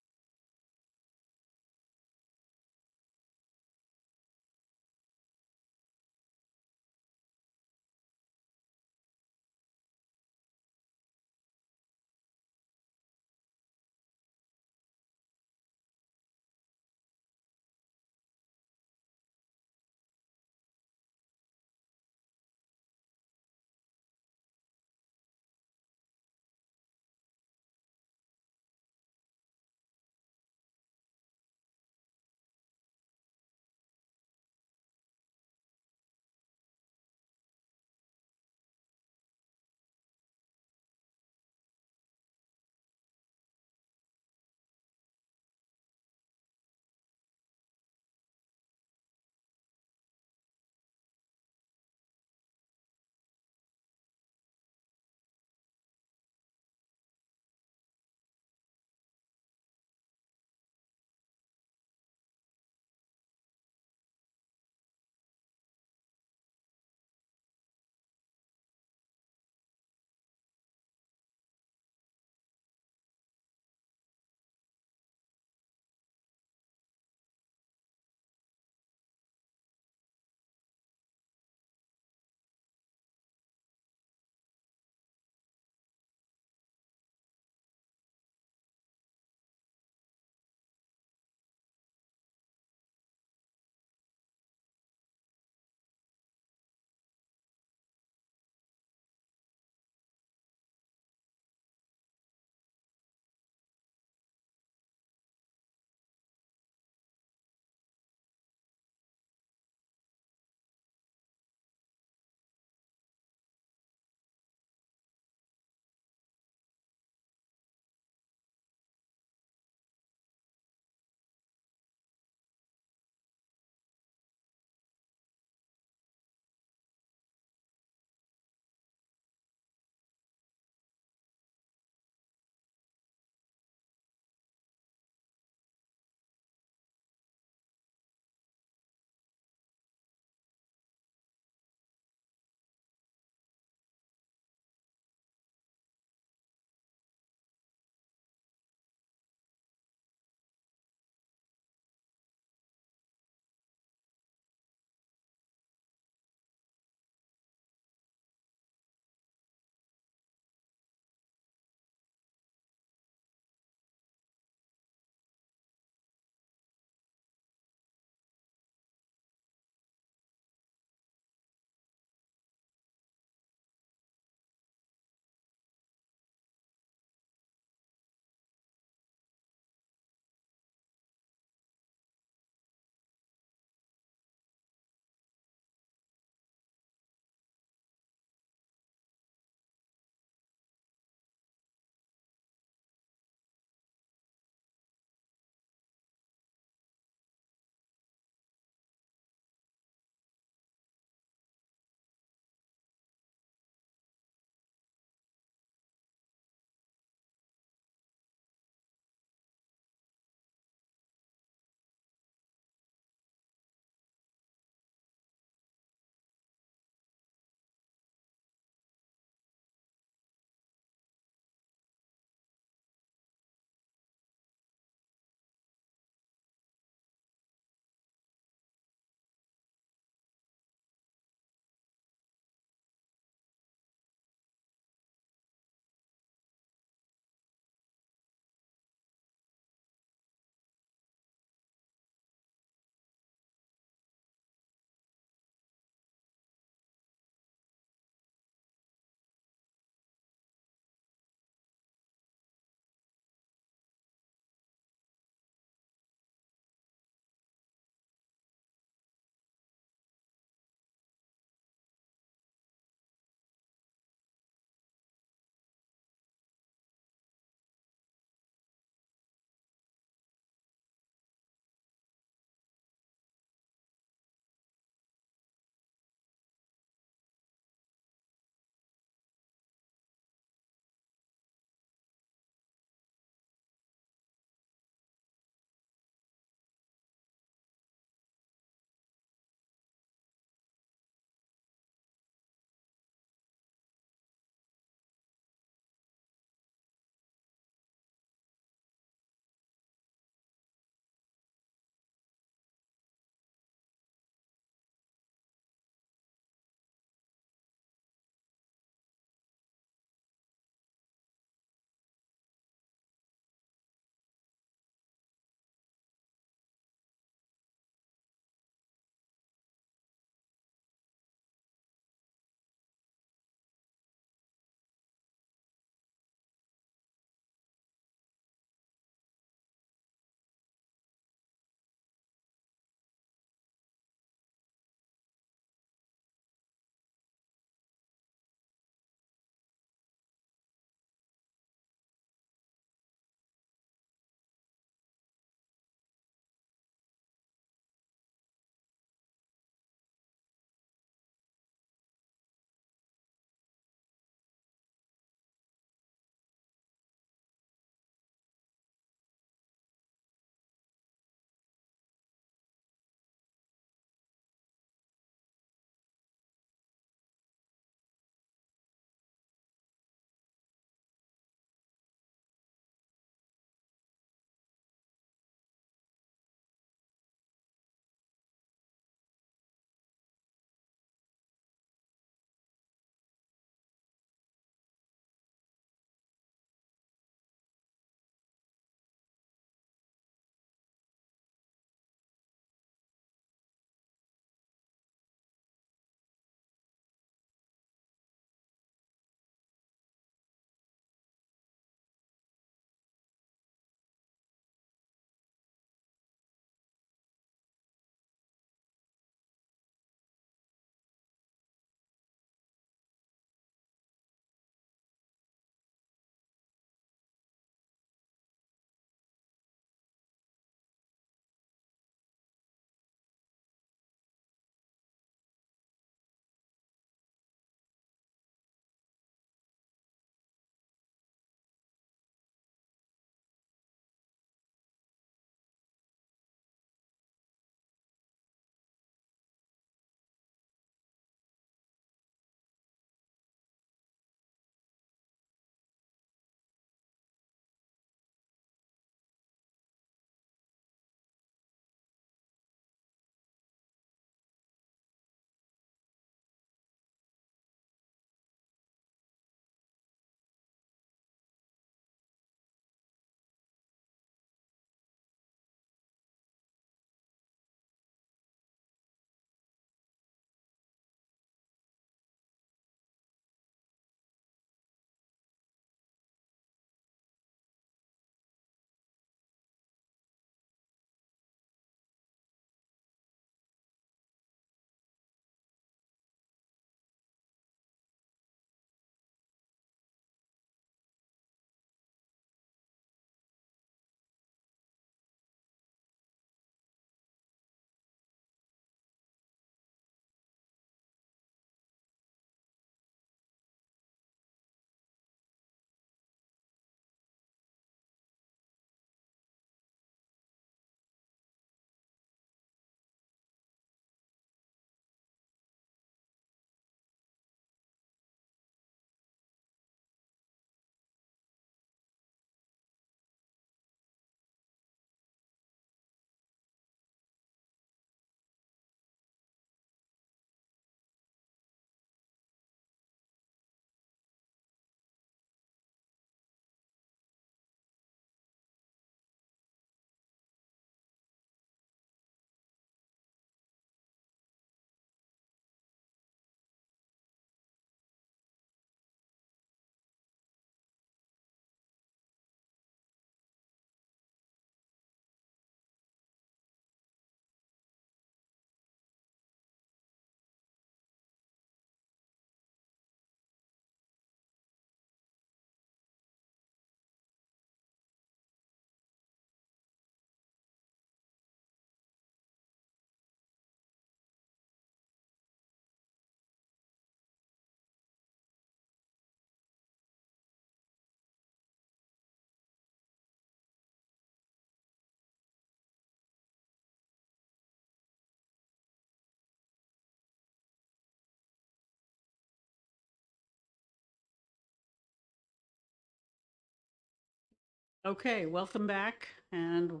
G: Okay, welcome back. And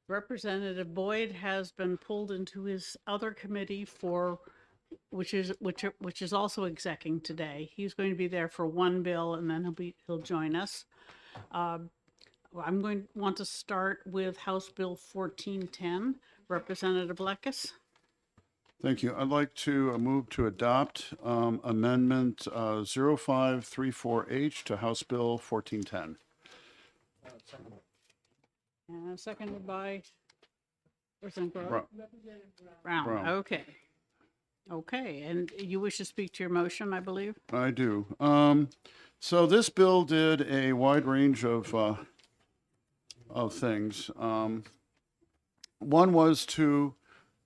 G: Representative Boyd has been pulled into his other committee for, which is also execing today. He's going to be there for one bill and then he'll join us. I'm going to want to start with House Bill 1410. Representative Leckis.
A: Thank you. I'd like to move to adopt Amendment 0534H to House Bill 1410.
G: And seconded by Representative
A: Brown.
G: Brown. Okay. Okay, and you wish to speak to your motion, I believe?
A: I do. So this bill did a wide range of things. One was to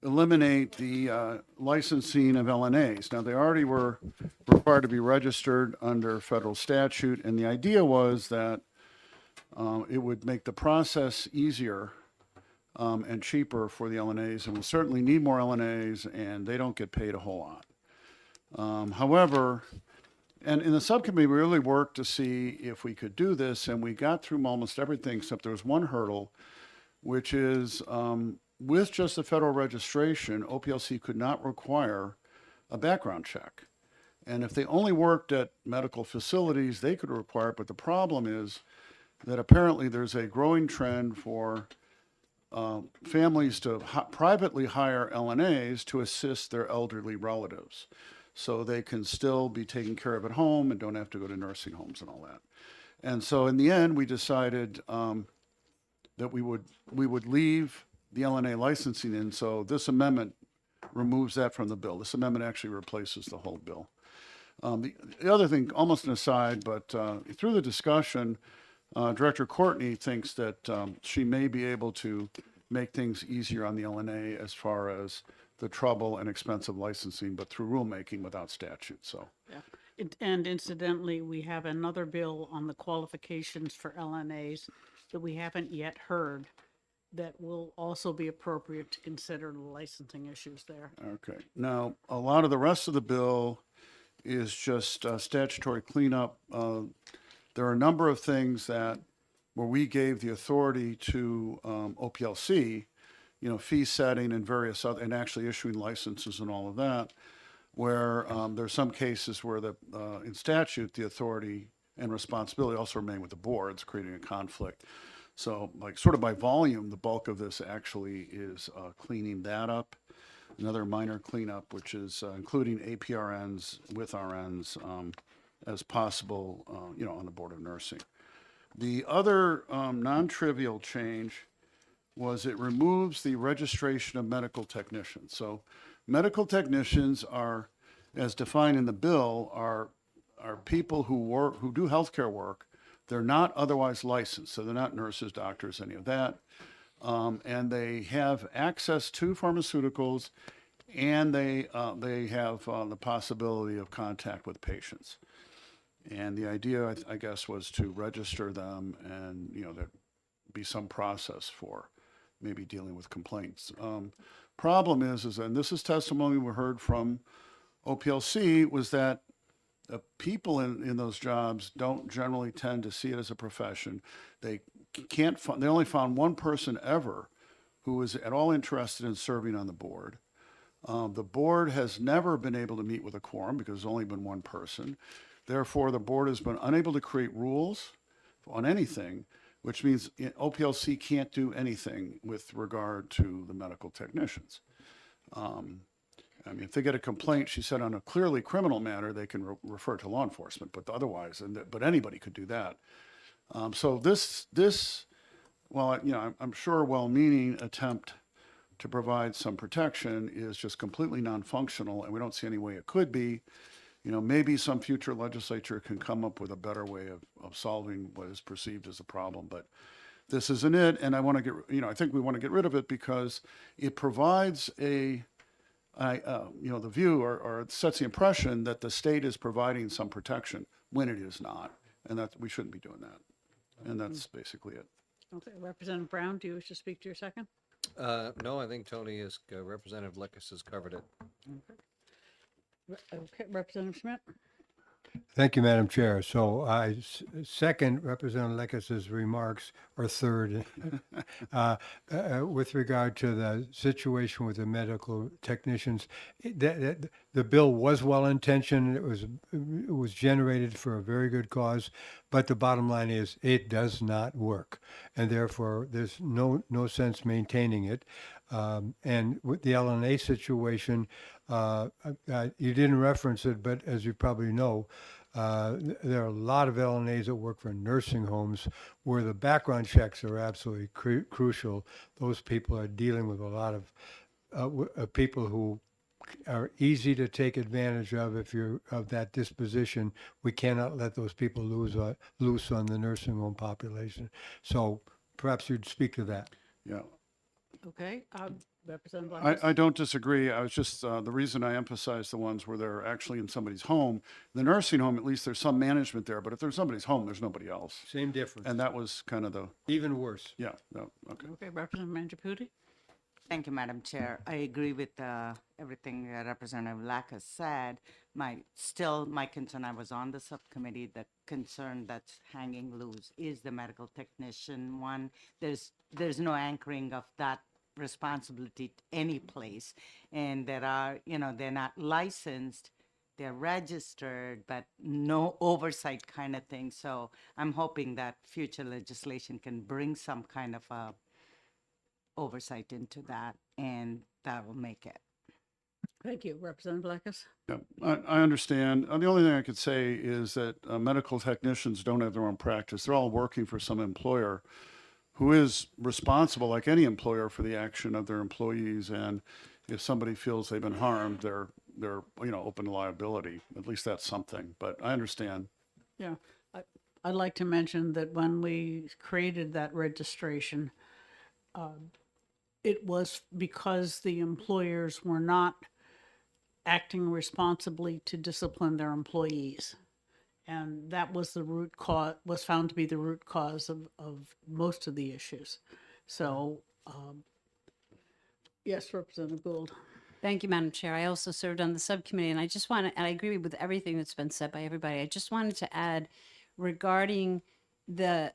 A: eliminate the licensing of LNAs. Now, they already were required to be registered under federal statute, and the idea was that it would make the process easier and cheaper for the LNAs, and we'll certainly need more LNAs, and they don't get paid a whole lot. However, and in the subcommittee, we really worked to see if we could do this, and we got through almost everything, except there was one hurdle, which is with just the federal registration, OPLC could not require a background check. And if they only worked at medical facilities, they could require it, but the problem is that apparently there's a growing trend for families to privately hire LNAs to assist their elderly relatives so they can still be taken care of at home and don't have to go to nursing homes and all that. And so in the end, we decided that we would leave the LNA licensing in. So this amendment removes that from the bill. This amendment actually replaces the whole bill. The other thing, almost an aside, but through the discussion, Director Courtney thinks that she may be able to make things easier on the LNA as far as the trouble and expensive licensing, but through rulemaking without statute. So,
G: Yeah. And incidentally, we have another bill on the qualifications for LNAs that we haven't yet heard that will also be appropriate to consider the licensing issues there.
A: okay. Now, a lot of the rest of the bill is just statutory cleanup. There are a number of things that where we gave the authority to OPLC, you know, fee setting and various other, and actually issuing licenses and all of that, where there's some cases where in statute, the authority and responsibility also remain with the boards, creating a conflict. So like sort of by volume, the bulk of this actually is cleaning that up. Another minor cleanup, which is including APRNs with RNs as possible, you know, on the Board of Nursing. The other non-trivial change was it removes the registration of medical technicians. So medical technicians are, as defined in the bill, are people who do healthcare work. They're not otherwise licensed, so they're not nurses, doctors, any of that. And they have access to pharmaceuticals, and they have the possibility of contact with patients. And the idea, I guess, was to register them, and you know there'd be some process for maybe dealing with complaints. Problem is, and this is testimony we heard from OPLC, was that people in those jobs don't generally tend to see it as a profession. They only found one person ever who was at all interested in serving on the board. The board has never been able to meet with a quorum because there's only been one person. Therefore, the board has been unable to create rules on anything, which means OPLC can't do anything with regard to the medical technicians. I mean, if they get a complaint, she said, on a clearly criminal matter, they can refer to law enforcement, but otherwise, but anybody could do that. So this, well, you know, I'm sure well-meaning attempt to provide some protection is just completely non-functional, and we don't see any way it could be. You know, maybe some future legislature can come up with a better way of solving what is perceived as a problem, but this isn't it. And I want to get, you know, I think we want to get rid of it because it provides you know, the view or it sets the impression that the state is providing some protection when it is not, and that we shouldn't be doing that. And that's basically it.
G: Okay, Representative Brown, do you wish to speak to your second?
B: No, I think Tony is, Representative Leckis has covered it.
G: Okay, Representative Schmidt?
L: Thank you, Madam Chair. So I second Representative Lekas's remarks, or third, with regard to the situation with the medical technicians. The bill was well-intentioned. It was generated for a very good cause, but the bottom line is it does not work, and therefore there's no sense maintaining it. And with the LNA situation, you didn't reference it, but as you probably know, there are a lot of LNAs that work for nursing homes where the background checks are absolutely crucial. Those people are dealing with a lot of people who are easy to take advantage of if you're of that disposition. We cannot let those people loose on the nursing home population. So perhaps you'd speak to that.
A: Yeah.
G: Okay, Representative Blanca?
A: I don't disagree. I was just, the reason I emphasize the ones where they're actually in somebody's home. The nursing home, at least there's some management there, but if there's somebody's home, there's nobody else.
L: Same difference.
A: And that was kind of the,
L: Even worse.
A: yeah, no, okay.
G: Okay, Representative Mangiaputi?
C: Thank you, Madam Chair. I agree with everything Representative Lackas said. My concern, I was on the subcommittee, the concern that's hanging loose is the medical technician one. There's no anchoring of that responsibility any place. And there are, they're not licensed, they're registered, but no oversight kind of thing. So I'm hoping that future legislation can bring some kind of a oversight into that, and that will make it.
G: Thank you. Representative Blackus?
A: Yeah, I understand. The only thing I could say is that medical technicians don't have their own practice. They're all working for some employer who is responsible, like any employer, for the action of their employees. And if somebody feels they've been harmed, they're open to liability. At least that's something. But I understand.
G: Yeah, I'd like to mention that when we created that registration, it was because the employers were not acting responsibly to discipline their employees. And that was the root cause, was found to be the root cause of most of the issues. So, yes, Representative Gould.
D: Thank you, Madam Chair. I also served on the subcommittee, and I agree with everything that's been said by everybody. I just wanted to add regarding the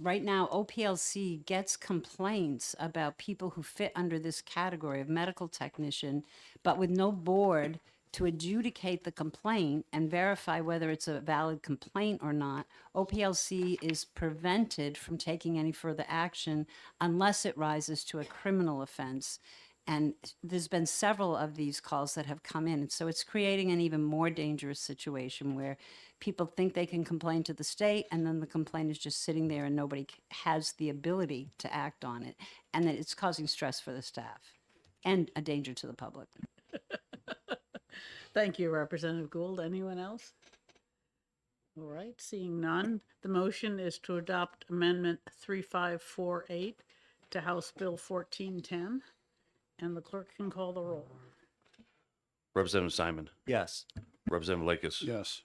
D: right now OPLC gets complaints about people who fit under this category of medical technician, but with no board to adjudicate the complaint and verify whether it's a valid complaint or not. OPLC is prevented from taking any further action unless it rises to a criminal offense. And there's been several of these calls that have come in. So it's creating an even more dangerous situation where people think they can complain to the state, and then the complaint is just sitting there and nobody has the ability to act on it. And that it's causing stress for the staff and a danger to the public.
G: Thank you, Representative Gould. Anyone else? All right, seeing none, the motion is to adopt Amendment 3548 to House Bill 1410, and the clerk can call the roll.
I: Representative Simon.
H: Yes.
I: Representative Lakis.
A: Yes.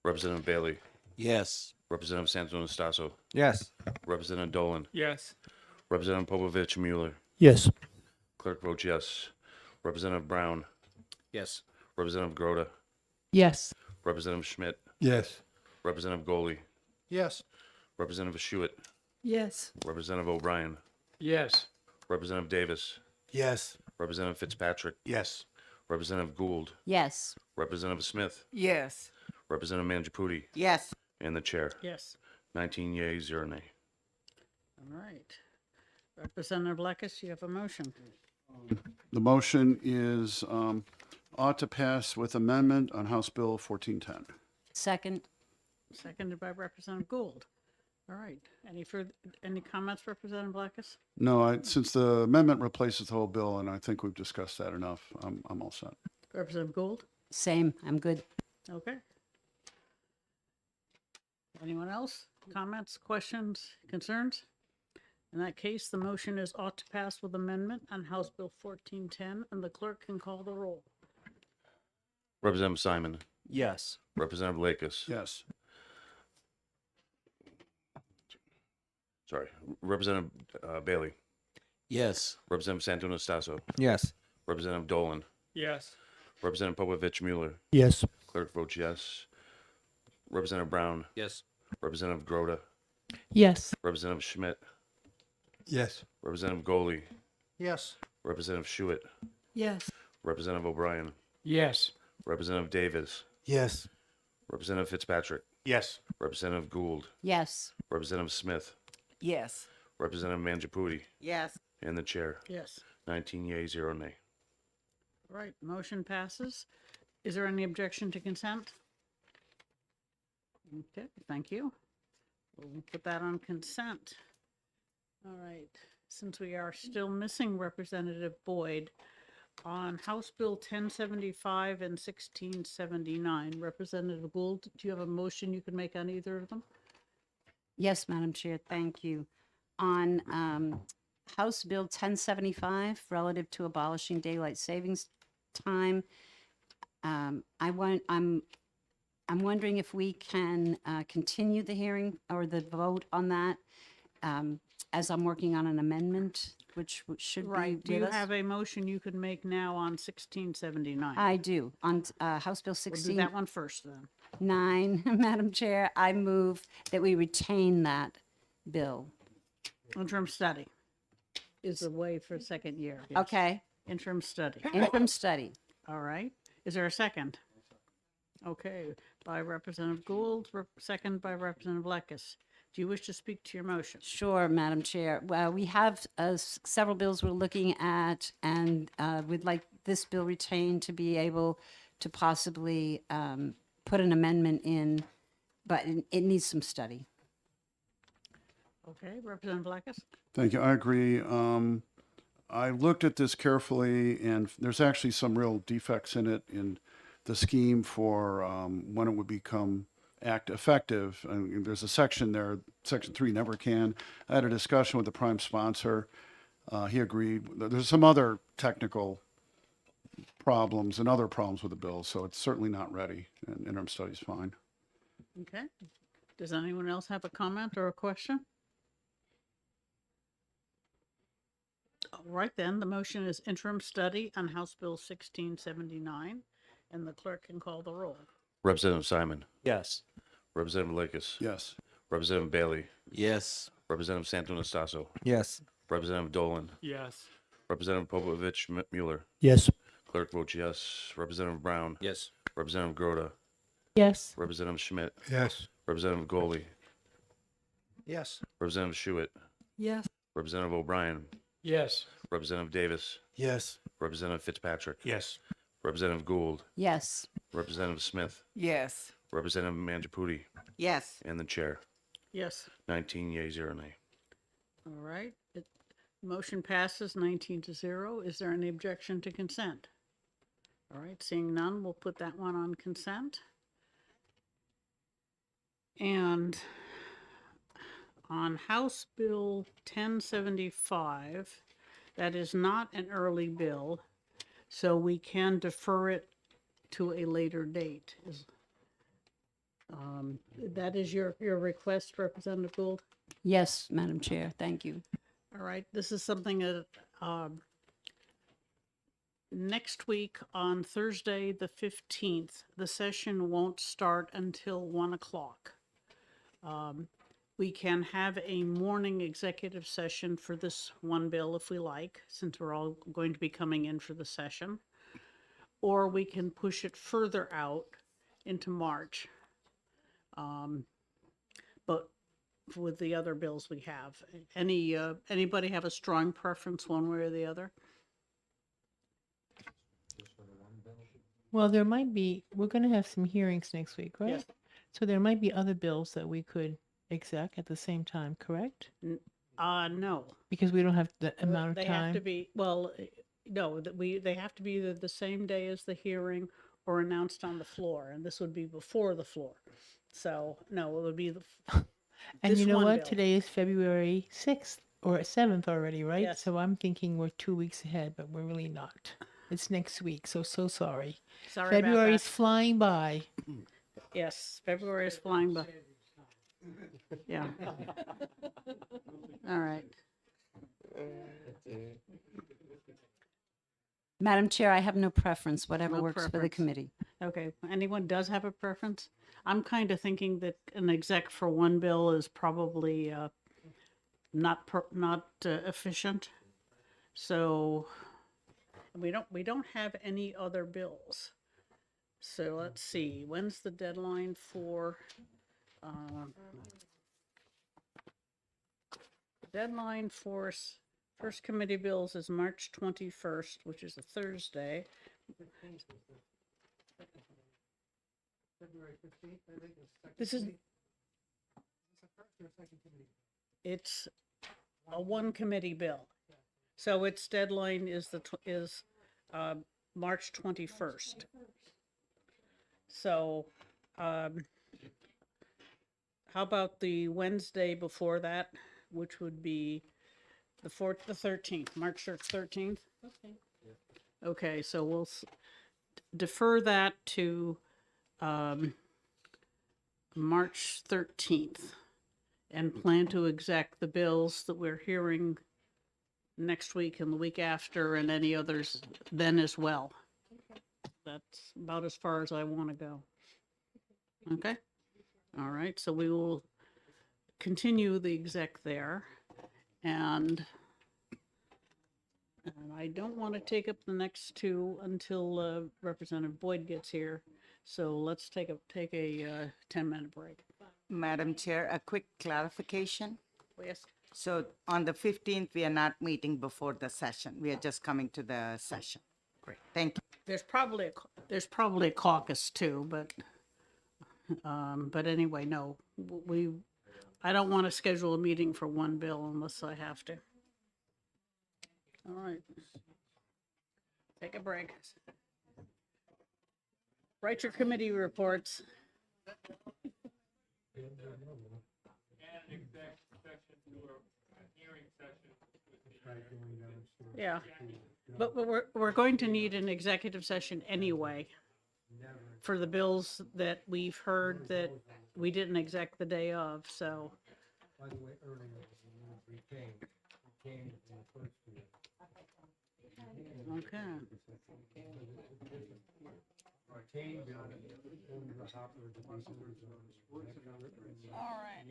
I: Representative Bailey.
B: Yes.
I: Representative Santo-Anastaso.
P: Yes.
I: Representative Dolan.
F: Yes.
I: Representative Popovich Mueller.
N: Yes.
I: Clerk votes yes. Representative Brown.
B: Yes.
I: Representative Grota.
J: Yes.
I: Representative Schmidt.
L: Yes.
I: Representative Goley.
M: Yes.
I: Representative Schuett.
O: Yes.
I: Representative O'Brien.
F: Yes.
I: Representative Davis.
K: Yes.
I: Representative Fitzpatrick.
K: Yes.
I: Representative Gould.
D: Yes.
I: Representative Smith.
C: Yes.
I: Representative Mangiaputi.
C: Yes.
I: And the chair.
G: Yes.
I: 19 yeas, 0 nay.
G: All right. Representative Blackus, you have a motion.
A: The motion is ought to pass with amendment on House Bill 1410.
D: Second.
G: Seconded by Representative Gould. All right. Any comments, Representative Blackus?
A: No, since the amendment replaces the whole bill, and I think we've discussed that enough, I'm all set.
G: Representative Gould?
D: Same. I'm good.
G: Okay. Anyone else? Comments, questions, concerns? In that case, the motion is ought to pass with amendment on House Bill 1410, and the clerk can call the roll.
I: Representative Simon.
H: Yes.
I: Representative Lakis.
A: Yes.
I: Sorry. Representative Bailey.
B: Yes.
I: Representative Santo-Anastaso.
P: Yes.
I: Representative Dolan.
F: Yes.
I: Representative Popovich Mueller.
N: Yes.
I: Clerk votes yes. Representative Brown,
B: Yes.
I: Representative Groda,
J: Yes.
I: Representative Schmidt,
L: Yes.
I: Representative Goley,
M: Yes.
I: Representative Schuett,
O: Yes.
I: Representative O'Brien,
F: Yes.
I: Representative Davis,
K: Yes.
I: Representative Fitzpatrick,
F: Yes.
I: Representative Gould,
D: Yes.
I: Representative Smith,
C: Yes.
I: Representative Mangiapudi,
C: Yes.
I: and the chair.
G: Yes.
I: 19 yeas, 0 nay.
G: All right, motion passes. Is there any objection to consent? Okay, thank you. We'll put that on consent. All right, since we are still missing Representative Boyd, on House Bill 1075 and 1679, Representative Gould, do you have a motion you can make on either of them?
D: Yes, Madam Chair, thank you. On House Bill 1075, relative to abolishing daylight savings time, I'm wondering if we can continue the hearing or the vote on that, as I'm working on an amendment, which should be
G: Right, do
D: with
G: you
D: us.
G: have a motion you can make now on 1679?
D: I do. On House Bill
G: We'll do that one first then.
D: 1609, Madam Chair, I move that we retain that bill.
G: Interim study is the way for second year. yes.
D: Okay,
G: Interim study.
D: interim study.
G: All right. Is there a second? Okay, by Representative Gould, second by Representative Lekis. Do you wish to speak to your motion?
D: Sure, Madam Chair. Well, we have several bills we're looking at, and we'd like this bill retained to be able to possibly put an amendment in, but it needs some study.
G: Okay, Representative Lekis?
A: Thank you. I agree. I looked at this carefully, and there's actually some real defects in it in the scheme for when it would become effective. And there's a section there, Section 3 never can. I had a discussion with the prime sponsor. He agreed. There's some other technical problems and other problems with the bill, so it's certainly not ready, and interim study's fine.
G: Okay. Does anyone else have a comment or a question? All right, then, the motion is interim study on House Bill 1679, and the clerk can call the roll.
I: Representative Simon,
H: Yes.
I: Representative Lakis,
A: Yes.
I: Representative Bailey,
B: Yes.
I: Representative Santo-Nastasso,
P: Yes.
I: Representative Dolan,
F: Yes.
I: Representative Popovich Mueller,
N: Yes.
I: Clerk votes yes. Representative Brown,
B: Yes.
I: Representative Groda,
J: Yes.
I: Representative Schmidt,
L: Yes.
I: Representative Goley,
M: Yes.
I: Representative Schuett,
O: Yes.
I: Representative O'Brien,
F: Yes.
I: Representative Davis,
K: Yes.
I: Representative Fitzpatrick,
F: Yes.
I: Representative Gould,
D: Yes.
I: Representative Smith,
C: Yes.
I: Representative Mangiapudi,
C: Yes.
I: and the chair.
G: Yes.
I: 19 yeas, 0 nay.
G: All right. Motion passes 19-0. Is there any objection to consent? All right, seeing none, we'll put that one on consent. And on House Bill 1075, that is not an early bill, so we can defer it to a later date. That is your request, Representative Gould?
D: Yes, Madam Chair, thank you.
G: All right, this is something that next week on Thursday, the 15th, the session won't start until 1 o'clock. We can have a morning executive session for this one bill if we like, since we're all going to be coming in for the session. Or we can push it further out into March. But with the other bills we have, anybody have a strong preference one way or the other?
J: Well, there might be, we're going to have some hearings next week, right?
G: Yes.
J: So there might be other bills that we could exec at the same time, correct?
G: No.
J: Because we don't have the amount of
G: They
J: time.
G: have to be, well, no, they have to be either the same day as the hearing or announced on the floor, and this would be before the floor. So, no, it would be
J: And
G: this
J: you know
G: one
J: what?
G: bill.
J: Today is February 6th or 7th already, right?
G: Yes.
J: So I'm thinking we're 2 weeks ahead, but we're really not. It's next week, so sorry.
G: Sorry about
J: February is
G: that.
J: flying by.
G: Yes, February is flying by. Yeah. All right.
D: Madam Chair, I have no preference, whatever
G: No
D: works for the
G: preference.
D: committee.
G: Okay, anyone does have a preference? I'm kind of thinking that an exec for one bill is probably not efficient. So we don't have any other bills. So let's see, when's the deadline for deadline for first committee bills is March 21st, which is a Thursday. This is it's a one committee bill, so its deadline is March 21st. So, how about the Wednesday before that, which would be the 13th, March 13th? Okay. Okay, so we'll defer that to March 13th and plan to exec the bills that we're hearing next week and the week after and any others then as well. That's about as far as I want to go. Okay? All right, so we will continue the exec there. And I don't want to take up the next two until Representative Boyd gets here. So let's take a 10-minute break.
C: Madam Chair, a quick clarification.
G: Yes.
C: So on the 15th, we are not meeting before the session. We are just coming to the session. Great, thank you.
G: There's probably a caucus too, but anyway, no, I don't want to schedule a meeting for one bill unless I have to. All right. Take a break. Write your committee reports. Yeah, but we're going to need an executive session anyway for the bills that we've heard that we didn't exec the day of, so.
L: By the way, earlier, we came in the first year.
G: Okay. All right.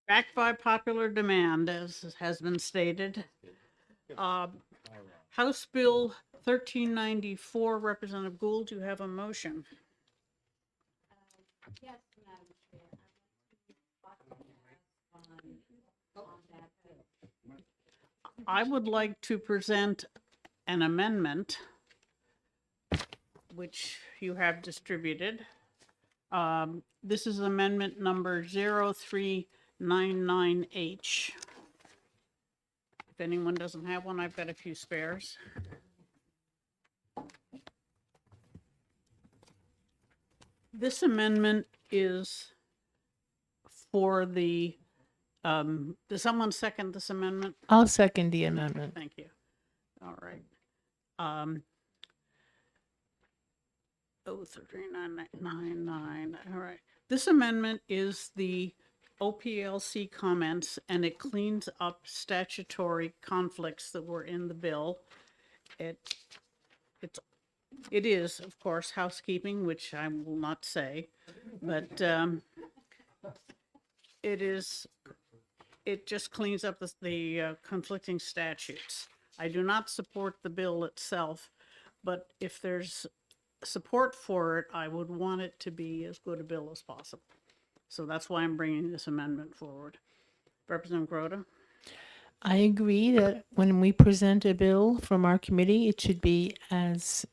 G: Backed by popular demand, as has been stated. House Bill 1394, Representative Gould, you have a motion.
D: Yes, Madam Chair.
G: I would like to present an amendment, which you have distributed. This is amendment number 0399H. If anyone doesn't have one, I've got a few spares. This amendment is for the, does someone second this amendment?
J: I'll second the amendment.
G: Thank you. All right. 039999. All right. This amendment is the OPLC comments, and it cleans up statutory conflicts that were in the bill. It is, of course, housekeeping, which I will not say, but it just cleans up the conflicting statutes. I do not support the bill itself, but if there's support for it, I would want it to be as good a bill as possible. So that's why I'm bringing this amendment forward. Representative Grota?
J: I agree that when we present a bill from our committee, it should be as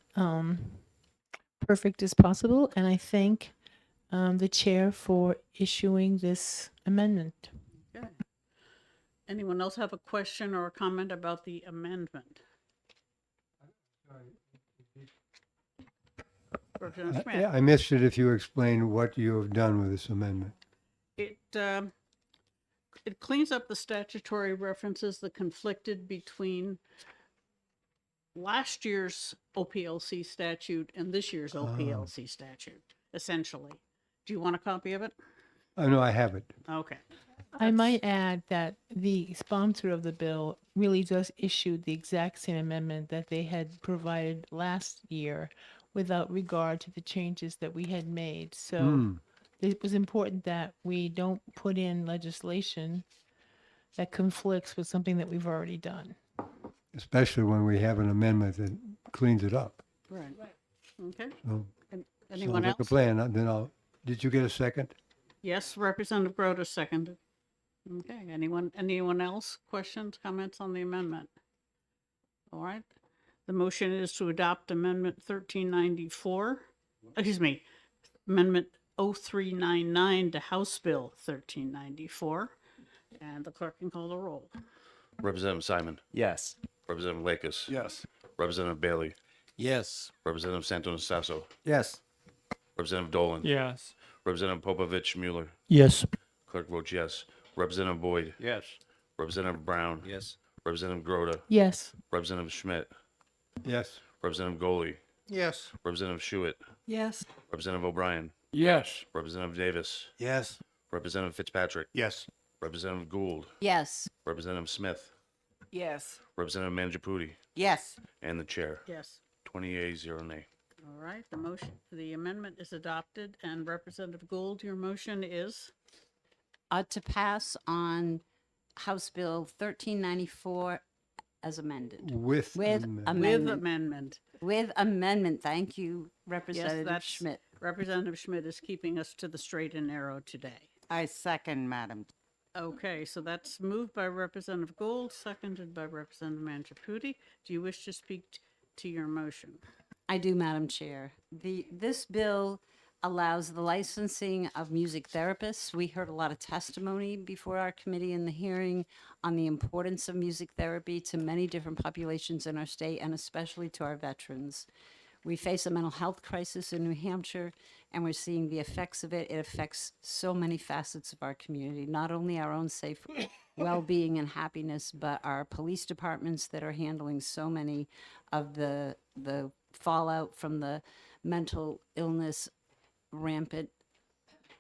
J: perfect as possible. And I thank the chair for issuing this amendment.
G: Okay. Anyone else have a question or a comment about the amendment? Representative Schmidt?
L: I missed it if you explain what you have done with this amendment.
G: It cleans up the statutory references that conflicted between last year's OPLC statute and this year's OPLC statute, essentially. Do you want a copy of it?
L: No, I have it.
G: Okay.
J: I might add that the sponsor of the bill really does issue the exact same amendment that they had provided last year without regard to the changes that we had made. So it was important that we don't put in legislation that conflicts with something that we've already done.
L: Especially when we have an amendment that cleans it up.
G: Right. Okay.
L: So,
G: Anyone
L: sounds like
G: else?
L: a plan. Did you get a second?
G: Yes, Representative Grota seconded. Okay, anyone else? Questions, comments on the amendment? All right. The motion is to adopt Amendment 1394, Amendment 0399 to House Bill 1394. And the clerk can call the roll.
I: Representative Simon.
H: Yes.
I: Representative Lakis.
A: Yes.
I: Representative Bailey.
B: Yes.
I: Representative Santos Sasso.
P: Yes.
I: Representative Dolan.
N: Yes.
I: Representative Popovich Mueller.
N: Yes.
I: Clerk votes yes. Representative Boyd.
A: Yes.
I: Representative Brown.
B: Yes.
I: Representative Grota.
J: Yes.
I: Representative Schmidt.
L: Yes.
I: Representative Goley.
M: Yes.
I: Representative Schuett.
O: Yes.
I: Representative O'Brien.
A: Yes.
I: Representative Davis.
K: Yes.
I: Representative Fitzpatrick.
L: Yes.
I: Representative Gould.
D: Yes.
I: Representative Smith.
C: Yes.
I: Representative Mangiapudi.
C: Yes.
I: And the chair.
G: Yes.
I: 20 yeas, 0 nay.
G: All right, the amendment is adopted, and Representative Gould, your motion is?
D: To pass on House Bill 1394 as amended.
L: With
D: amendment.
G: With amendment.
D: With amendment. Thank you,
G: Yes,
D: Representative
G: that's
D: Schmidt.
G: Representative Schmidt is keeping us to the straight and narrow today.
C: I second, Madam.
G: Okay, so that's moved by Representative Gould, seconded by Representative Mangiapudi. Do you wish to speak to your motion?
D: I do, Madam Chair. This bill allows the licensing of music therapists. We heard a lot of testimony before our committee in the hearing on the importance of music therapy to many different populations in our state and especially to our veterans. We face a mental health crisis in New Hampshire, and we're seeing the effects of it. It affects so many facets of our community, not only our own safe well-being and happiness, but our police departments that are handling so many of the fallout from the mental illness rampant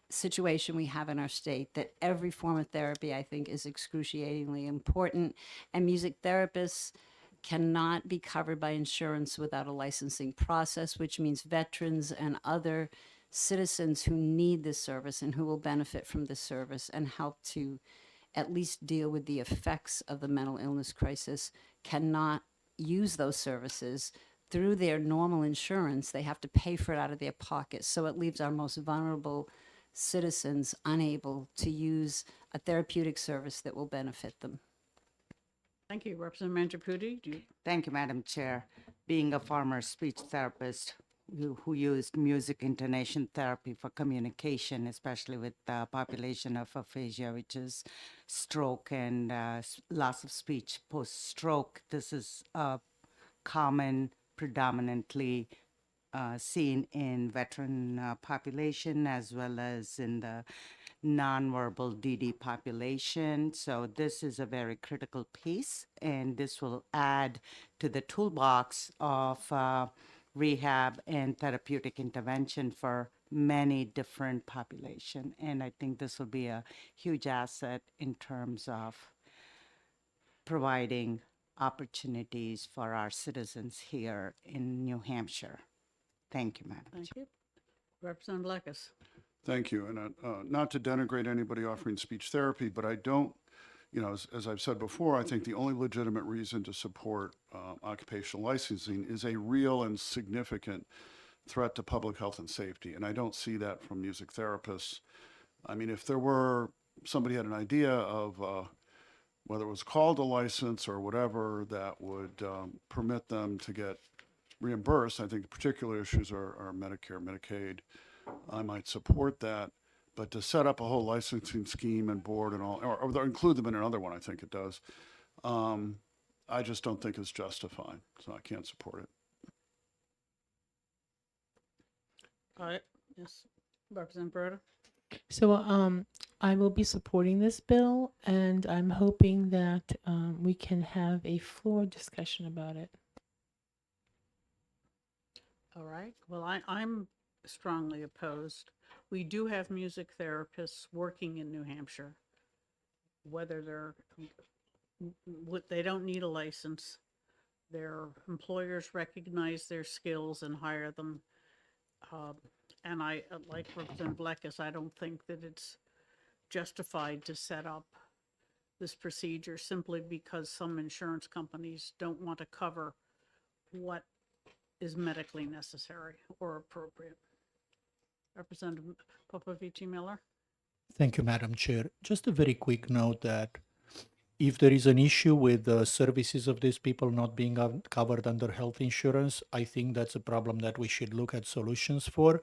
D: situation we have in our state, that every form of therapy, I think, is excruciatingly important. And music therapists cannot be covered by insurance without a licensing process, which means veterans and other citizens who need this service and who will benefit from this service and help to at least deal with the effects of the mental illness crisis cannot use those services through their normal insurance. They have to pay for it out of their pockets. So it leaves our most vulnerable citizens unable to use a therapeutic service that will benefit them.
G: Thank you. Representative Mangiapudi, do you?
C: Thank you, Madam Chair. Being a former speech therapist who used music intonation therapy for communication, especially with the population of aphasia, which is stroke and loss of speech post-stroke, this is common, predominantly seen in veteran population as well as in the nonverbal DD population. So this is a very critical piece, and this will add to the toolbox of rehab and therapeutic intervention for many different population. And I think this will be a huge asset in terms of providing opportunities for our citizens here in New Hampshire. Thank you, Madam
G: Thank
C: Chair.
G: you. Representative Blackus.
A: Thank you. And not to denigrate anybody offering speech therapy, but I don't, as I've said before, I think the only legitimate reason to support occupational licensing is a real and significant threat to public health and safety. And I don't see that from music therapists. I mean, if there were, somebody had an idea of whether it was called a license or whatever that would permit them to get reimbursed, I think particular issues are Medicare, Medicaid. I might support that, but to set up a whole licensing scheme and board and all, or include them in another one, I think it does. I just don't think it's justified, so I can't support it.
G: All right. Yes. Representative Berta.
J: So I will be supporting this bill, and I'm hoping that we can have a floor discussion about it.
G: All right. Well, I'm strongly opposed. We do have music therapists working in New Hampshire. Whether they don't need a license, their employers recognize their skills and hire them. And I, like Representative Blackus, I don't think that it's justified to set up this procedure simply because some insurance companies don't want to cover what is medically necessary or appropriate. Representative Popovici Miller.
N: Thank you, Madam Chair. Just a very quick note that if there is an issue with the services of these people not being covered under health insurance, I think that's a problem that we should look at solutions for.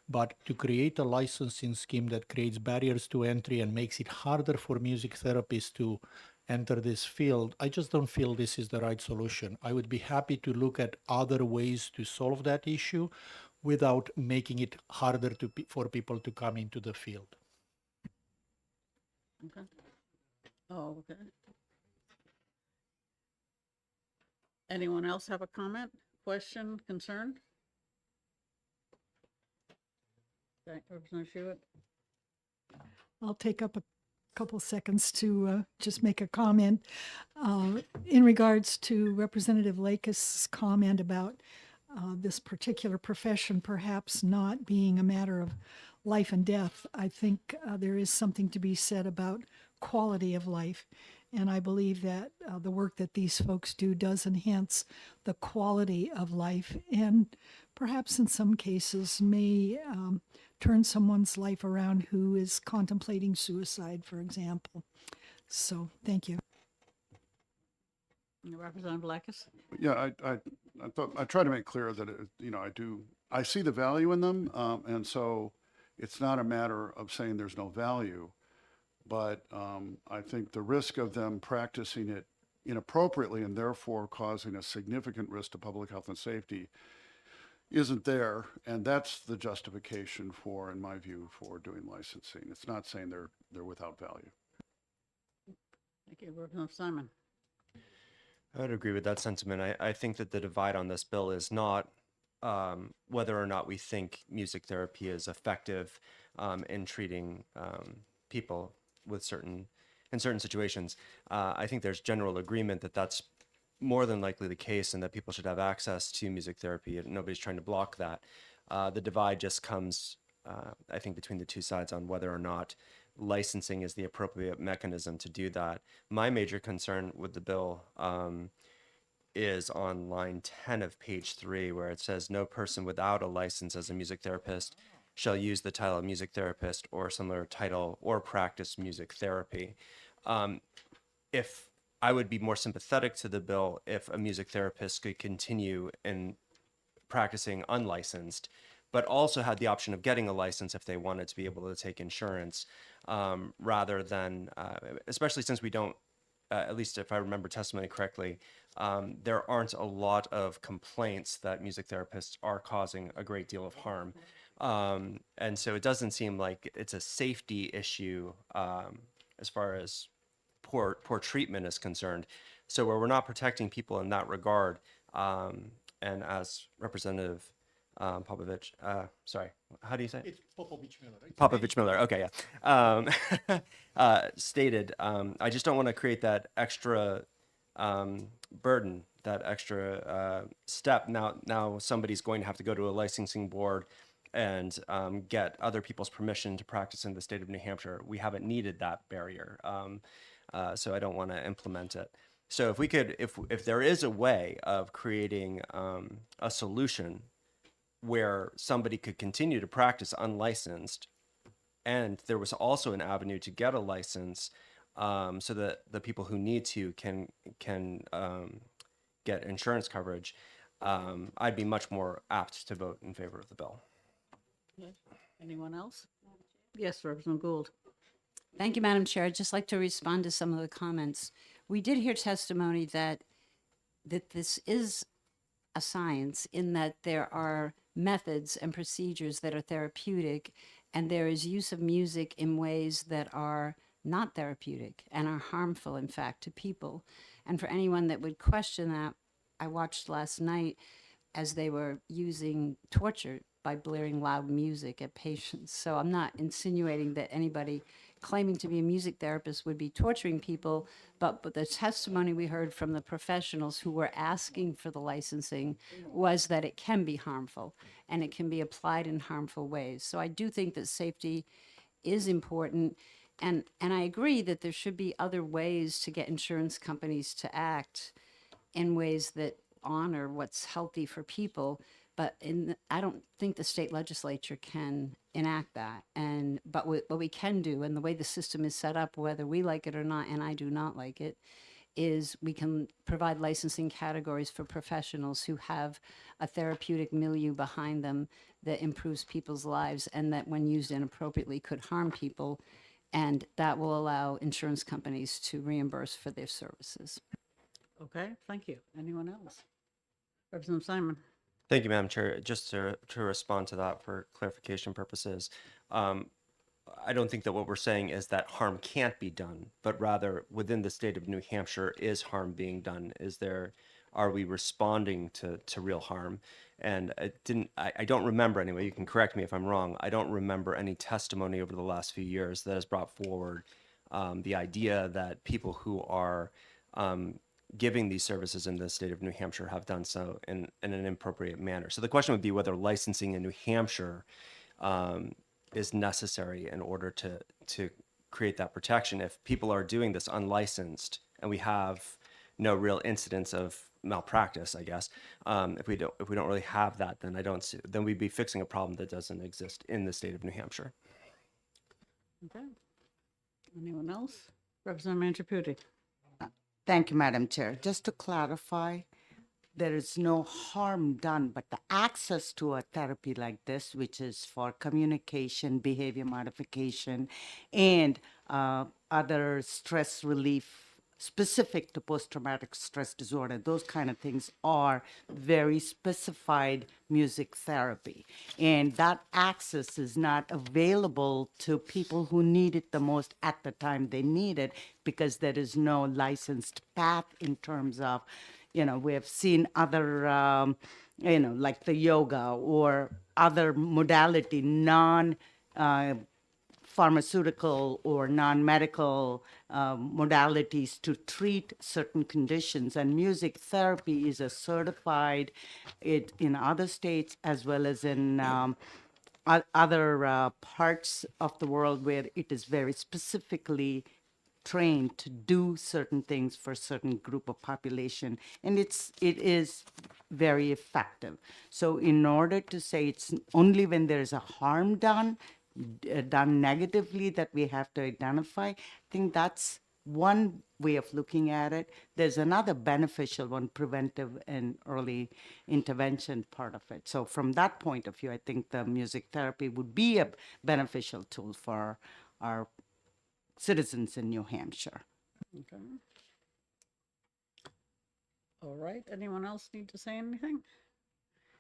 N: But to create a licensing scheme that creates barriers to entry and makes it harder for music therapists to enter this field, I just don't feel this is the right solution. I would be happy to look at other ways to solve that issue without making it harder for people to come into the field.
G: Okay. Oh, okay. Anyone else have a comment, question, concern? Okay, Representative Hewitt.
O: I'll take up a couple seconds to just make a comment in regards to Representative Lakis' comment about this particular profession perhaps not being a matter of life and death. I think there is something to be said about quality of life. And I believe that the work that these folks do does enhance the quality of life and perhaps in some cases may turn someone's life around who is contemplating suicide, for example. So thank you.
G: Representative Blackus.
A: Yeah, I try to make clear that, I see the value in them. And so it's not a matter of saying there's no value, but I think the risk of them practicing it inappropriately and therefore causing a significant risk to public health and safety isn't there. And that's the justification for, in my view, for doing licensing. It's not saying they're without value.
G: Thank you. Representative Simon.
H: I would agree with that sentiment. I think that the divide on this bill is not whether or not we think music therapy is effective in treating people with certain situations. I think there's general agreement that that's more than likely the case and that people should have access to music therapy. Nobody's trying to block that. The divide just comes I think, between the two sides on whether or not licensing is the appropriate mechanism to do that. My major concern with the bill is on line 10 of page 3, where it says no person without a license as a music therapist shall use the title of music therapist or similar title or practice music therapy. If I would be more sympathetic to the bill if a music therapist could continue in practicing unlicensed, but also had the option of getting a license if they wanted to be able to take insurance, rather than, especially since we don't, at least if I remember testimony correctly, there aren't a lot of complaints that music therapists are causing a great deal of harm. And so it doesn't seem like it's a safety issue as far as poor treatment is concerned. So where we're not protecting people in that regard, and as Representative Popovich, sorry, how do you say it?
N: It's Popovich Miller, right?
H: Popovich Miller, okay, yeah. Stated, I just don't want to create that extra burden, that extra step. Now somebody's going to have to go to a licensing board and get other people's permission to practice in the state of New Hampshire. We haven't needed that barrier, so I don't want to implement it. So if we could, if there is a way of creating a solution where somebody could continue to practice unlicensed, and there was also an avenue to get a license, so that the people who need to can get insurance coverage, I'd be much more apt to vote in favor of the bill.
G: Yes. Anyone else? Yes, Representative Gould.
D: Thank you, Madam Chair. I'd just like to respond to some of the comments. We did hear testimony that this is a science, in that there are methods and procedures that are therapeutic, and there is use of music in ways that are not therapeutic and are harmful, in fact, to people. And for anyone that would question that, I watched last night as they were using torture by blaring loud music at patients. So I'm not insinuating that anybody claiming to be a music therapist would be torturing people, but the testimony we heard from the professionals who were asking for the licensing was that it can be harmful and it can be applied in harmful ways. So I do think that safety is important, and I agree that there should be other ways to get insurance companies to act in ways that honor what's healthy for people. But I don't think the state legislature can enact that. But what we can do, and the way the system is set up, whether we like it or not, and I do not like it, is we can provide licensing categories for professionals who have a therapeutic milieu behind them that improves people's lives, and that when used inappropriately could harm people. And that will allow insurance companies to reimburse for their services.
G: Okay, thank you. Anyone else? Representative Simon.
H: Thank you, Madam Chair. Just to respond to that for clarification purposes, I don't think that what we're saying is that harm can't be done, but rather within the state of New Hampshire, is harm being done? Are we responding to real harm? And I don't remember anyway, you can correct me if I'm wrong, I don't remember any testimony over the last few years that has brought forward the idea that people who are giving these services in the state of New Hampshire have done so in an inappropriate manner. So the question would be whether licensing in New Hampshire is necessary in order to create that protection. If people are doing this unlicensed and we have no real incidents of malpractice, I guess, if we don't really have that, then then we'd be fixing a problem that doesn't exist in the state of New Hampshire.
G: Okay. Anyone else? Representative Manchaputi.
C: Thank you, Madam Chair. Just to clarify, there is no harm done, but the access to a therapy like this, which is for communication, behavior modification, and other stress relief specific to post-traumatic stress disorder, those kind of things are very specified music therapy. And that access is not available to people who need it the most at the time they need it, because there is no licensed path in terms of, we have seen other, like the yoga or other modality, pharmaceutical or non-medical modalities to treat certain conditions, and music therapy is a certified in other states as well as in other parts of the world where it is very specifically trained to do certain things for a certain group of population, and it is very effective. So in order to say it's only when there is a harm done negatively that we have to identify, I think that's one way of looking at it. There's another beneficial one, preventive and early intervention part of it. So from that point of view, I think the music therapy would be a beneficial tool for our citizens in New Hampshire.
G: Okay. All right, anyone else need to say anything?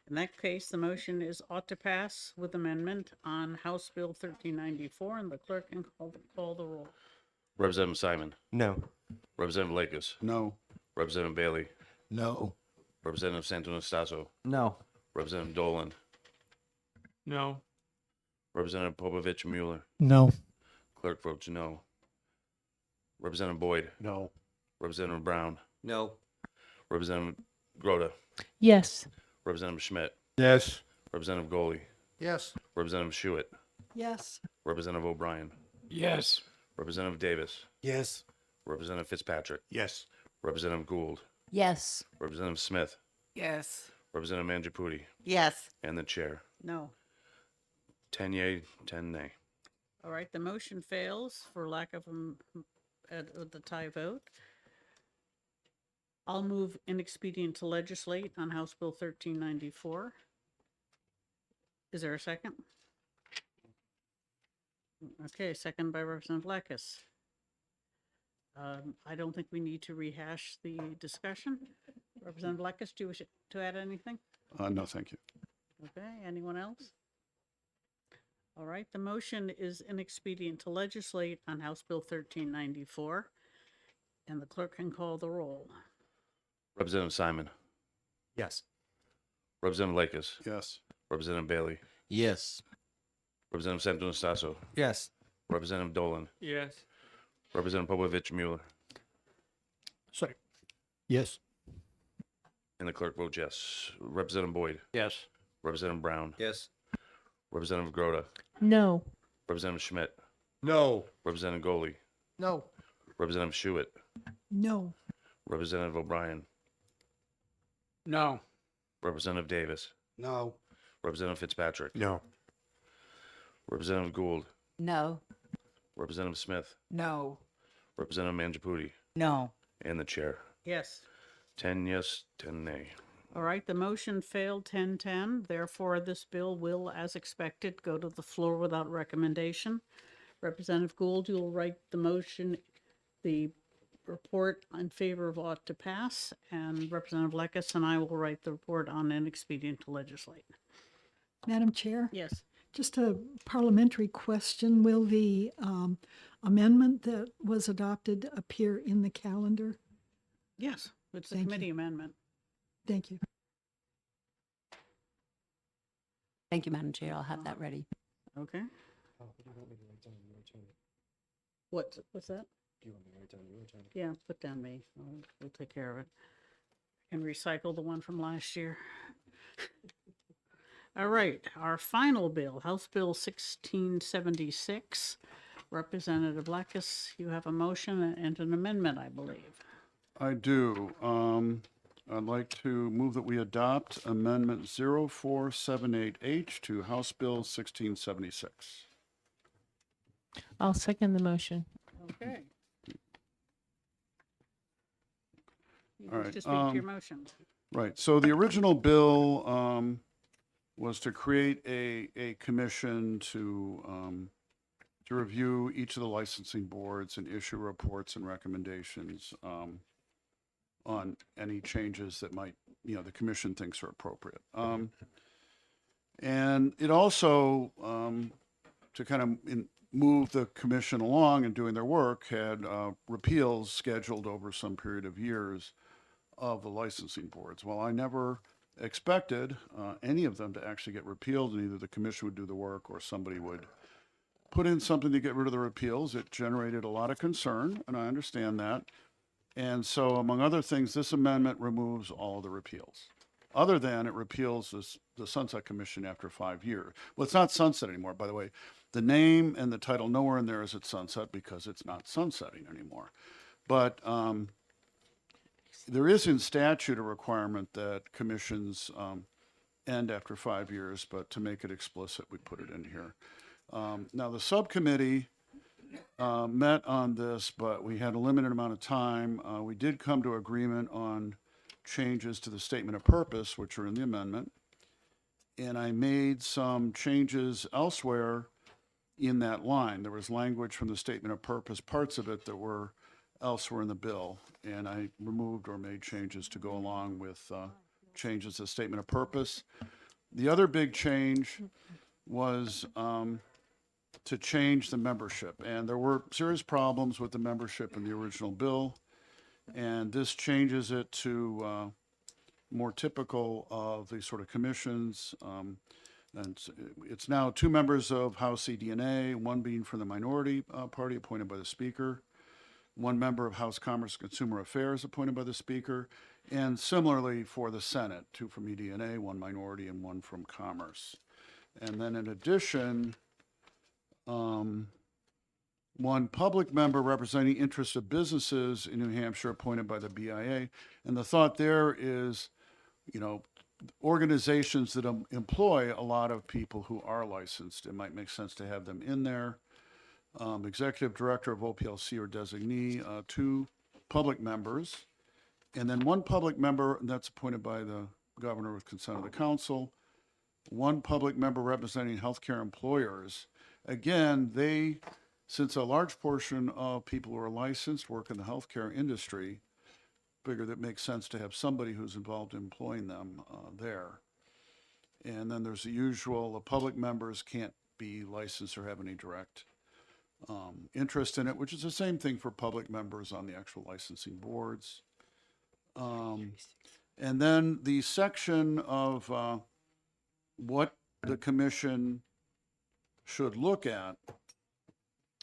G: In that case, the motion is ought to pass with amendment on House Bill 1394, and the clerk can call the roll.
I: Representative Simon.
H: No.
I: Representative Lakers.
A: No.
I: Representative Bailey.
N: No.
I: Representative Santonastaso.
P: No.
I: Representative Dolan.
F: No.
I: Representative Popovich Mueller.
N: No.
I: Clerk votes no. Representative Boyd.
A: No.
I: Representative Brown.
B: No.
I: Representative Grota.
J: Yes.
I: Representative Schmidt.
L: Yes.
I: Representative Goley.
M: Yes.
I: Representative Schuett.
O: Yes.
I: Representative O'Brien.
F: Yes.
I: Representative Davis.
K: Yes.
I: Representative Fitzpatrick.
A: Yes.
I: Representative Gould.
D: Yes.
I: Representative Smith.
C: Yes.
I: Representative Mangiapudi.
C: Yes.
I: And the chair.
G: No.
I: 10 yea, 10 nay.
G: All right, the motion fails for lack of the tie vote. I'll move inexpedient to legislate on House Bill 1394. Is there a second? Okay, second by Representative Lakis. I don't think we need to rehash the discussion. Representative Lakis, do you wish to add anything?
A: No, thank you.
G: Okay, anyone else? All right, the motion is inexpedient to legislate on House Bill 1394, and the clerk can call the roll.
I: Representative Simon.
M: Yes.
I: Representative Lakers.
A: Yes.
I: Representative Bailey.
P: Yes.
I: Representative Santonastaso.
P: Yes.
I: Representative Dolan.
F: Yes.
I: Representative Popovich Mueller.
N: Sorry. Yes.
I: And the clerk votes yes. Representative Boyd.
F: Yes.
I: Representative Brown.
B: Yes.
I: Representative Grota.
J: No.
I: Representative Schmidt.
L: No.
I: Representative Goley.
M: No.
I: Representative Schuett.
O: No.
I: Representative O'Brien.
F: No.
I: Representative Davis.
K: No.
I: Representative Fitzpatrick.
L: No.
I: Representative Gould.
D: No.
I: Representative Smith.
C: No.
I: Representative Mangiapudi.
C: No.
I: And the chair.
G: Yes.
I: 10 yes, 10 nay.
G: All right, the motion failed 10-10. Therefore, this bill will, as expected, go to the floor without recommendation. Representative Gould, you will write the motion, the report in favor of ought to pass, and Representative Lakis and I will write the report on inexpedient to legislate.
O: Madam Chair?
G: Yes.
O: Just a parliamentary question. Will the amendment that was adopted appear in the calendar?
G: Yes, it's a
O: Thank you.
G: committee amendment.
O: Thank you.
D: Thank you, Madam Chair. I'll have that ready.
G: Okay. What's that?
H: Do you want me to write down your turn?
G: Yeah, put down me. We'll take care of it. And recycle the one from last year. All right, our final bill, House Bill 1676. Representative Lakis, you have a motion and an amendment, I believe.
A: I do. I'd like to move that we adopt Amendment 0478H to House Bill 1676.
J: I'll second the motion.
G: Okay. You
A: All
G: wish
A: right,
G: to speak to your motion.
A: Right, so the original bill was to create a commission to review each of the licensing boards and issue reports and recommendations on any changes that might, the commission thinks are appropriate. And it also, to kind of move the commission along in doing their work, had repeals scheduled over some period of years of the licensing boards. Well, I never expected any of them to actually get repealed, and either the commission would do the work or somebody would put in something to get rid of the repeals. It generated a lot of concern, and I understand that. And so, among other things, this amendment removes all of the repeals. other than it repeals the Sunset Commission after 5 years. Well, it's not sunset anymore, by the way. The name and the title nowhere in there is it's sunset because it's not sunsetting anymore. But there is in statute a requirement that commissions end after 5 years, but to make it explicit, we put it in here. Now, the subcommittee met on this, but we had a limited amount of time. We did come to agreement on changes to the statement of purpose, which are in the amendment. And I made some changes elsewhere in that line. There was language from the statement of purpose, parts of it that were elsewhere in the bill. And I removed or made changes to go along with changes to the statement of purpose. The other big change was to change the membership. And there were serious problems with the membership in the original bill. And this changes it to more typical of the sort of commissions. And it's now 2 members of House CDNA, 1 being from the minority party appointed by the Speaker, 1 member of House Commerce and Consumer Affairs appointed by the Speaker, and similarly for the Senate, 2 from EDNA, 1 minority, and 1 from Commerce. And then in addition, 1 public member representing interests of businesses in New Hampshire appointed by the BIA. And the thought there is, you know, organizations that employ a lot of people who are licensed, it might make sense to have them in there. Executive director of OPLC or designee, 2 public members, and then 1 public member, and that's appointed by the governor with consent of the council. 1 public member representing healthcare employers. Again, since a large portion of people who are licensed work in the healthcare industry, figure that makes sense to have somebody who's involved in employing them there. And then there's the usual, the public members can't be licensed or have any direct interest in it, which is the same thing for public members on the actual licensing boards. And then the section of what the commission should look at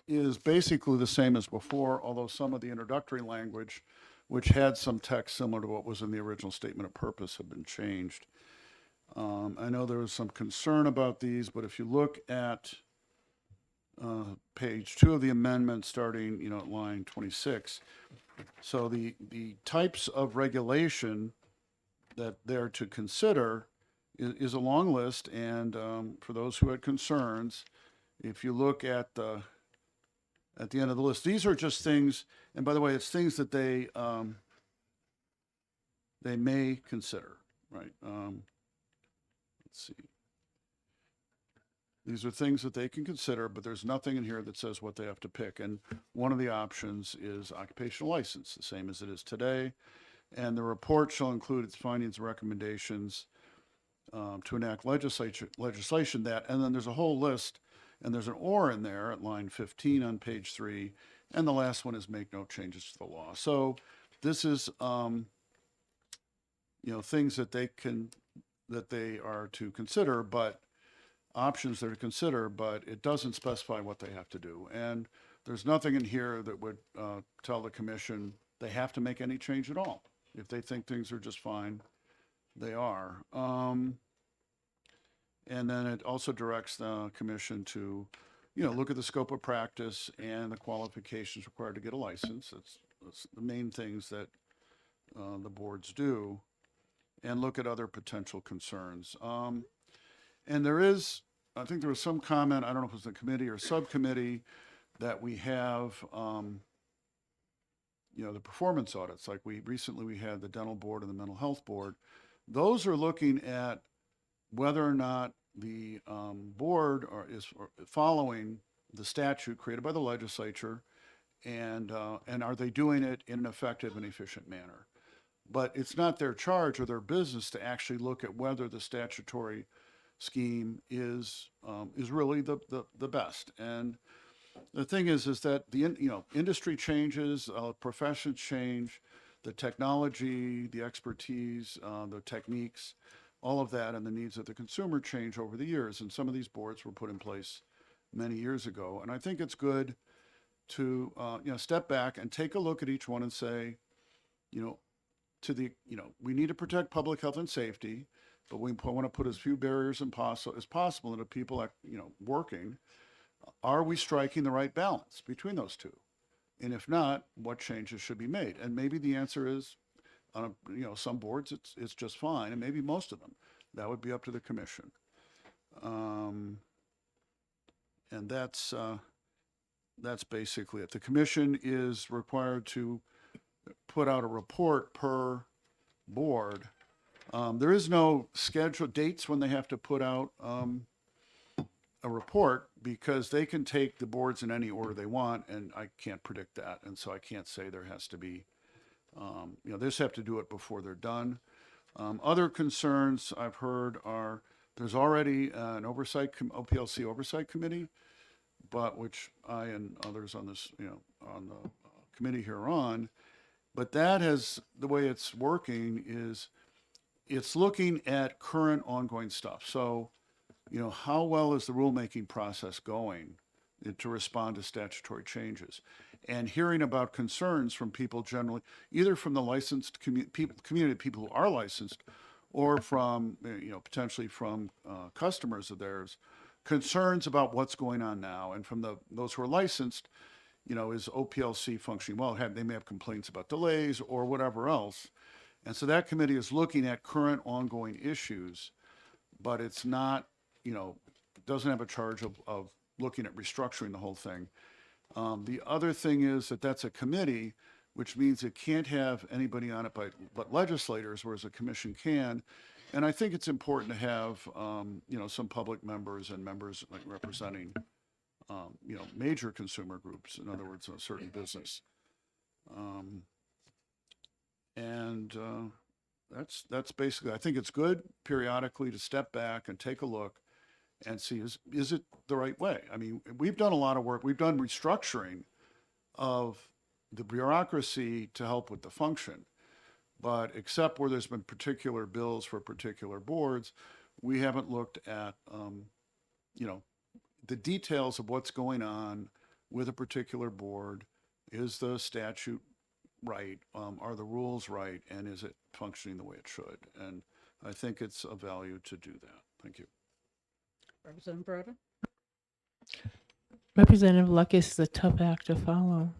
A: is basically the same as before, although some of the introductory language, which had some text similar to what was in the original statement of purpose, have been changed. I know there was some concern about these, but if you look at page 2 of the amendment, starting, you know, at line 26, so the types of regulation that they're to consider is a long list, and for those who had concerns, if you look at the end of the list, these are just things, and by the way, it's things that they may consider, right? Let's see. These are things that they can consider, but there's nothing in here that says what they have to pick. And one of the options is occupational license, the same as it is today. And the report shall include its findings and recommendations to enact legislation that, and then there's a whole list, and there's an or in there at line 15 on page 3, and the last one is make no changes to the law. So this is, you know, things that they are to consider, but options they're to consider, but it doesn't specify what they have to do. And there's nothing in here that would tell the commission they have to make any change at all. If they think things are just fine, they are. And then it also directs the commission to, you know, look at the scope of practice and the qualifications required to get a license. That's the main things that the boards do, and look at other potential concerns. And there is, I think there was some comment, I don't know if it was the committee or subcommittee, that we have, you know, the performance audits. Like we had the dental board and the mental health board. Those are looking at whether or not the board is following the statute created by the legislature, and are they doing it in an effective and efficient manner. But it's not their charge or their business to actually look at whether the statutory scheme is really the best. And the thing is that industry changes, professions change, the technology, the expertise, the techniques, all of that, and the needs of the consumer change over the years. And some of these boards were put in place many years ago. And I think it's good to step back and take a look at each one and say, to the, we need to protect public health and safety, but we want to put as few barriers as possible into people, working. Are we striking the right balance between those two? And if not, what changes should be made? And maybe the answer is, on some boards it's just fine, and maybe most of them. That would be up to the commission. And that's basically it. The commission is required to put out a report per board. There is no scheduled dates when they have to put out a report, because they can take the boards in any order they want, and I can't predict that. And so I can't say there has to be, they just have to do it before they're done. Other concerns I've heard are, there's already an OPLC oversight committee, but which I and others on this, on the committee here are on, but that has, the way it's working is it's looking at current ongoing stuff. So, how well is the rulemaking process going to respond to statutory changes? And hearing about concerns from people generally, either from the licensed community, people who are licensed, or from, potentially from customers of theirs, concerns about what's going on now. And from those who are licensed, is OPLC functioning well? They may have complaints about delays or whatever else. And so that committee is looking at current ongoing issues, but it's not, doesn't have a charge of looking at restructuring the whole thing. The other thing is that's a committee, which means it can't have anybody on it but legislators, whereas a commission can. And I think it's important to have, some public members and members representing, major consumer groups, in other words, a certain business. That's basically, I think it's good periodically to step back and take a look and see, is it the right way? I mean, we've done a lot of work. We've done restructuring of the bureaucracy to help with the function. But except where there's been particular bills for particular boards, we haven't looked at, the details of what's going on with a particular board. Is the statute right? Are the rules right? And is it functioning the way it should? And I think it's of value to do that. Thank you.
G: Representative Broder?
J: Representative Lucas is a tough act to follow.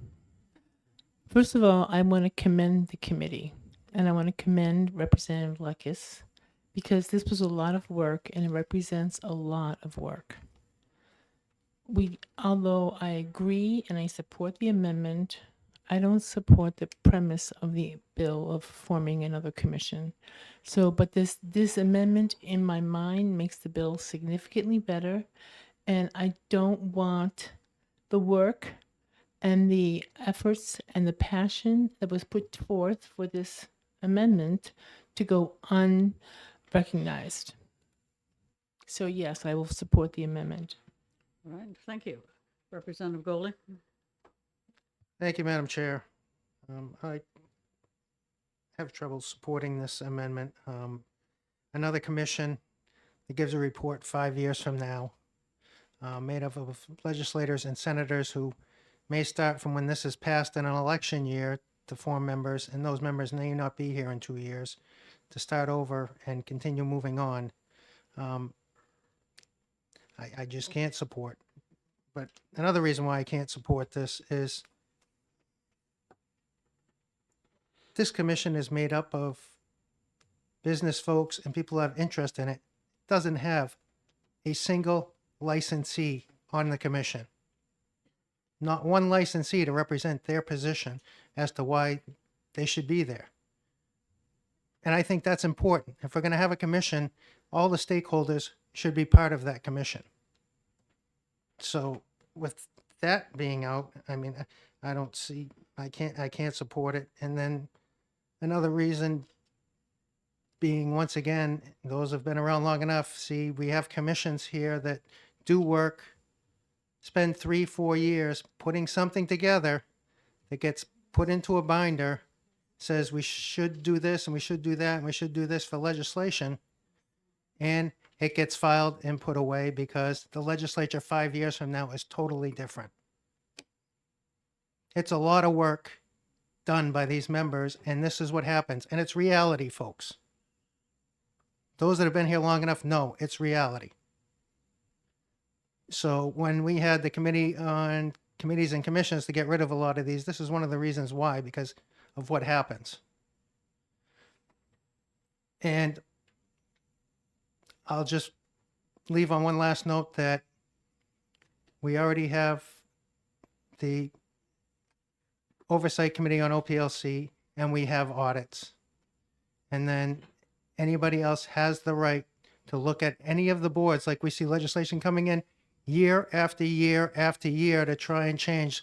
J: First of all, I want to commend the committee, and I want to commend Representative Lucas, because this was a lot of work and it represents a lot of work. Although I agree and I support the amendment, I don't support the premise of the bill of forming another commission. But this amendment in my mind makes the bill significantly better, and I don't want the work and the efforts and the passion that was put forth for this amendment to go unrecognized. So yes, I will support the amendment.
G: All right, thank you. Representative Goley?
M: Thank you, Madam Chair. I have trouble supporting this amendment. Another commission that gives a report 5 years from now, made up of legislators and senators who may start from when this is passed in an election year to form members, and those members may not be here in 2 years, to start over and continue moving on. I just can't support. But another reason why I can't support this is this commission is made up of business folks and people who have interest in it. It doesn't have a single licensee on the commission. Not one licensee to represent their position as to why they should be there. And I think that's important. If we're going to have a commission, all the stakeholders should be part of that commission. So with that being out, I mean, I can't support it. And then another reason being, once again, those who've been around long enough, see, we have commissions here that do work, spend 3-4 years putting something together that gets put into a binder, says we should do this and we should do that and we should do this for legislation, and it gets filed and put away because the legislature 5 years from now is totally different. It's a lot of work done by these members, and this is what happens. And it's reality, folks. Those that have been here long enough know it's reality. So when we had the committee on committees and commissions to get rid of a lot of these, this is one of the reasons why, because of what happens. And I'll just leave on one last note that we already have the Oversight Committee on OPLC, and we have audits. And then anybody else has the right to look at any of the boards, like we see legislation coming in year after year after year to try and change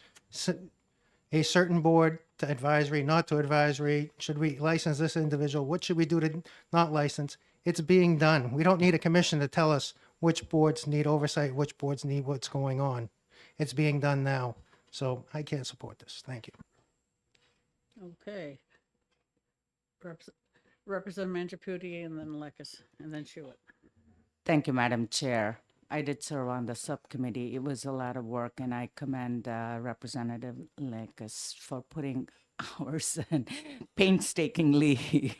M: a certain board to advisory, not to advisory. Should we license this individual? What should we do to not license? It's being done. We don't need a commission to tell us which boards need oversight, which boards need what's going on. It's being done now. So I can't support this. Thank you.
G: Okay. Representative Mangiapudi and then Lekis and then Shuit.
C: Thank you, Madam Chair. I did serve on the subcommittee. It was a lot of work, and I commend Representative Lekis for putting hours and painstakingly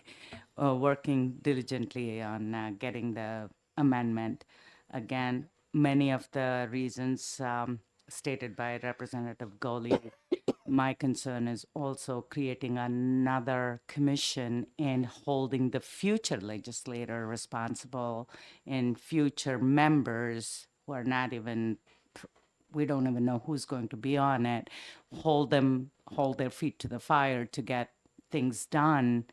C: working diligently on getting the amendment. Again, many of the reasons stated by Representative Goli. My concern is also creating another commission and holding the future legislator responsible and future members who are not even, we don't even know who's going to be on it, hold their feet to the fire to get things done.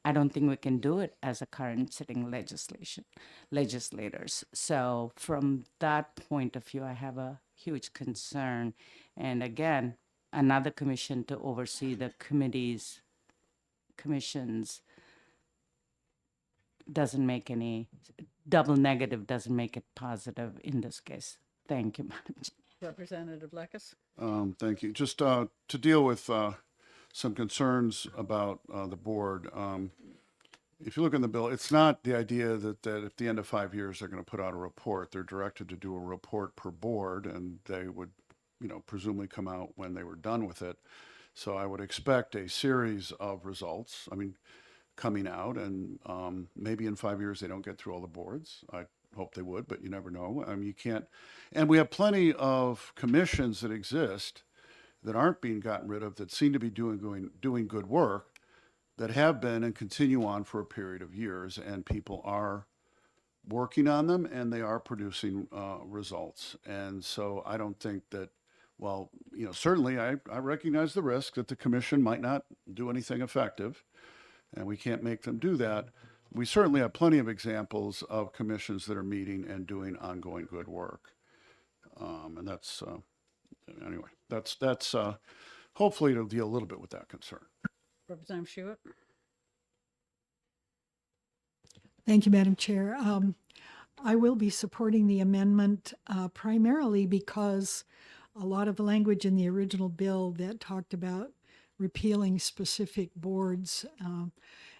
C: I don't think we can do it as a current sitting legislators. So from that point of view, I have a huge concern. And again, another commission to oversee the commissions doesn't make any, double negative doesn't make it positive in this case. Thank you, Madam Chair.
G: Representative Lekis.
A: Thank you. Just to deal with some concerns about the board. If you look in the bill, it's not the idea that at the end of 5 years, they're going to put out a report. They're directed to do a report per board, and they would, presumably come out when they were done with it. So I would expect a series of results, coming out, and maybe in 5 years, they don't get through all the boards. I hope they would, but you never know. You can't, and we have plenty of commissions that exist that aren't being gotten rid of, that seem to be doing good work, that have been and continue on for a period of years, and people are working on them and they are producing results. And so I don't think that, certainly I recognize the risk that the commission might not do anything effective, and we can't make them do that. We certainly have plenty of examples of commissions that are meeting and doing ongoing good work. And that's, anyway, that's hopefully it'll deal a little bit with that concern.
G: Representative Shuit.
O: Thank you, Madam Chair. I will be supporting the amendment primarily because a lot of the language in the original bill that talked about repealing specific boards,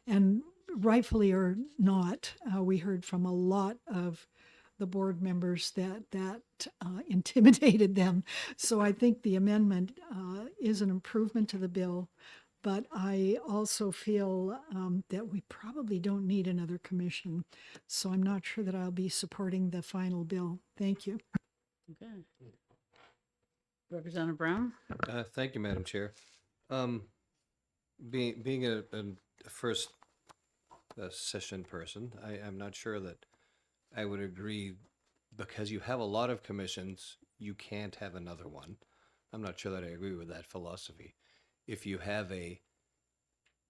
O: and rightfully or not, we heard from a lot of the board members that intimidated them. So I think the amendment is an improvement to the bill. But I also feel that we probably don't need another commission. So I'm not sure that I'll be supporting the final bill. Thank you.
G: Okay. Representative Brown.
B: Thank you, Madam Chair. Being a first session person, I'm not sure that I would agree, because you have a lot of commissions, you can't have another one. I'm not sure that I agree with that philosophy. If you have a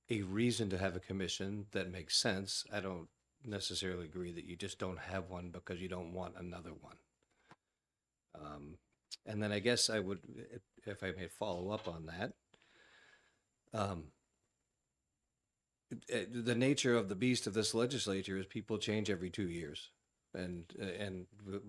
B: reason to have a commission that makes sense, I don't necessarily agree that you just don't have one because you don't want another one. And then I guess I would, if I may follow up on that, the nature of the beast of this legislature is people change every 2 years. And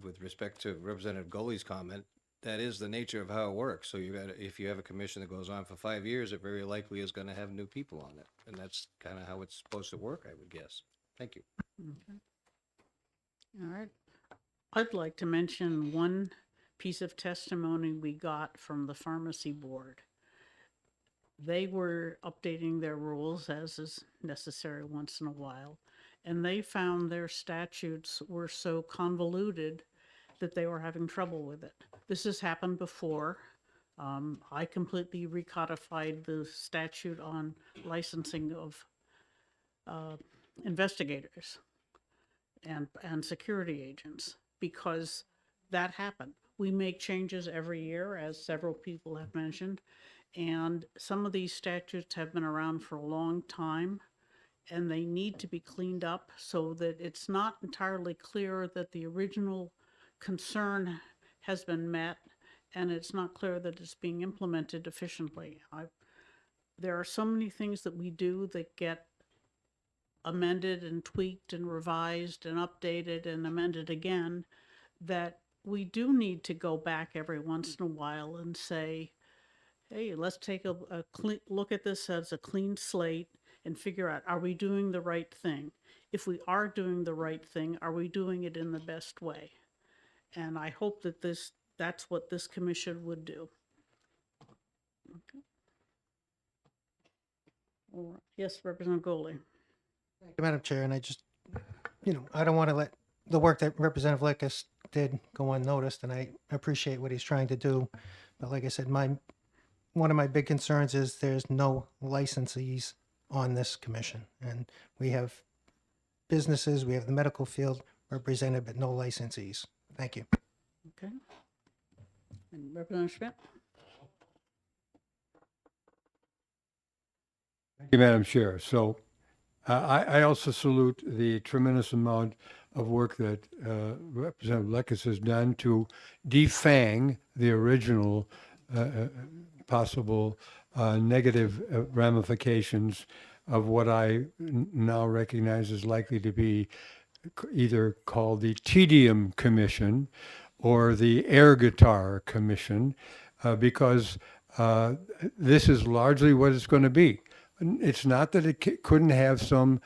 B: with respect to Representative Goli's comment, that is the nature of how it works. So if you have a commission that goes on for 5 years, it very likely is going to have new people on it. And that's kind of how it's supposed to work, I would guess. Thank you.
G: Okay. All right. I'd like to mention one piece of testimony we got from the pharmacy board. They were updating their rules as is necessary once in a while, and they found their statutes were so convoluted that they were having trouble with it. This has happened before. I completely recodified the statute on licensing of investigators and security agents because that happened. We make changes every year, as several people have mentioned, and some of these statutes have been around for a long time, and they need to be cleaned up so that it's not entirely clear that the original concern has been met, and it's not clear that it's being implemented efficiently. There are so many things that we do that get amended and tweaked and revised and updated and amended again, that we do need to go back every once in a while and say, hey, let's take a clean look at this as a clean slate and figure out, are we doing the right thing? If we are doing the right thing, are we doing it in the best way? And I hope that that's what this commission would do. Okay. All right. Yes, Representative Goley.
M: Thank you, Madam Chair, and I just, I don't want to let the work that Representative Leckus did go unnoticed, and I appreciate what he's trying to do. But like I said, one of my big concerns is there's no licensees on this commission, and we have businesses, we have the medical field represented, but no licensees. Thank you.
G: Okay. And Representative Schmidt?
L: Thank you, Madam Chair. So I also salute the tremendous amount of work that Representative Leckus has done to defang the original possible negative ramifications of what I now recognize is likely to be either called the Tedium Commission or the Air Guitar Commission, because this is largely what it's going to be. It's not that it couldn't have some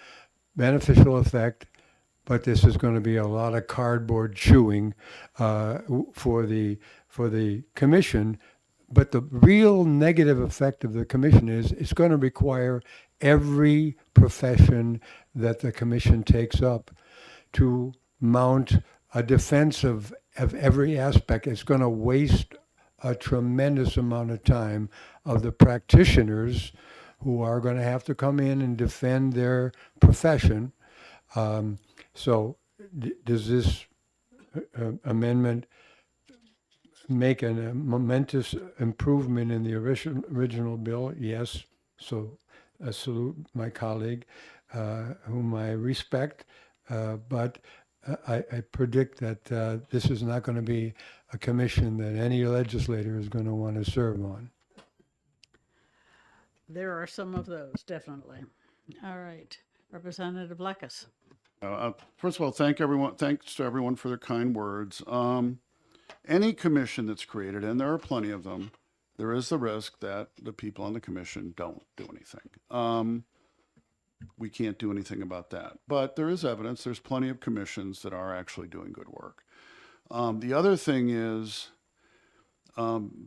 L: beneficial effect, but this is going to be a lot of cardboard chewing for the commission. But the real negative effect of the commission is it's going to require every profession that the commission takes up to mount a defense of every aspect. It's going to waste a tremendous amount of time of the practitioners who are going to have to come in and defend their profession. So does this amendment make a momentous improvement in the original bill? Yes. So I salute my colleague, whom I respect, but I predict that this is not going to be a commission that any legislator is going to want to serve on.
G: There are some of those, definitely. All right. Representative Leckus.
A: First of all, thanks to everyone for their kind words. Any commission that's created, and there are plenty of them, there is the risk that the people on the commission don't do anything. We can't do anything about that. But there is evidence, there's plenty of commissions that are actually doing good work. The other thing is,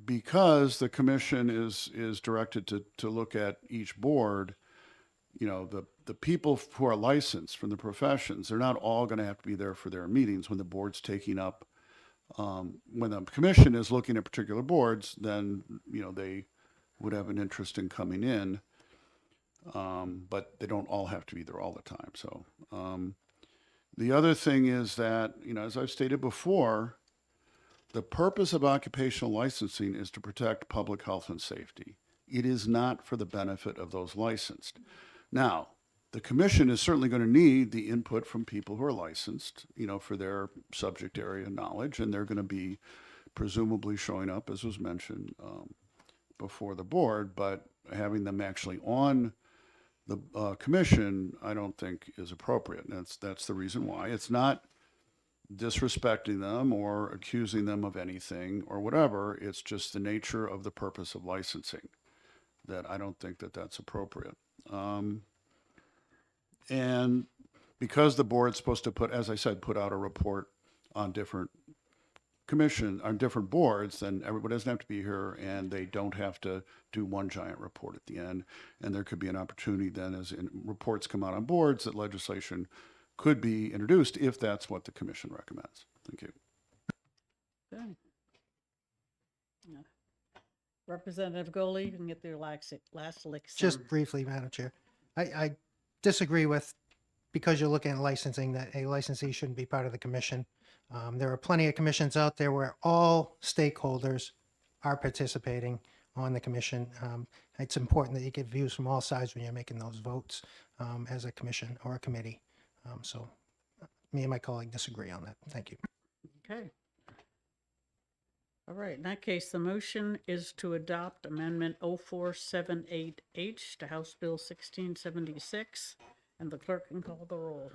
A: because the commission is directed to look at each board, the people who are licensed from the professions, they're not all going to have to be there for their meetings when the board's taking up. When the commission is looking at particular boards, then they would have an interest in coming in, but they don't all have to be there all the time. So the other thing is that, as I've stated before, the purpose of occupational licensing is to protect public health and safety. It is not for the benefit of those licensed. Now, the commission is certainly going to need the input from people who are licensed, for their subject area knowledge, and they're going to be presumably showing up, as was mentioned, before the board, but having them actually on the commission, I don't think is appropriate. And that's the reason why. It's not disrespecting them or accusing them of anything or whatever. It's just the nature of the purpose of licensing that I don't think that that's appropriate. And because the board's supposed to put, as I said, put out a report on different commission, on different boards, then everybody doesn't have to be here, and they don't have to do one giant report at the end. And there could be an opportunity then, as reports come out on boards, that legislation could be introduced if that's what the commission recommends. Thank you.
G: Okay. Yeah. Representative Goley, you can get their last lick.
M: Just briefly, Madam Chair. I disagree with, because you're looking at licensing, that a licensee shouldn't be part of the commission. There are plenty of commissions out there where all stakeholders are participating on the commission. It's important that you get views from all sides when you're making those votes as a commission or a committee. So me and my colleague disagree on that. Thank you.
G: Okay. All right, in that case, the motion is to adopt Amendment 0478H to House Bill 1676, and the clerk can call the roll.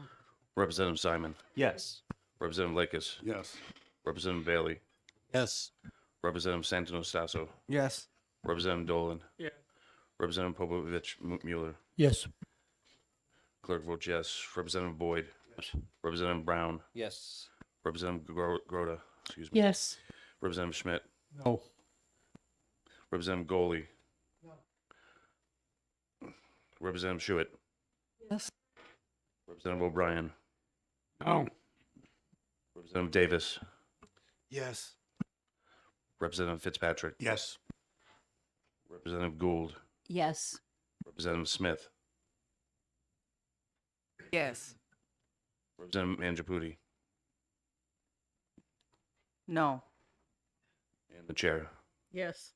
I: Representative Simon.
H: Yes.
I: Representative Lakis.
A: Yes.
I: Representative Bailey.
B: Yes.
I: Representative Santinostaso.
P: Yes.
I: Representative Dolan.
F: Yeah.
I: Representative Popovich Mueller.
N: Yes.
I: Clerk votes yes. Representative Boyd. Representative Brown.
B: Yes.
I: Representative Grota. Excuse me.
J: Yes.
I: Representative Schmidt.
L: No.
I: Representative Goley. Representative Schuett.
O: Yes.
I: Representative O'Brien.
L: No.
I: Representative Davis.
K: Yes.
I: Representative Fitzpatrick.
L: Yes.
I: Representative Gould.
D: Yes.
I: Representative Smith.
C: Yes.
I: Representative Mangiaputi.
C: No.
I: And the chair.
G: Yes.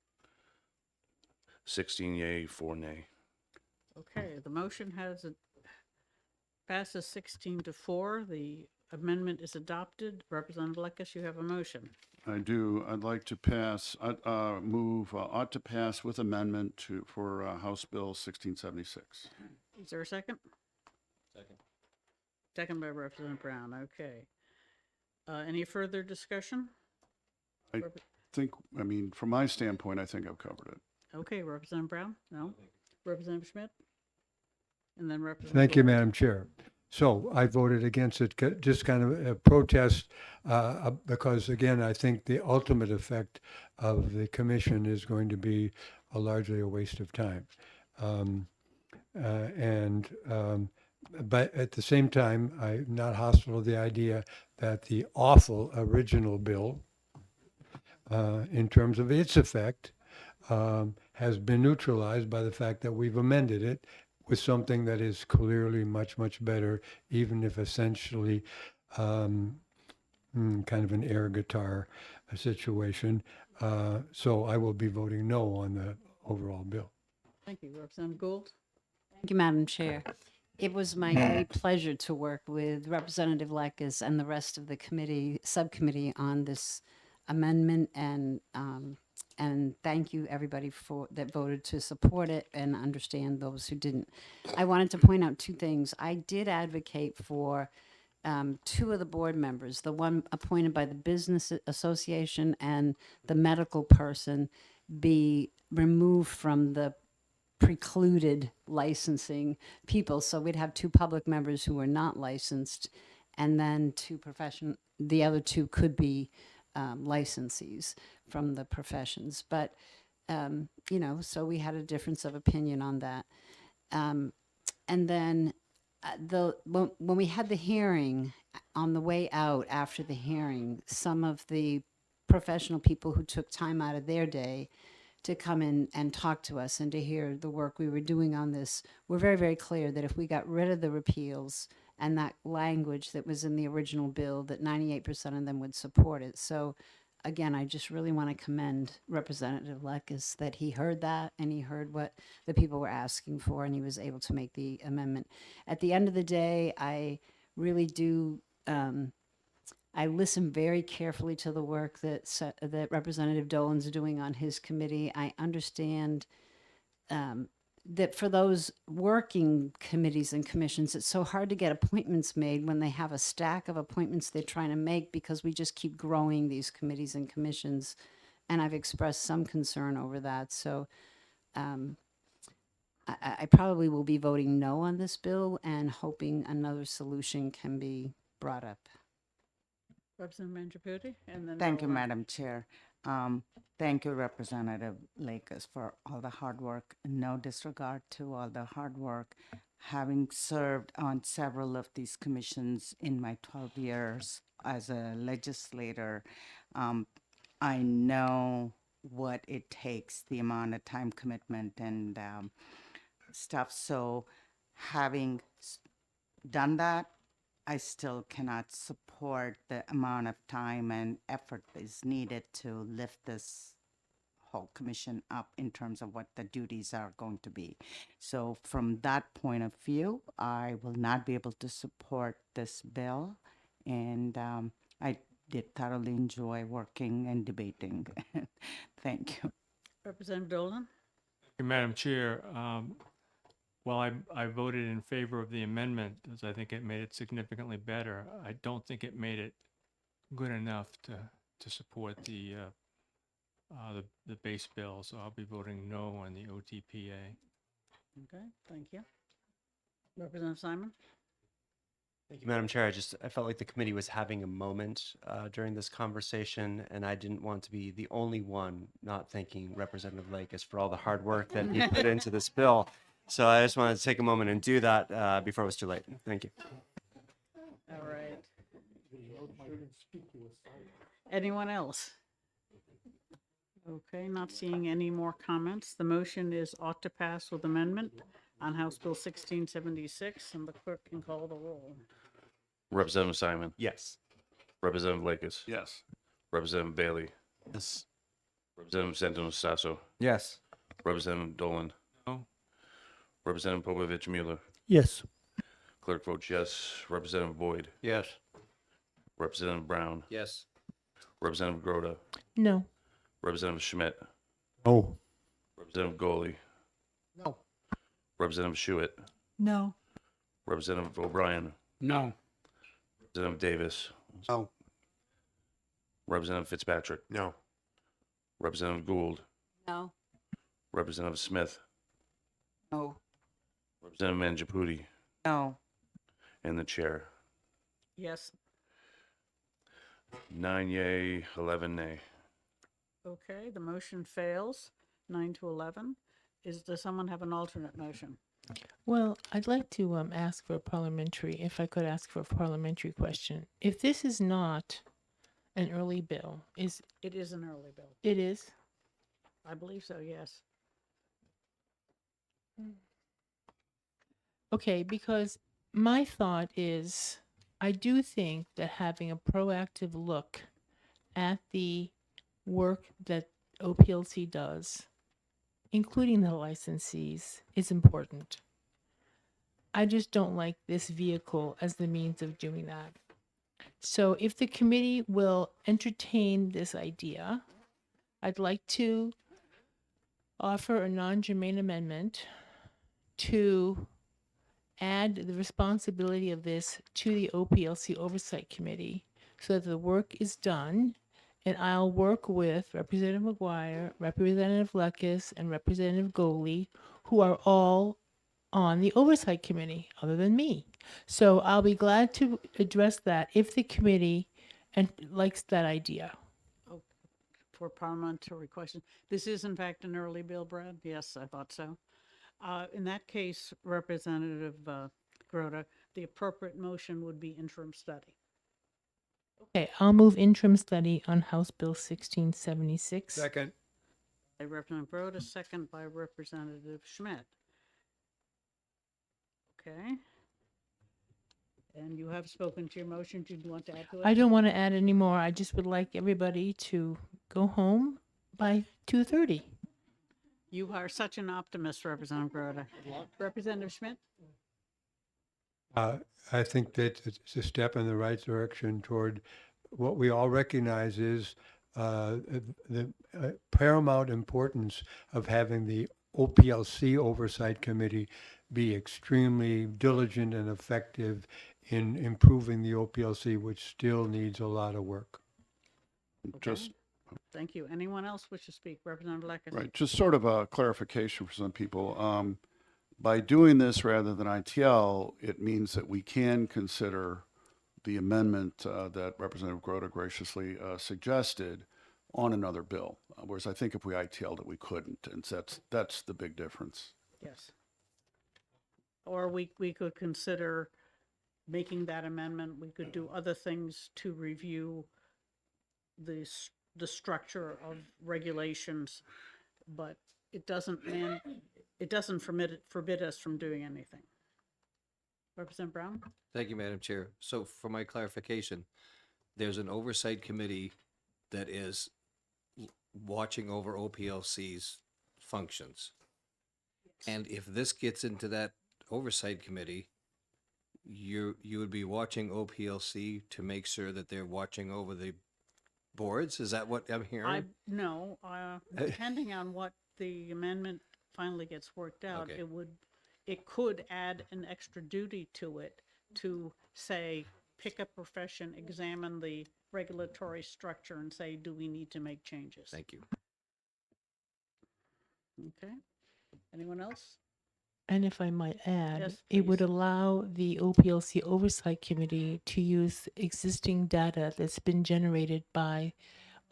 I: 16 yea, 4 nay.
G: Okay, the motion passes 16-4. The amendment is adopted. Representative Lekis, you have a motion.
A: I do. I'd like to pass, move, ought to pass with amendment for House Bill 1676.
G: Is there a second?
B: Second.
G: Second by Representative Brown. Okay. Any further discussion?
A: I think, from my standpoint, I think I've covered it.
G: Okay, Representative Brown? No? Representative Schmidt? And then Representative.
L: Thank you,
G: Gould.
L: Madam Chair. So I voted against it, just kind of a protest, because again, I think the ultimate effect of the commission is going to be largely a waste of time. But at the same time, I'm not hostile to the idea that the awful original bill, in terms of its effect, has been neutralized by the fact that we've amended it with something that is clearly much, much better, even if essentially kind of an air guitar situation. So I will be voting no on the overall bill.
G: Thank you. Representative Gould?
D: Thank you, Madam Chair. It was my great pleasure to work with Representative Lekis and the rest of the subcommittee on this amendment, and thank you everybody that voted to support it, and understand those who didn't. I wanted to point out two things. I did advocate for two of the board members, the one appointed by the Business Association and the medical person, be removed from the precluded licensing people. So we'd have two public members who were not licensed, and then the other two could be licensees from the professions. But, so we had a difference of opinion on that. And then when we had the hearing, on the way out after the hearing, some of the professional people who took time out of their day to come in and talk to us and to hear the work we were doing on this were very, very clear that if we got rid of the repeals and that language that was in the original bill, that 98% of them would support it. So again, I just really want to commend Representative Lekis that he heard that, and he heard what the people were asking for, and he was able to make the amendment. At the end of the day, I really do, I listen very carefully to the work that Representative Dolan's doing on his committee. I understand that for those working committees and commissions, it's so hard to get appointments made when they have a stack of appointments they're trying to make, because we just keep growing these committees and commissions. And I've expressed some concern over that. So I probably will be voting no on this bill and hoping another solution can be brought up.
G: Representative Mangiaputi, and then.
C: Thank you,
G: Dolan.
C: Madam Chair. Thank you, Representative Lakers, for all the hard work. No disregard to all the hard work. Having served on several of these commissions in my 12 years as a legislator, I know what it takes, the amount of time commitment and stuff. So having done that, I still cannot support the amount of time and effort that is needed to lift this whole commission up in terms of what the duties are going to be. So from that point of view, I will not be able to support this bill. And I did thoroughly enjoy working and debating. Thank you.
G: Representative Dolan.
Q: Madam Chair, while I voted in favor of the amendment, as I think it made it significantly better, I don't think it made it good enough to support the base bill, so I'll be voting no on the OTPA.
G: Okay, thank you. Representative Simon.
H: Thank you, Madam Chair. I felt like the committee was having a moment during this conversation, and I didn't want to be the only one not thanking Representative Lakes for all the hard work that he put into this bill. So I just wanted to take a moment and do that before it was too late. Thank you.
G: All right. Anyone else? Okay, not seeing any more comments. The motion is ought to pass with amendment on House Bill 1676, and the clerk can call the roll.
I: Representative Simon.
H: Yes.
I: Representative Lakers.
A: Yes.
I: Representative Bailey.
H: Yes.
I: Representative Santos Sasso.
P: Yes.
I: Representative Dolan.
Q: No.
I: Representative Popovich Mueller.
N: Yes.
I: Clerk votes yes. Representative Boyd.
P: Yes.
I: Representative Brown.
P: Yes.
I: Representative Groda.
J: No.
I: Representative Schmidt.
L: Oh,
I: Representative Goley.
P: No.
I: Representative Schuett.
O: No.
I: Representative O'Brien.
F: No.
I: Representative Davis.
K: No.
I: Representative Fitzpatrick.
K: No.
I: Representative Gould.
D: No.
I: Representative Smith.
C: No.
I: Representative Mangiaputi.
C: No.
I: And the chair.
G: Yes.
I: 9 yea, 11 nay.
G: Okay, the motion fails, 9-11. Does someone have an alternate motion?
J: Well, I'd like to ask for a parliamentary, if I could ask for a parliamentary question. If this is not an early bill,
G: It is an early bill.
J: it is?
G: I believe so, yes.
J: Okay, because my thought is, I do think that having a proactive look at the work that OPLC does, including the licensees, is important. I just don't like this vehicle as the means of doing that. So if the committee will entertain this idea, I'd like to offer a non-germane amendment to add the responsibility of this to the OPLC Oversight Committee so that the work is done, and I'll work with Representative McGuire, Representative Lekis, and Representative Goley, who are all on the Oversight Committee, other than me. So I'll be glad to address that if the committee likes that idea.
G: For parliamentary question. This is in fact an early bill, Brad? Yes, I thought so. In that case, Representative Groda, the appropriate motion would be interim study.
J: Okay, I'll move interim study on House Bill 1676.
L: second.
G: By Representative Groda, second by Representative Schmidt. Okay. And you have spoken to your motion. Do you want to add to it?
J: I don't want to add any more. I just would like everybody to go home by 2:30.
G: You are such an optimist, Representative Groda. Representative Schmidt?
L: I think that it's a step in the right direction toward what we all recognize is the paramount importance of having the OPLC Oversight Committee be extremely diligent and effective in improving the OPLC, which still needs a lot of work.
A: Just
G: Thank you. Anyone else wish to speak? Representative Lekis?
A: right, just sort of a clarification for some people. By doing this rather than ITL, it means that we can consider the amendment that Representative Grota graciously suggested on another bill, whereas I think if we ITL'd it, we couldn't, and that's the big difference.
G: Yes. Or we could consider making that amendment. We could do other things to review the structure of regulations, but it doesn't forbid us from doing anything. Representative Brown?
B: Thank you, Madam Chair. So for my clarification, there's an oversight committee that is watching over OPLC's functions. And if this gets into that oversight committee, you would be watching OPLC to make sure that they're watching over the boards? Is that what I'm hearing?
G: No, depending on what the amendment finally gets worked out,
B: Okay.
G: it could add an extra duty to it to say, pick a profession, examine the regulatory structure and say, do we need to make changes?
B: Thank you.
G: Okay. Anyone else?
J: And if I might add,
G: Yes,
J: it would
G: please.
J: allow the OPLC Oversight Committee to use existing data that's been generated by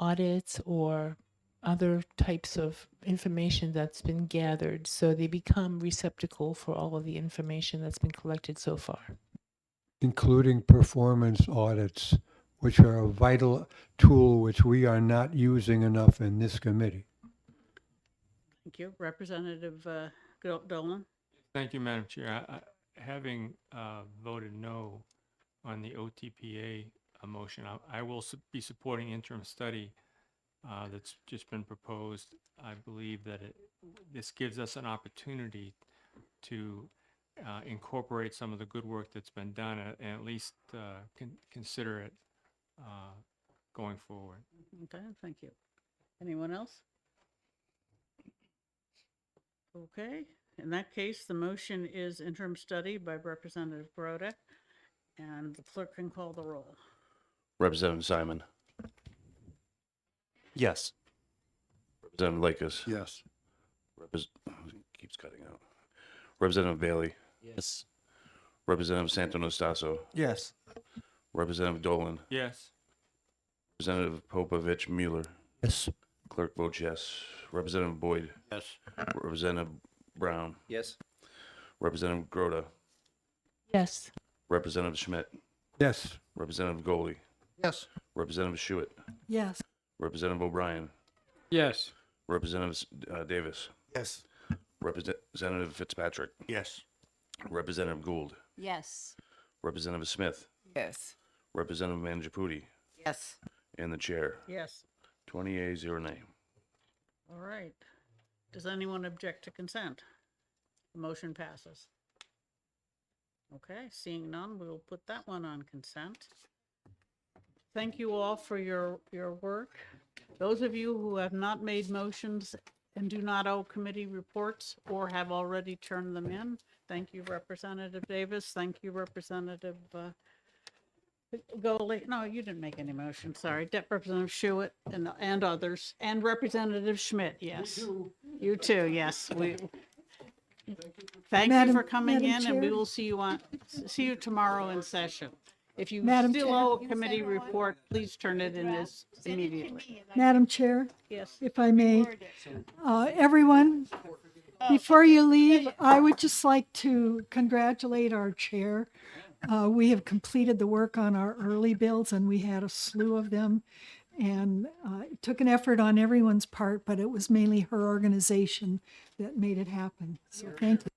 J: audits or other types of information that's been gathered, so they become receptacle for all of the information that's been collected so far.
L: Including performance audits, which are a vital tool which we are not using enough in this committee.
G: Thank you. Representative Dolan?
Q: Thank you, Madam Chair. Having voted no on the OTPA motion, I will be supporting interim study that's just been proposed. I believe that this gives us an opportunity to incorporate some of the good work that's been done and at least consider it going forward.
G: Okay, thank you. Anyone else? Okay, in that case, the motion is interim study by Representative Grota, and the clerk can call the roll.
I: Representative Simon.
H: Yes.
I: Representative Lakis.
A: Yes.
I: Keeps cutting out. Representative Bailey.
H: Yes.
I: Representative Santonastasso.
M: Yes.
I: Representative Dolan.
Q: Yes.
I: Representative Popovich Mueller.
N: Yes.
I: Clerk votes yes. Representative Boyd.
A: Yes.
I: Representative Brown.
B: Yes.
I: Representative Grota.
J: Yes.
I: Representative Schmidt.
L: Yes.
I: Representative Goley.
M: Yes.
I: Representative Schuett.
O: Yes.
I: Representative O'Brien.
F: Yes.
I: Representative Davis.
K: Yes.
I: Representative Fitzpatrick.
K: Yes.
I: Representative Gould.
D: Yes.
I: Representative Smith.
C: Yes.
I: Representative Mangiaputi.
C: Yes.
I: And the chair.
G: Yes.
I: 20 yeas, 0 nay.
G: All right. Does anyone object to consent? The motion passes. Okay, seeing none, we will put that one on consent. Thank you all for your work. Those of you who have not made motions and do not owe committee reports or have already turned them in, thank you, Representative Davis. Thank you, Representative Goley. No, you didn't make any motion, sorry. Representative Schuett and others, and Representative Schmidt, yes. You too, yes. Thank you for coming in, and we will see you tomorrow in session. If you
O: Madam
G: still
O: Chair.
G: owe a committee report, please turn it in this immediately.
O: Madam Chair,
G: Yes.
O: if I may, everyone, before you leave, I would just like to congratulate our chair. We have completed the work on our early bills, and we had a slew of them. And it took an effort on everyone's part, but it was mainly her organization that made it happen. So thank you.